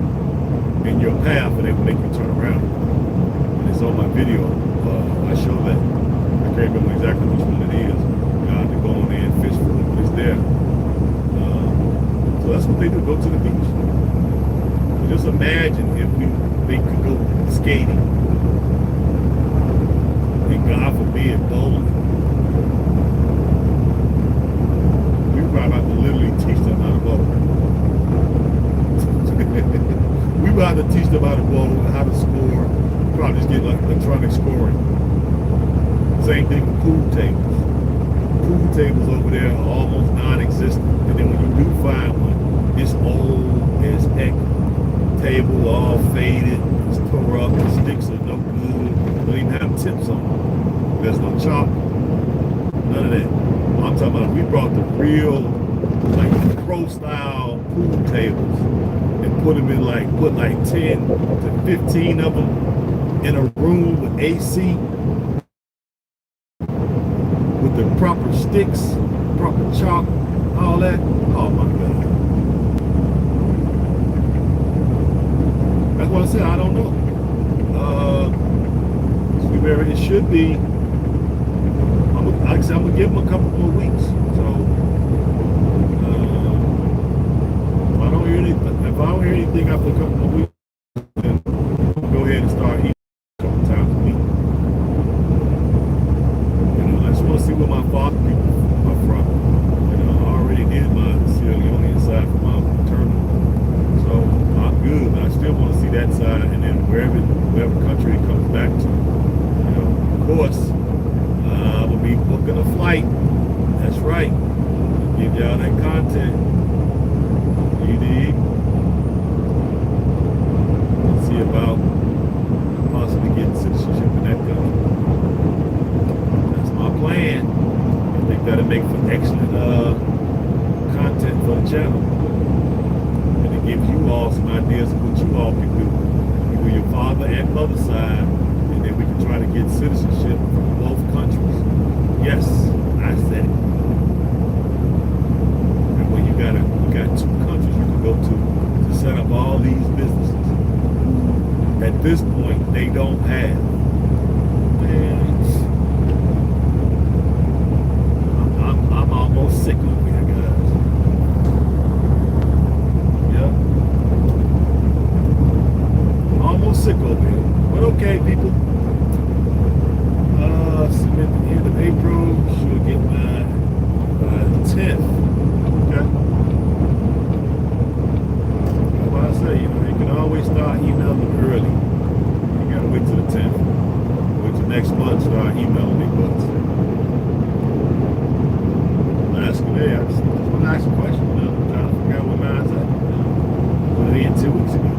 in your path, and they would make you turn around. And it's on my video. I show that. I can't remember exactly which one it is. To go on there and fish for it, but it's there. So that's what they do. Go to the beach. So just imagine if they could go skating. And God forbid bowling. We probably have to literally teach them how to bowl. We would have to teach them how to bowl, how to score. Probably just get like electronic scoring. Same thing with pool tables. Pool tables over there are almost non-existent. And then when you do find one, it's old as heck. Table all faded, it's tore up, the sticks are no good. Don't even have tips on them. There's no chalk. None of that. I'm talking about we brought the real like pro style pool tables and put them in put 10 to 15 of them in a room with AC with the proper sticks, proper chalk, all that. Oh my God. That's what I said, I don't know. It should be, like I said, I'm going to give them a couple more weeks. So, if I don't hear anything after a couple more weeks, then I'll go ahead and start eating a couple times a week. I just want to see where my father people are from. I already did my Sierra Leone side for my maternal. So, I'm good, but I still want to see that side, and then wherever country it comes back to. Of course, we'll be booking a flight. That's right. Give y'all that content. You dig? Let's see about possibly getting citizenship in that country. That's my plan. I think that'll make for excellent content for the channel. And to give you all some ideas of what you all can do. Either your father and mother side. And then we can try to get citizenship from both countries. Yes, I said it. And when you got two countries you can go to set up all these businesses. At this point, they don't have. Man, I'm almost sick of it, guys. Yep. Almost sick of it. But okay, people. Submit the end of April. Should get mine by the 10th. Okay. That's why I say, you can always start emailing them early. You gotta wait till the 10th. Wait till next month, start emailing me books. I'm asking, hey, I just want to ask a question. I'm trying to figure out what mine's at. Put it in 2 weeks ago.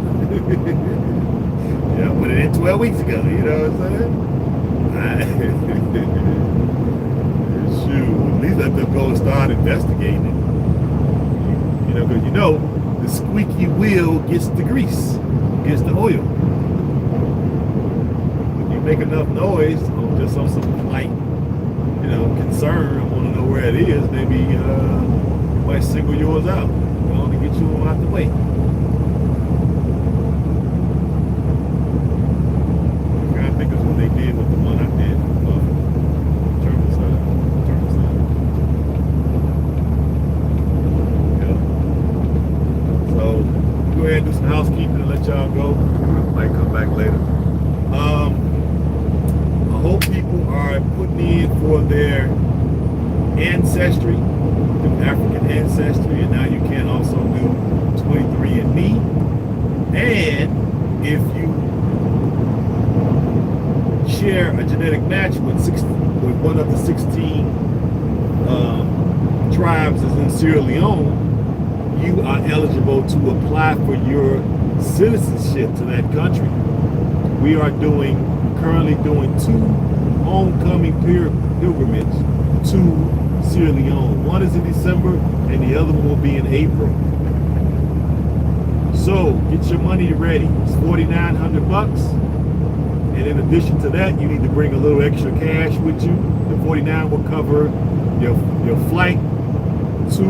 Yeah, put it in 12 weeks ago, you know what I'm saying? Shoot, at least let them go and start investigating it. Because the squeaky wheel gets the grease, gets the oil. If you make enough noise, just on some light, concern, I want to know where it is, maybe you might single yours out, to get you out the way. I think that's what they did with the one I did. German side. Yeah. So go ahead and do some housekeeping and let y'all go. Might come back later. I hope people are putting in for their ancestry, the African ancestry, and now you can also do 23andMe. And if you share a genetic match with one of the 16 tribes is in Sierra Leone, you are eligible to apply for your citizenship to that country. We are currently doing 2 homecoming pilgrimage to Sierra Leone. One is in December and the other one will be in April. So get your money ready. It's $4,900. And in addition to that, you need to bring a little extra cash with you. The $49 will cover your flight to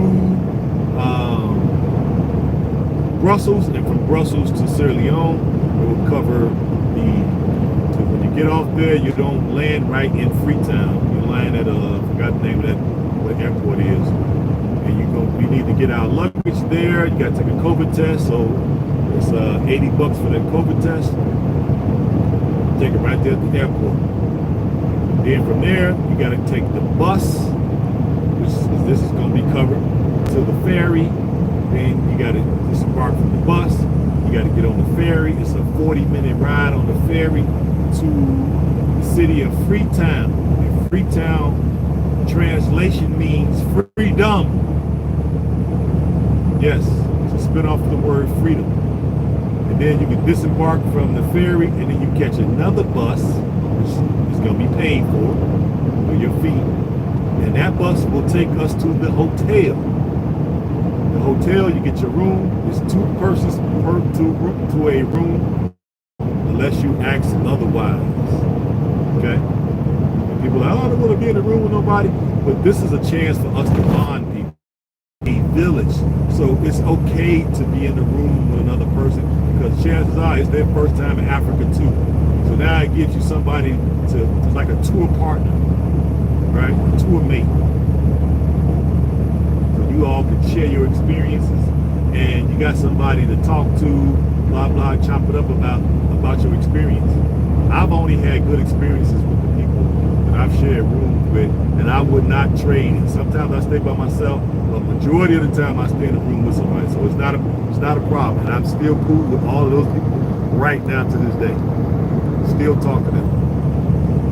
Brussels, and from Brussels to Sierra Leone, it will cover when you get off there, you don't land right in Freetown. You land at I forgot the name of that, what airport it is. And we need to get our luggage there. You got to take a COVID test, so it's $80 for that COVID test. Take it right there at the airport. Then from there, you got to take the bus, this is going to be covered, to the ferry. Then you got to disembark from the bus. You got to get on the ferry. It's a 40-minute ride on the ferry to the city of Freetown. And Freetown translation means freedom. Yes, it's a spin off of the word freedom. And then you can disembark from the ferry, and then you catch another bus, which is going to be paid for your fee. And that bus will take us to the hotel. The hotel, you get your room. It's 2 persons to a room, unless you ask otherwise. Okay? And people are like, oh, I don't want to be in a room with nobody. But this is a chance for us to bond people. A village. So it's okay to be in the room with another person, because chances are it's their first time in Africa too. So now it gives you somebody it's like a tour partner, right? A tour mate. So you all can share your experiences, and you got somebody to talk to, blah blah, chop it up about your experience. I've only had good experiences with the people that I've shared rooms with, and I would not trade. And sometimes I stay by myself, but majority of the time I stay in a room with somebody. So it's not a problem. And I'm still cool with all of those people right now to this day. Still talk to them.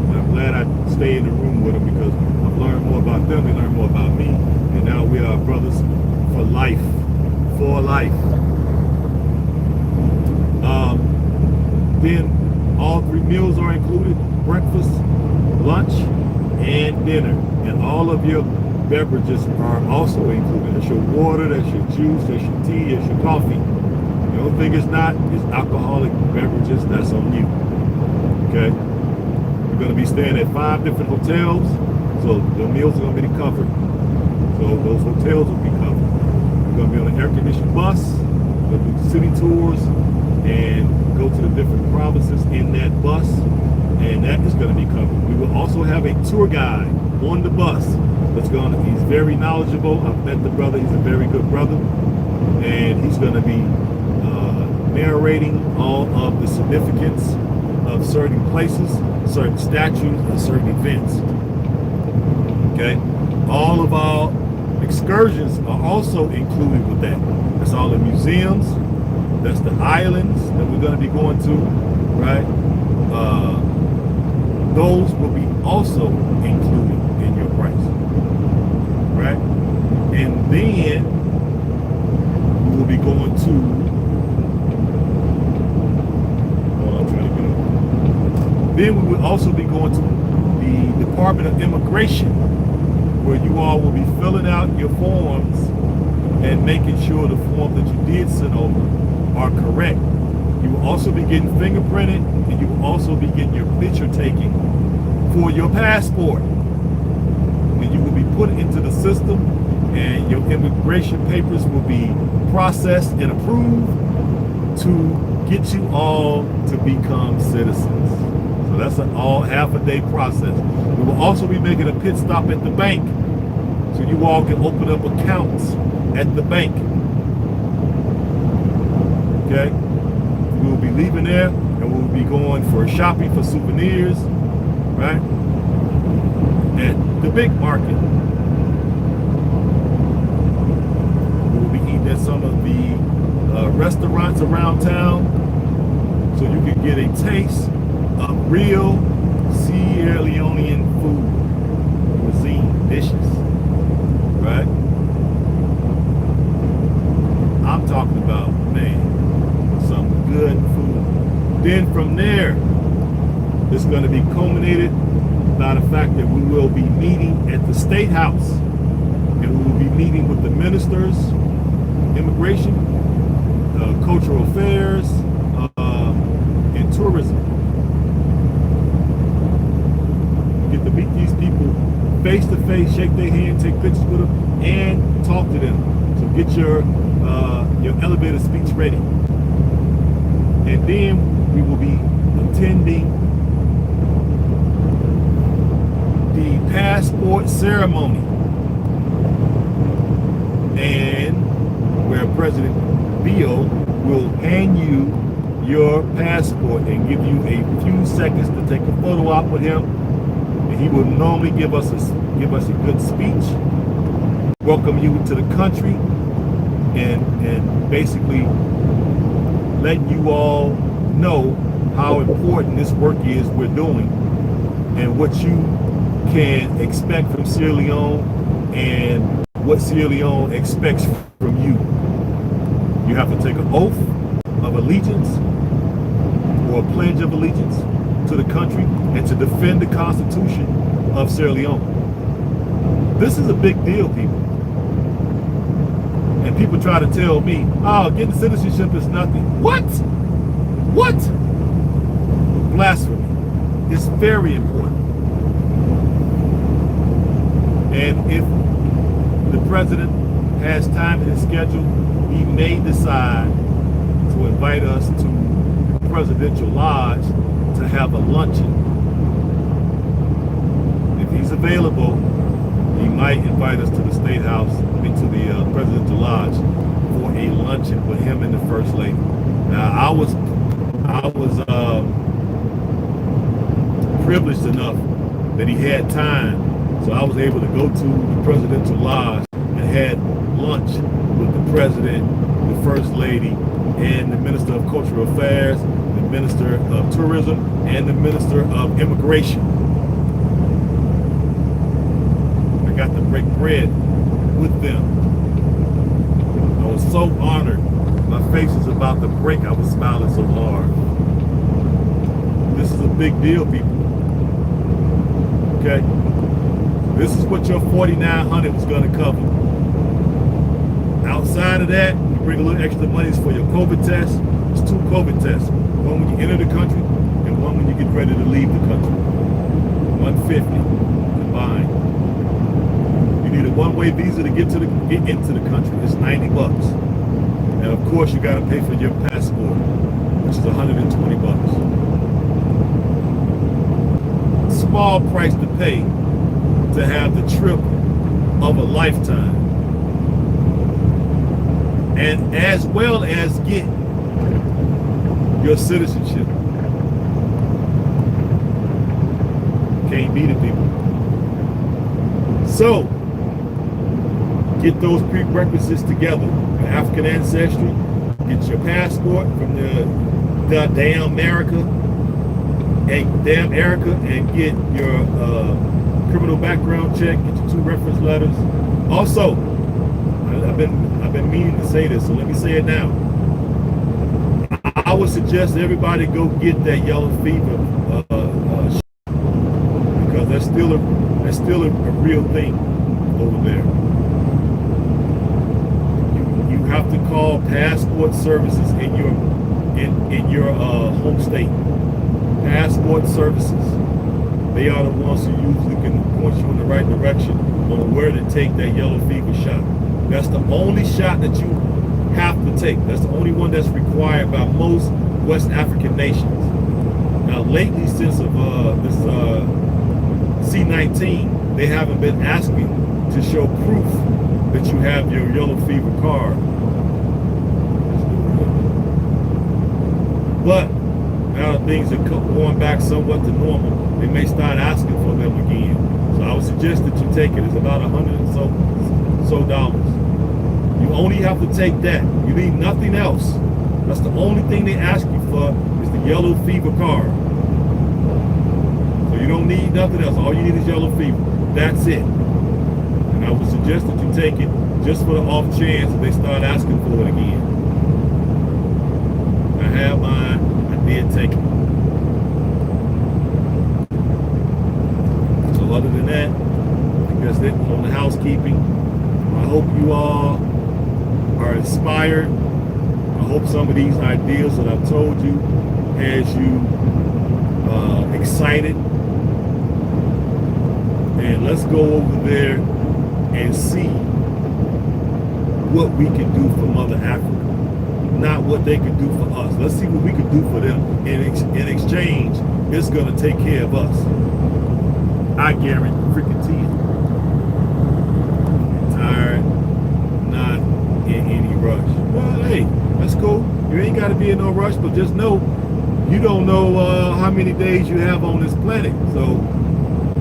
And I'm glad I stay in the room with them, because I've learned more about them, they learned more about me, and now we are brothers for life. For life. Then all 3 meals are included: breakfast, lunch, and dinner. And all of your beverages are also included. That's your water, that's your juice, that's your tea, that's your coffee. The only thing it's not is alcoholic beverages. That's on you. Okay? You're going to be staying at 5 different hotels, so the meals are going to be covered. So those hotels will be covered. You're going to be on an air-conditioned bus, you're going to do city tours, and go to the different provinces in that bus, and that is going to be covered. We will also have a tour guide on the bus. He's very knowledgeable. I've met the brother. He's a very good brother, and he's going to be narrating all of the significance of certain places, certain statues, and certain events. Okay, all of our excursions are also included with that. That's all the museums. That's the islands that we're going to be going to, right? Those will be also included in your price, right? And then we will be going to, I'm trying to get over. Then we will also be going to the Department of Immigration, where you all will be filling out your forms and making sure the forms that you did send over are correct. You will also be getting fingerprinted, and you will also be getting your picture taken for your passport. And you will be put into the system, and your immigration papers will be processed and approved to get you all to become citizens. So that's an half a day process. We will also be making a pit stop at the bank, so you all can open up accounts at the bank. Okay? We will be leaving there, and we will be going for shopping for souvenirs, right? At the big market. We will be eating at some of the restaurants around town, so you can get a taste of real Sierra Leonean food, cuisine, dishes, right? I'm talking about, man, some Then from there, it's going to be culminated by the fact that we will be meeting at the State House, and we will be meeting with the ministers, immigration, cultural affairs, and tourism. Get to meet these people face to face, shake their hand, take pictures with them, and talk to them. So get your elevator speech ready. And then we will be attending the passport ceremony, and where President Bill will hand you your passport and give you a few seconds to take a photo op with him, and he will normally give us a good speech, welcome you to the country, and basically letting you all know how important this work is we're doing, and what you can expect from Sierra Leone, and what Sierra Leone expects from you. You have to take an oath of allegiance, or a pledge of allegiance to the country, and to defend the Constitution of Sierra Leone. This is a big deal, people. And people try to tell me, oh, getting citizenship is nothing. What? What? Blasphemy. It's very important. And if the president has time in his schedule, he may decide to invite us to the Presidential Lodge to have a luncheon. If he's available, he might invite us to the State House, to the Presidential Lodge for a luncheon with him and the First Lady. Now, I was privileged enough that he had time, so I was able to go to the Presidential Lodge and had lunch with the President, the First Lady, and the Minister of Cultural Affairs, the Minister of Tourism, and the Minister of Immigration. I got to break bread with them. I was so honored. My face was about to break. I was smiling so hard. This is a big deal, people. Okay? This is what your $4,900 was going to cover. Outside of that, you bring a little extra monies for your COVID test. It's 2 COVID tests. One when you enter the country, and one when you get ready to leave the country. $150 combined. You need a one-way visa to get into the country. It's $90. And of course, you got to pay for your passport, which is $120. Small price to pay to have the trip of a lifetime, and as well as get your citizenship. Can't beat it, people. So, get those prerequisites together. Your African ancestry, get your passport from the damn America, and get your criminal background check, get your 2 reference letters. Also, I've been meaning to say this, so let me say it now. I would suggest everybody go get that yellow fever shot, because that's still a real thing over there. You have to call passport services in your home state. Passport services. They are the ones who usually can point you in the right direction on where to take that yellow fever shot. That's the only shot that you have to take. That's the only one that's required by most West African nations. Now, lately, since this C-19, they haven't been asking to show proof that you have your yellow fever card. But now that things are going back somewhat to normal, they may start asking for them again. So I would suggest that you take it. It's about $100 and so dollars. You only have to take that. You need nothing else. That's the only thing they ask you for, is the yellow fever card. So you don't need nothing else. All you need is yellow fever. That's it. And I would suggest that you take it just for the off chance that they start asking for it again. I have mine. I did take it. So other than that, I guess that on the housekeeping, I hope you all are inspired. I hope some of these ideas that I've told you has you excited. And let's go over there and see what we can do for Mother Africa, not what they can do for us. Let's see what we can do for them. In exchange, it's going to take care of us. I guarantee it. Tired, not in any rush. Well, hey, that's cool. You ain't got to be in no rush, but just know you don't know how many days you have on this planet. So,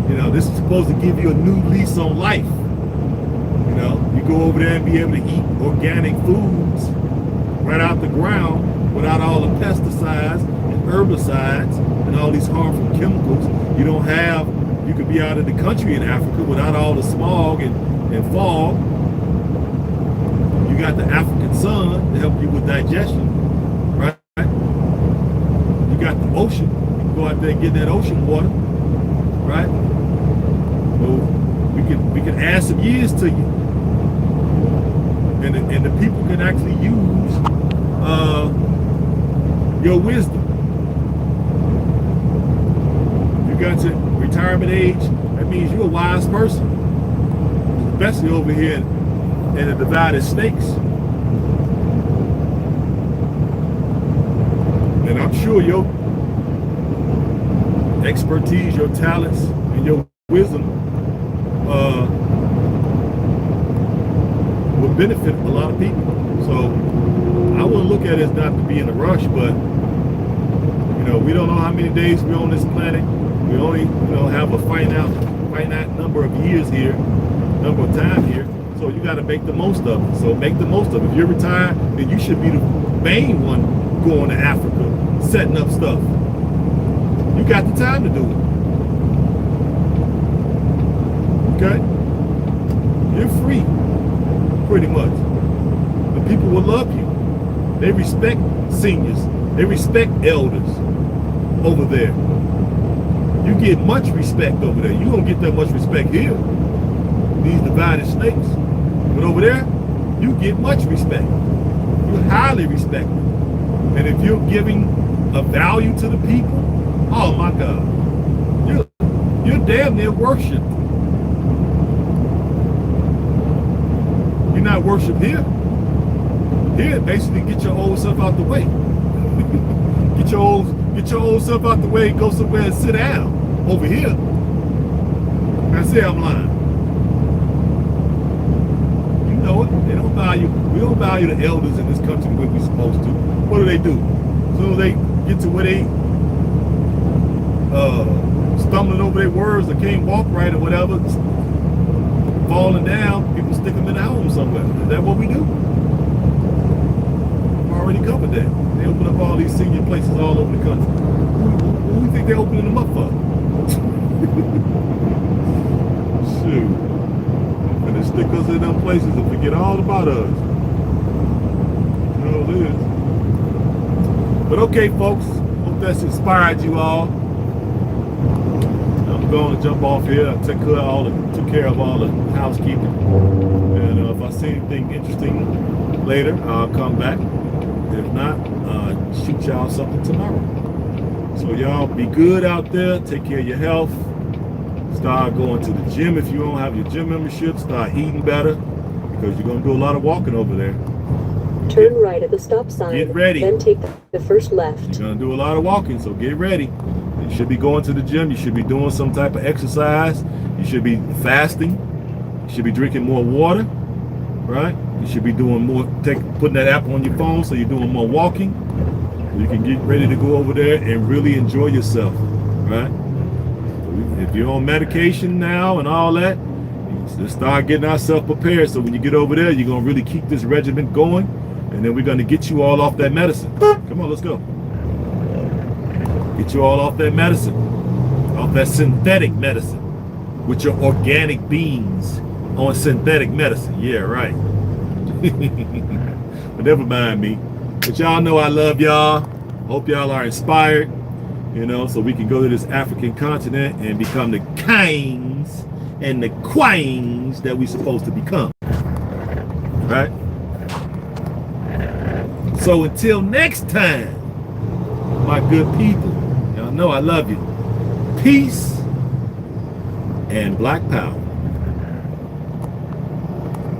you know, this is supposed to give you a new lease on life. You know, you go over there and be able to eat organic foods right out the ground without all the pesticides and herbicides and all these harmful chemicals. You could be out in the country in Africa without all the smog and fog. You got the African sun to help you with digestion, right? You got the ocean. You can go out there and get that ocean water, right? Well, we can add some years to you, and the people can actually use your wisdom. You got to retirement age. That means you're a wise person, especially over here in the divided states. And I'm sure your expertise, your talents, and your wisdom would benefit a lot of people. So I wouldn't look at it as not to be in a rush, but you know, we don't know how many days we're on this planet. We only, have a finite number of years here, number of time here. So you got to make the most of it. So make the most of it. If you're retired, then you should be the main one going to Africa, setting up stuff. You got the time to do it. Okay? You're free, pretty much. The people will love you. They respect seniors. They respect elders over there. You get much respect over there. You don't get that much respect here. These divided states. But over there, you get much respect. You're highly respected. And if you're giving a value to the people, oh my God, you're damn near worshipped. You're not worshipped here. Here, basically, get your old self out the way. Get your old self out the way and go somewhere and sit down. Over here, I say I'm lying. You know it. They don't value. We don't value the elders in this country the way we're supposed to. What do? So they get to where they stumbling over their words or can't walk right or whatever, falling down. People stick them in the home somewhere. Is that what we do? We've already covered that. They open up all these senior places all over the country. What do you think they're opening them up for? Shoot. And they stick us in them places and forget all about us. You know what it is. But okay, folks. Hope that's inspired you all. I'm going to jump off here. I took care of all the housekeeping. And if I see anything interesting later, I'll come back. If not, shoot y'all something tomorrow. So y'all be good out there. Take care of your health. Start going to the gym if you don't have your gym membership. Start eating better because you're going to do a lot of walking over there. Turn right at the stop sign. Get ready. Then take the first left. You're going to do a lot of walking, so get ready. You should be going to the gym. You should be doing some type of exercise. You should be fasting. You should be drinking more water, right? You should be doing more, putting that app on your phone so you're doing more walking. You can get ready to go over there and really enjoy yourself, right? If you're on medication now and all that, just start getting ourselves prepared. So when you get over there, you're going to really keep this regimen going. And then we're going to get you all off that medicine. Come on, let's go. Get you all off that medicine. Off that synthetic medicine. With your organic beans on synthetic medicine. Yeah, right. But never mind me. But y'all know I love y'all. Hope y'all are inspired, so we can go to this African continent and become the kings and the queens that we're supposed to become. Right? So until next time, my good people, y'all know I love you. Peace and Black Power.